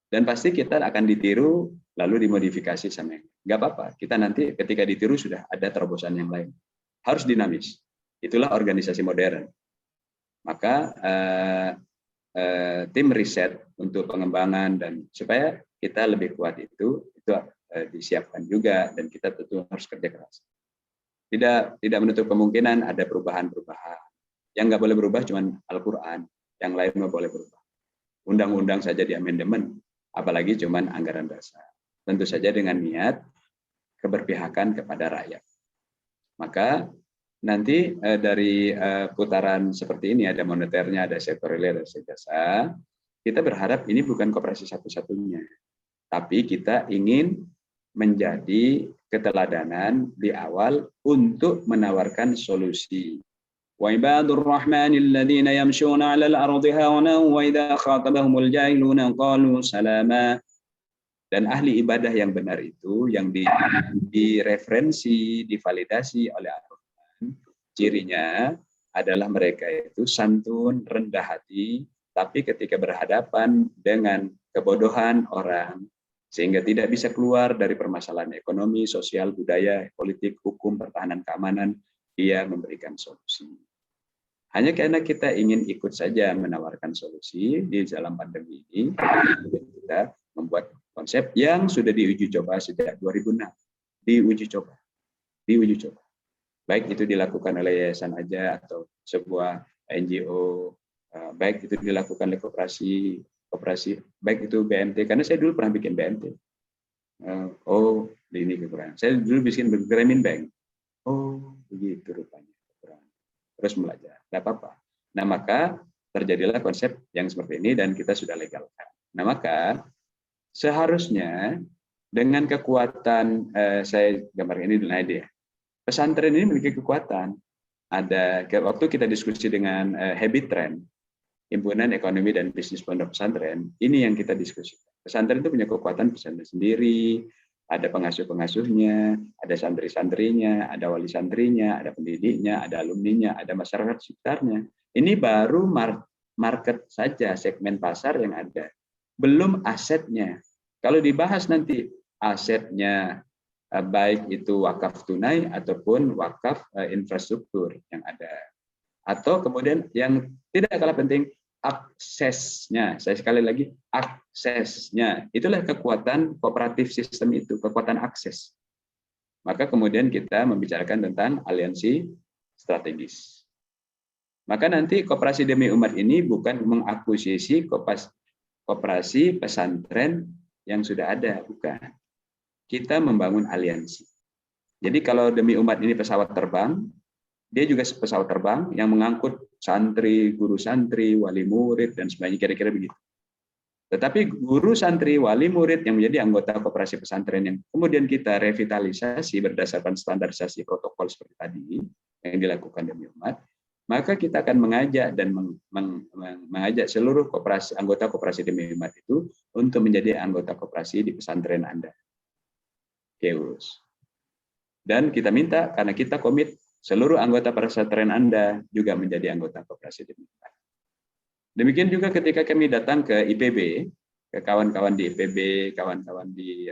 Dan pasti kita akan ditiru lalu dimodifikasi sama yang nggak apa-apa. Kita nanti ketika ditiru sudah ada terobosan yang lain. Harus dinamis. Itulah organisasi modern. Maka tim riset untuk pengembangan dan supaya kita lebih kuat itu disiapkan juga dan kita tentu harus kerja keras. Tidak menutup kemungkinan ada perubahan-perubahan. Yang nggak boleh berubah cuma Al-Quran, yang lain nggak boleh berubah. Undang-undang saja di amandemen, apalagi cuma anggaran dasar. Tentu saja dengan niat keberpihakan kepada rakyat. Maka nanti dari putaran seperti ini ada moneternya, ada sektor real, ada sektor jasa. Kita berharap ini bukan koperasi satu-satunya, tapi kita ingin menjadi keteladanan di awal untuk menawarkan solusi. Wa ibadur rahmanil ladzina yamshuna 'alal ardi hauna wa idza khatabahumul jahiluna qalu salama. Dan ahli ibadah yang benar itu yang direferensi, divalidasi oleh Al-Quran, cirinya adalah mereka itu santun, rendah hati, tapi ketika berhadapan dengan kebodohan orang, sehingga tidak bisa keluar dari permasalahan ekonomi, sosial, budaya, politik, hukum, pertahanan, keamanan, dia memberikan solusi. Hanya karena kita ingin ikut saja menawarkan solusi di dalam pandemi ini, kita membuat konsep yang sudah diuji coba sejak 2006. Diuji coba. Baik itu dilakukan oleh yayasan aja atau sebuah NGO, baik itu dilakukan oleh koperasi, baik itu BMT, karena saya dulu pernah bikin BMT. Ini kekurangan. Saya dulu bikin Grameen Bank. Begitu rupanya kekurangan. Terus belajar, nggak apa-apa. Nah, maka terjadilah konsep yang seperti ini dan kita sudah legalkan. Nah, maka seharusnya dengan kekuatan, saya gambar ini dulu aja. Pesantren ini memiliki kekuatan. Ada waktu kita diskusi dengan Habit Trend, Himpunan Ekonomi dan Bisnis Pondok Pesantren, ini yang kita diskusikan. Pesantren itu punya kekuatan pesantren sendiri, ada pengasuh-pengasuhnya, ada santri-santrinya, ada wali santrinya, ada pendidiknya, ada alumninya, ada masyarakat sekitarnya. Ini baru market saja, segmen pasar yang ada. Belum asetnya. Kalau dibahas nanti asetnya, baik itu wakaf tunai ataupun wakaf infrastruktur yang ada. Atau kemudian yang tidak kalah penting, aksesnya. Saya sekali lagi, aksesnya. Itulah kekuatan kooperatif sistem itu, kekuatan akses. Maka kemudian kita membicarakan tentang aliansi strategis. Maka nanti Koperasi Demi Umat ini bukan mengakuisisi koperasi pesantren yang sudah ada, bukan. Kita membangun aliansi. Jadi kalau Demi Umat ini pesawat terbang, dia juga pesawat terbang yang mengangkut santri, guru santri, wali murid, dan sebagainya, kira-kira begitu. Tetapi guru santri, wali murid yang menjadi anggota koperasi pesantren yang kemudian kita revitalisasi berdasarkan standarisasi protokol seperti tadi yang dilakukan Demi Umat, maka kita akan mengajak dan mengajak seluruh anggota koperasi Demi Umat itu untuk menjadi anggota koperasi di pesantren Anda. Keus. Dan kita minta, karena kita komit, seluruh anggota pesantren Anda juga menjadi anggota koperasi Demi Umat. Demikian juga ketika kami datang ke IPB, ke kawan-kawan di IPB, kawan-kawan di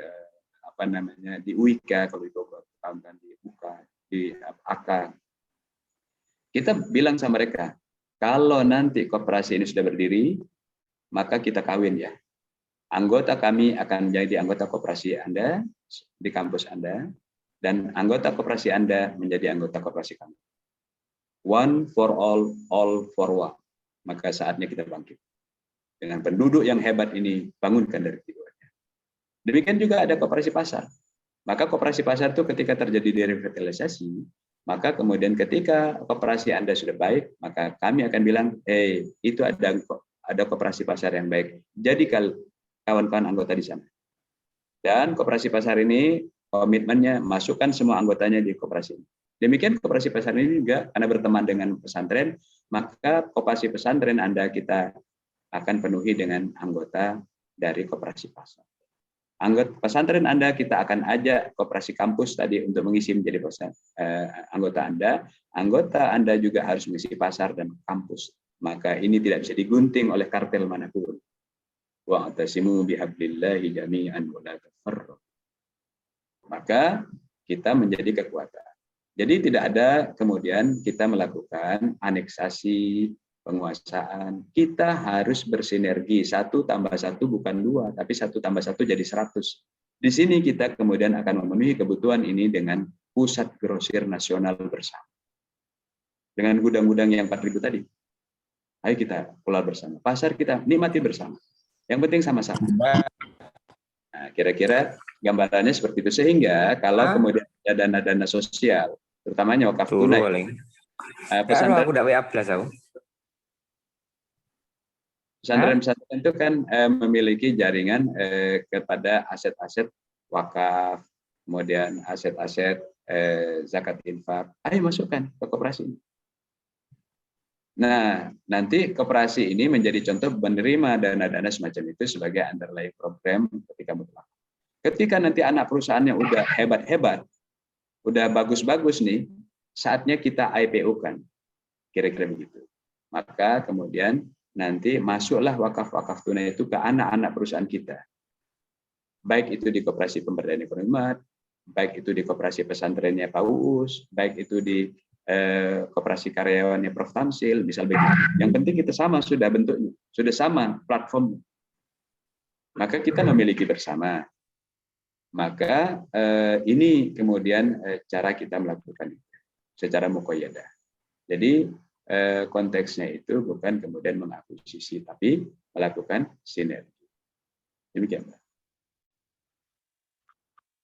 di UIK, kalau itu kawan-kawan di UKA, di AK, kita bilang sama mereka, kalau nanti koperasi ini sudah berdiri, maka kita kawin ya. Anggota kami akan menjadi anggota koperasi Anda di kampus Anda, dan anggota koperasi Anda menjadi anggota koperasi kami. One for all for one. Maka saatnya kita bangkit. Dengan penduduk yang hebat ini, bangunkan dari tidurnya. Demikian juga ada koperasi pasar. Maka koperasi pasar itu ketika terjadi derevitalisasi, Maka kemudian ketika koperasi Anda sudah baik, maka kami akan bilang, itu ada koperasi pasar yang baik. Jadi kawan-kawan anggota di sana. Dan koperasi pasar ini komitmennya masukkan semua anggotanya di koperasi. Demikian koperasi pasar ini juga karena berteman dengan pesantren, maka koperasi pesantren Anda kita akan penuhi dengan anggota dari koperasi pasar. Anggota pesantren Anda kita akan ajak koperasi kampus tadi untuk mengisi menjadi anggota Anda. Anggota Anda juga harus mengisi pasar dan kampus. Maka ini tidak bisa digunting oleh kartel manapun. Wa'tasimu bihablillahi jami'an wa la tafarraqu. Maka kita menjadi kekuatan. Jadi tidak ada kemudian kita melakukan aneksasi, penguasaan. Kita harus bersinergi. 1 tambah 1 bukan 2, tapi 1 tambah 1 jadi 100. Di sini kita kemudian akan memenuhi kebutuhan ini dengan pusat grosir nasional bersama. Dengan gudang-gudang yang 4.000 tadi. Ayo kita kelola bersama. Pasar kita nikmati bersama. Yang penting sama-sama. Nah, kira-kira gambarannya seperti itu. Sehingga kalau kemudian ada dana-dana sosial, terutamanya wakaf tunai. Pesantren pesantren itu kan memiliki jaringan kepada aset-aset wakaf, kemudian aset-aset zakat infak. Ayo masukkan ke koperasi ini. Nah, nanti koperasi ini menjadi contoh menerima dana-dana semacam itu sebagai underlying program ketika mutlak. Ketika nanti anak perusahaannya udah hebat-hebat, udah bagus-bagus nih, saatnya kita IPO-kan. Kira-kira begitu. Maka kemudian nanti masuklah wakaf-wakaf tunai itu ke anak-anak perusahaan kita. Baik itu di koperasi pemberdayaan ekonomi, baik itu di koperasi pesantrennya Pak Uus, baik itu di koperasi karyawannya Prof. Tamsil, misal begitu. Yang penting kita sama sudah bentuknya, sudah sama platformnya. Maka kita memiliki bersama. Maka ini kemudian cara kita melakukan itu secara muqayyadah. Jadi konteksnya itu bukan kemudian mengakuisisi, tapi melakukan sinergi. Demikian, Pak.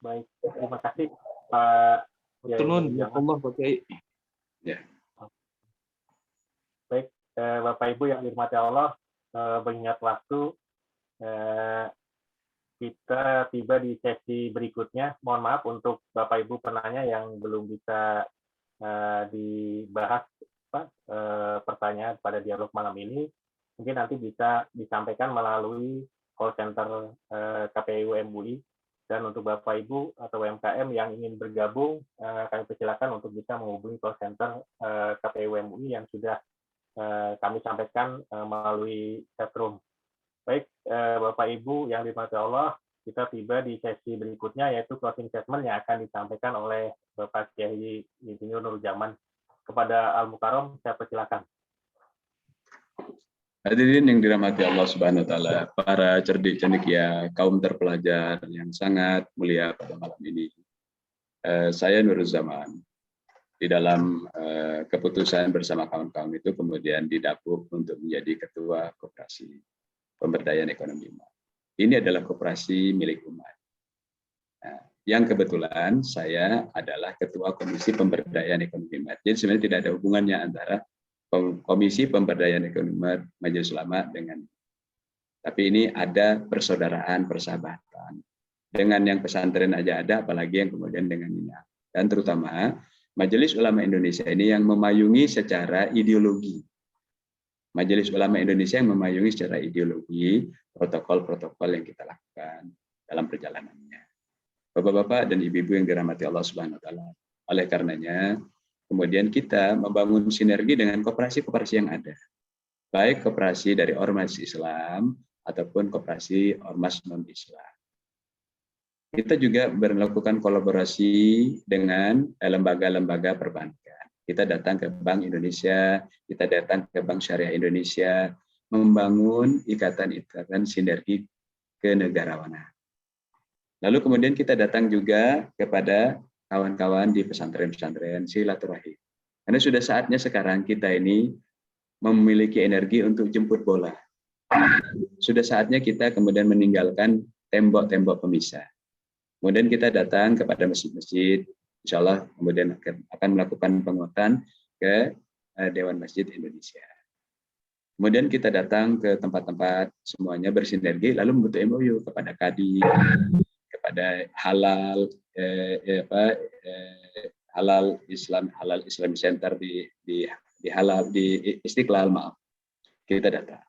Baik, terima kasih Pak. Allah pakai. Ya. Baik, Bapak Ibu yang dirahmati Allah, mengingat waktu, kita tiba di sesi berikutnya. Mohon maaf untuk Bapak Ibu penanya yang belum bisa dibahas pertanyaan pada dialog malam ini. Mungkin nanti bisa disampaikan melalui call center KPU MUI. Dan untuk Bapak Ibu atau UMKM yang ingin bergabung, kami persilakan untuk bisa menghubungi call center KPU MUI yang sudah kami sampaikan melalui chatroom. Baik, Bapak Ibu yang dirahmati Allah, kita tiba di sesi berikutnya yaitu closing statement yang akan disampaikan oleh Bapak Kiai Insinyur Nurjaman. Kepada Al Mukarram, saya persilakan. Hadirin yang dirahmati Allah Subhanahu wa taala, para cerdik cendekia, kaum terpelajar yang sangat mulia pada malam ini. Saya Nurul Zaman di dalam keputusan bersama kawan-kawan itu kemudian didapuk untuk menjadi ketua koperasi pemberdayaan ekonomi umat. Ini adalah koperasi milik umat. Nah, yang kebetulan saya adalah ketua komisi pemberdayaan ekonomi umat. Jadi sebenarnya tidak ada hubungannya antara Komisi Pemberdayaan Ekonomi Majelis Ulama dengan, tapi ini ada persaudaraan, persahabatan. Dengan yang pesantren aja ada, apalagi yang kemudian dengan ini. Dan terutama Majelis Ulama Indonesia ini yang memayungi secara ideologi. Majelis Ulama Indonesia yang memayungi secara ideologi protokol-protokol yang kita lakukan dalam perjalanannya. Bapak-bapak dan ibu-ibu yang dirahmati Allah Subhanahu wa taala. Oleh karenanya, kemudian kita membangun sinergi dengan koperasi-koperasi yang ada. Baik koperasi dari ormas Islam ataupun koperasi ormas non-Islam. Kita juga melakukan kolaborasi dengan lembaga-lembaga perbankan. Kita datang ke Bank Indonesia, kita datang ke Bank Syariah Indonesia, membangun ikatan-ikatan sinergi kenegarawanan. Lalu kemudian kita datang juga kepada kawan-kawan di pesantren-pesantren silaturahim. Karena sudah saatnya sekarang kita ini memiliki energi untuk jemput bola. Sudah saatnya kita kemudian meninggalkan tembok-tembok pemisah. Kemudian kita datang kepada masjid-masjid insya Allah kemudian akan melakukan penguatan ke Dewan Masjid Indonesia. Kemudian kita datang ke tempat-tempat semuanya bersinergi, lalu membentuk MOU kepada Kadin, kepada Halal, Halal Islam Center di Halal di Istiqlal, maaf. Kita datang.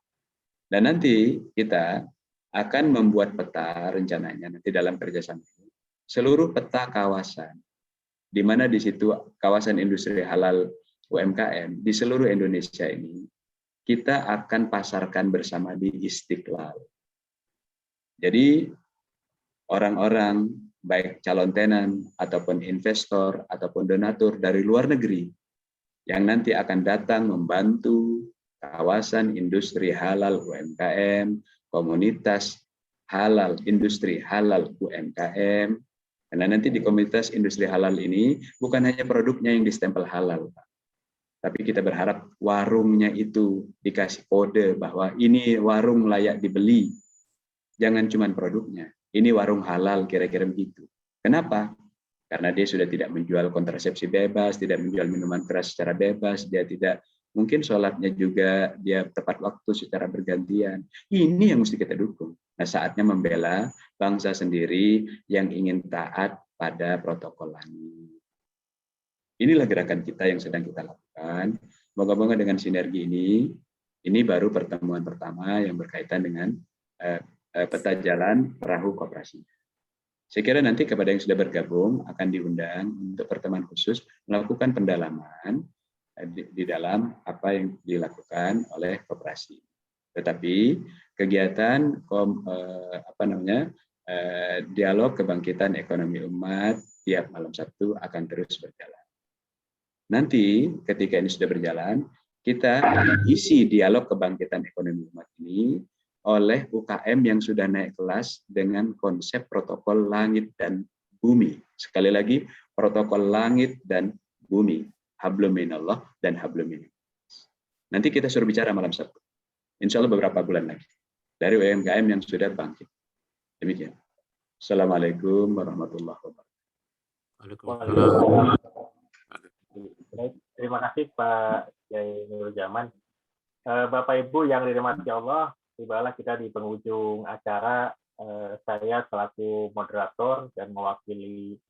Dan nanti kita akan membuat peta rencananya nanti dalam kerjasama ini, seluruh peta kawasan, di mana di situ kawasan industri halal UMKM di seluruh Indonesia ini kita akan pasarkan bersama di Istiqlal. Jadi orang-orang baik calon tenan ataupun investor ataupun donatur dari luar negeri yang nanti akan datang membantu kawasan industri halal UMKM, komunitas halal industri halal UMKM. Karena nanti di komunitas industri halal ini bukan hanya produknya yang distempel halal, Pak. Tapi kita berharap warungnya itu dikasih kode bahwa ini warung layak dibeli. Jangan cuma produknya. Ini warung halal, kira-kira begitu. Kenapa? Karena dia sudah tidak menjual kontrasepsi bebas, tidak menjual minuman keras secara bebas, dia tidak mungkin sholatnya juga dia tepat waktu secara bergantian. Ini yang mesti kita dukung. Nah, saatnya membela bangsa sendiri yang ingin taat pada protokol langit. Inilah gerakan kita yang sedang kita lakukan. Moga-moga dengan sinergi ini baru pertemuan pertama yang berkaitan dengan peta jalan perahu koperasi. Saya kira nanti kepada yang sudah bergabung akan diundang untuk pertemuan khusus melakukan pendalaman di dalam apa yang dilakukan oleh koperasi. Tetapi kegiatan dialog kebangkitan ekonomi umat tiap malam Sabtu akan terus berjalan. Nanti ketika ini sudah berjalan, kita isi dialog kebangkitan ekonomi umat ini oleh UKM yang sudah naik kelas dengan konsep protokol langit dan bumi. Sekali lagi, protokol langit dan bumi. Hablum minallah dan hablum minannas. Nanti kita suruh bicara malam Sabtu. Insya Allah beberapa bulan lagi. Dari UMKM yang sudah bangkit. Demikian. Assalamualaikum warahmatullahi wabarakatuh. Baik, terima kasih Pak Kiai Nurul Zaman. Bapak Ibu yang dirahmati Allah, tibalah kita di penghujung acara. Saya selaku moderator dan mewakili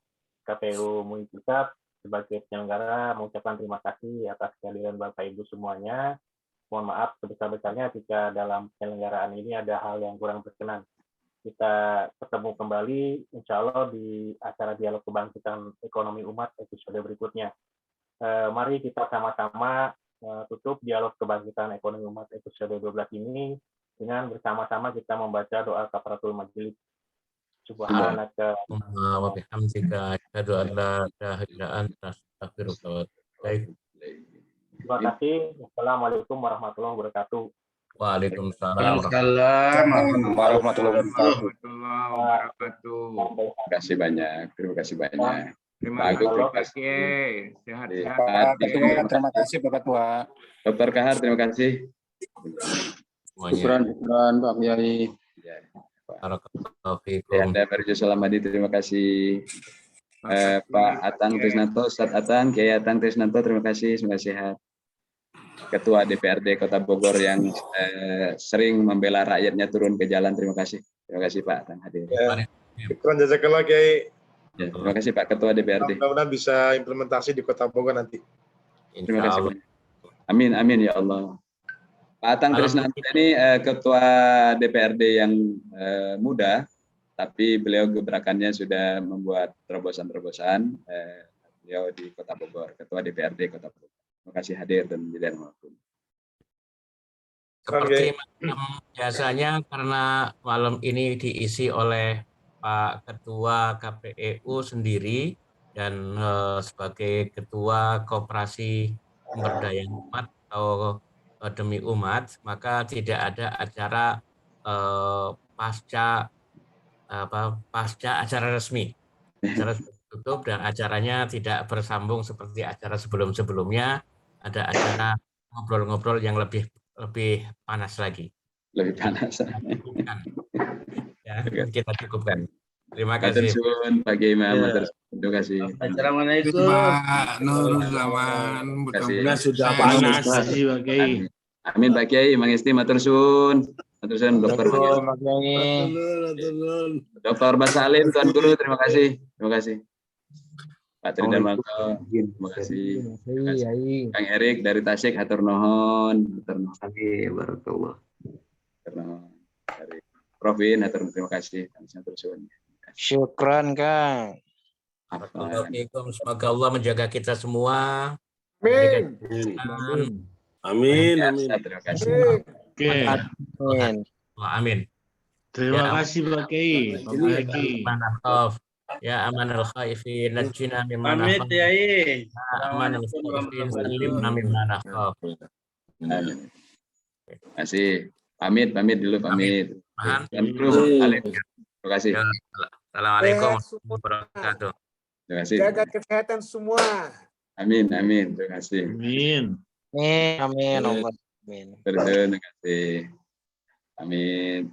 KPU MUI Pusat sebagai penyelenggara mengucapkan terima kasih atas kehadiran Bapak Ibu semuanya. Mohon maaf sebesar-besarnya jika dalam penyelenggaraan ini ada hal yang kurang berkenan. Kita ketemu kembali insya Allah di acara dialog kebangkitan ekonomi umat episode berikutnya. Mari kita sama-sama tutup dialog kebangkitan ekonomi umat episode 12 ini dengan bersama-sama kita membaca doa kafaratul majelis. Subhanaka wa bihamdika asyhadu an la ilaha illa anta astaghfiruka wa atubu ilaik. Terima kasih. Wassalamualaikum warahmatullahi wabarakatuh. Waalaikumsalam warahmatullahi wabarakatuh. Terima kasih banyak. Terima kasih banyak. Terima kasih. Sehat-sehat. Terima kasih Bapak Tua. Dr. Kahar, terima kasih. Syukran Pak Kiai. Anda Barjo Salamadi, terima kasih. Pak Atang Trisnanto, Ustadz Atang, Kiai Atang Trisnanto, terima kasih, semoga sehat. Ketua DPRD Kota Bogor yang sering membela rakyatnya turun ke jalan, terima kasih. Terima kasih Pak Atang hadir. Syukran jazakallah Kiai. Ya, terima kasih Pak Ketua DPRD. Mudah-mudahan bisa implementasi di Kota Bogor nanti. Terima kasih Pak. Amin, amin ya Allah. Pak Atang Trisnanto ini Ketua DPRD yang muda, tapi beliau gebrakannya sudah membuat terobosan-terobosan. Beliau di Kota Bogor, Ketua DPRD Kota Bogor. Terima kasih hadir dan menjadi maupun. Seperti biasanya karena malam ini diisi oleh Pak Ketua KPU sendiri dan sebagai Ketua Koperasi Pemberdayaan Umat atau Demi Umat, maka tidak ada acara pasca acara resmi. Acara tutup dan acaranya tidak bersambung seperti acara sebelum-sebelumnya. Ada acara ngobrol-ngobrol yang lebih panas lagi. Lebih panas. Ya, kita cukupkan. Terima kasih. Pak Kiai Muhammad. Terima kasih. Assalamualaikum. Pak Nurul Zaman. Mudah-mudahan sudah panas. Terima kasih Pak Kiai. Amin Pak Kiai, mangesti matur suwun. Matur suwun Dr. Pak Kiai. Dr. Basalim, Tuan Guru, terima kasih. Terima kasih. Pak Tridarmanto, terima kasih. Terima kasih. Kang Erik dari Tasik, hatur nuhun. Amin, barakallah. Dari Prof Win, terima kasih. Syukran, Kang. Assalamualaikum. Semoga Allah menjaga kita semua. Amin. Amin. Amin. Terima kasih. Oke. Amin. Amin. Terima kasih Pak Kiai. Pak Kiai. Ya amanal khaifin najjina mimma Pamit nakhaf. ya, Ya amanal khaifin salimna mimma nakhaf. Terima kasih. Pamit dulu, pamit. Dan Guru, Alif. Terima kasih. Assalamualaikum warahmatullahi wabarakatuh. Terima kasih. Jaga kesehatan semua. Amin. Terima kasih. Amin. Amin. Amin. Terima kasih. Amin.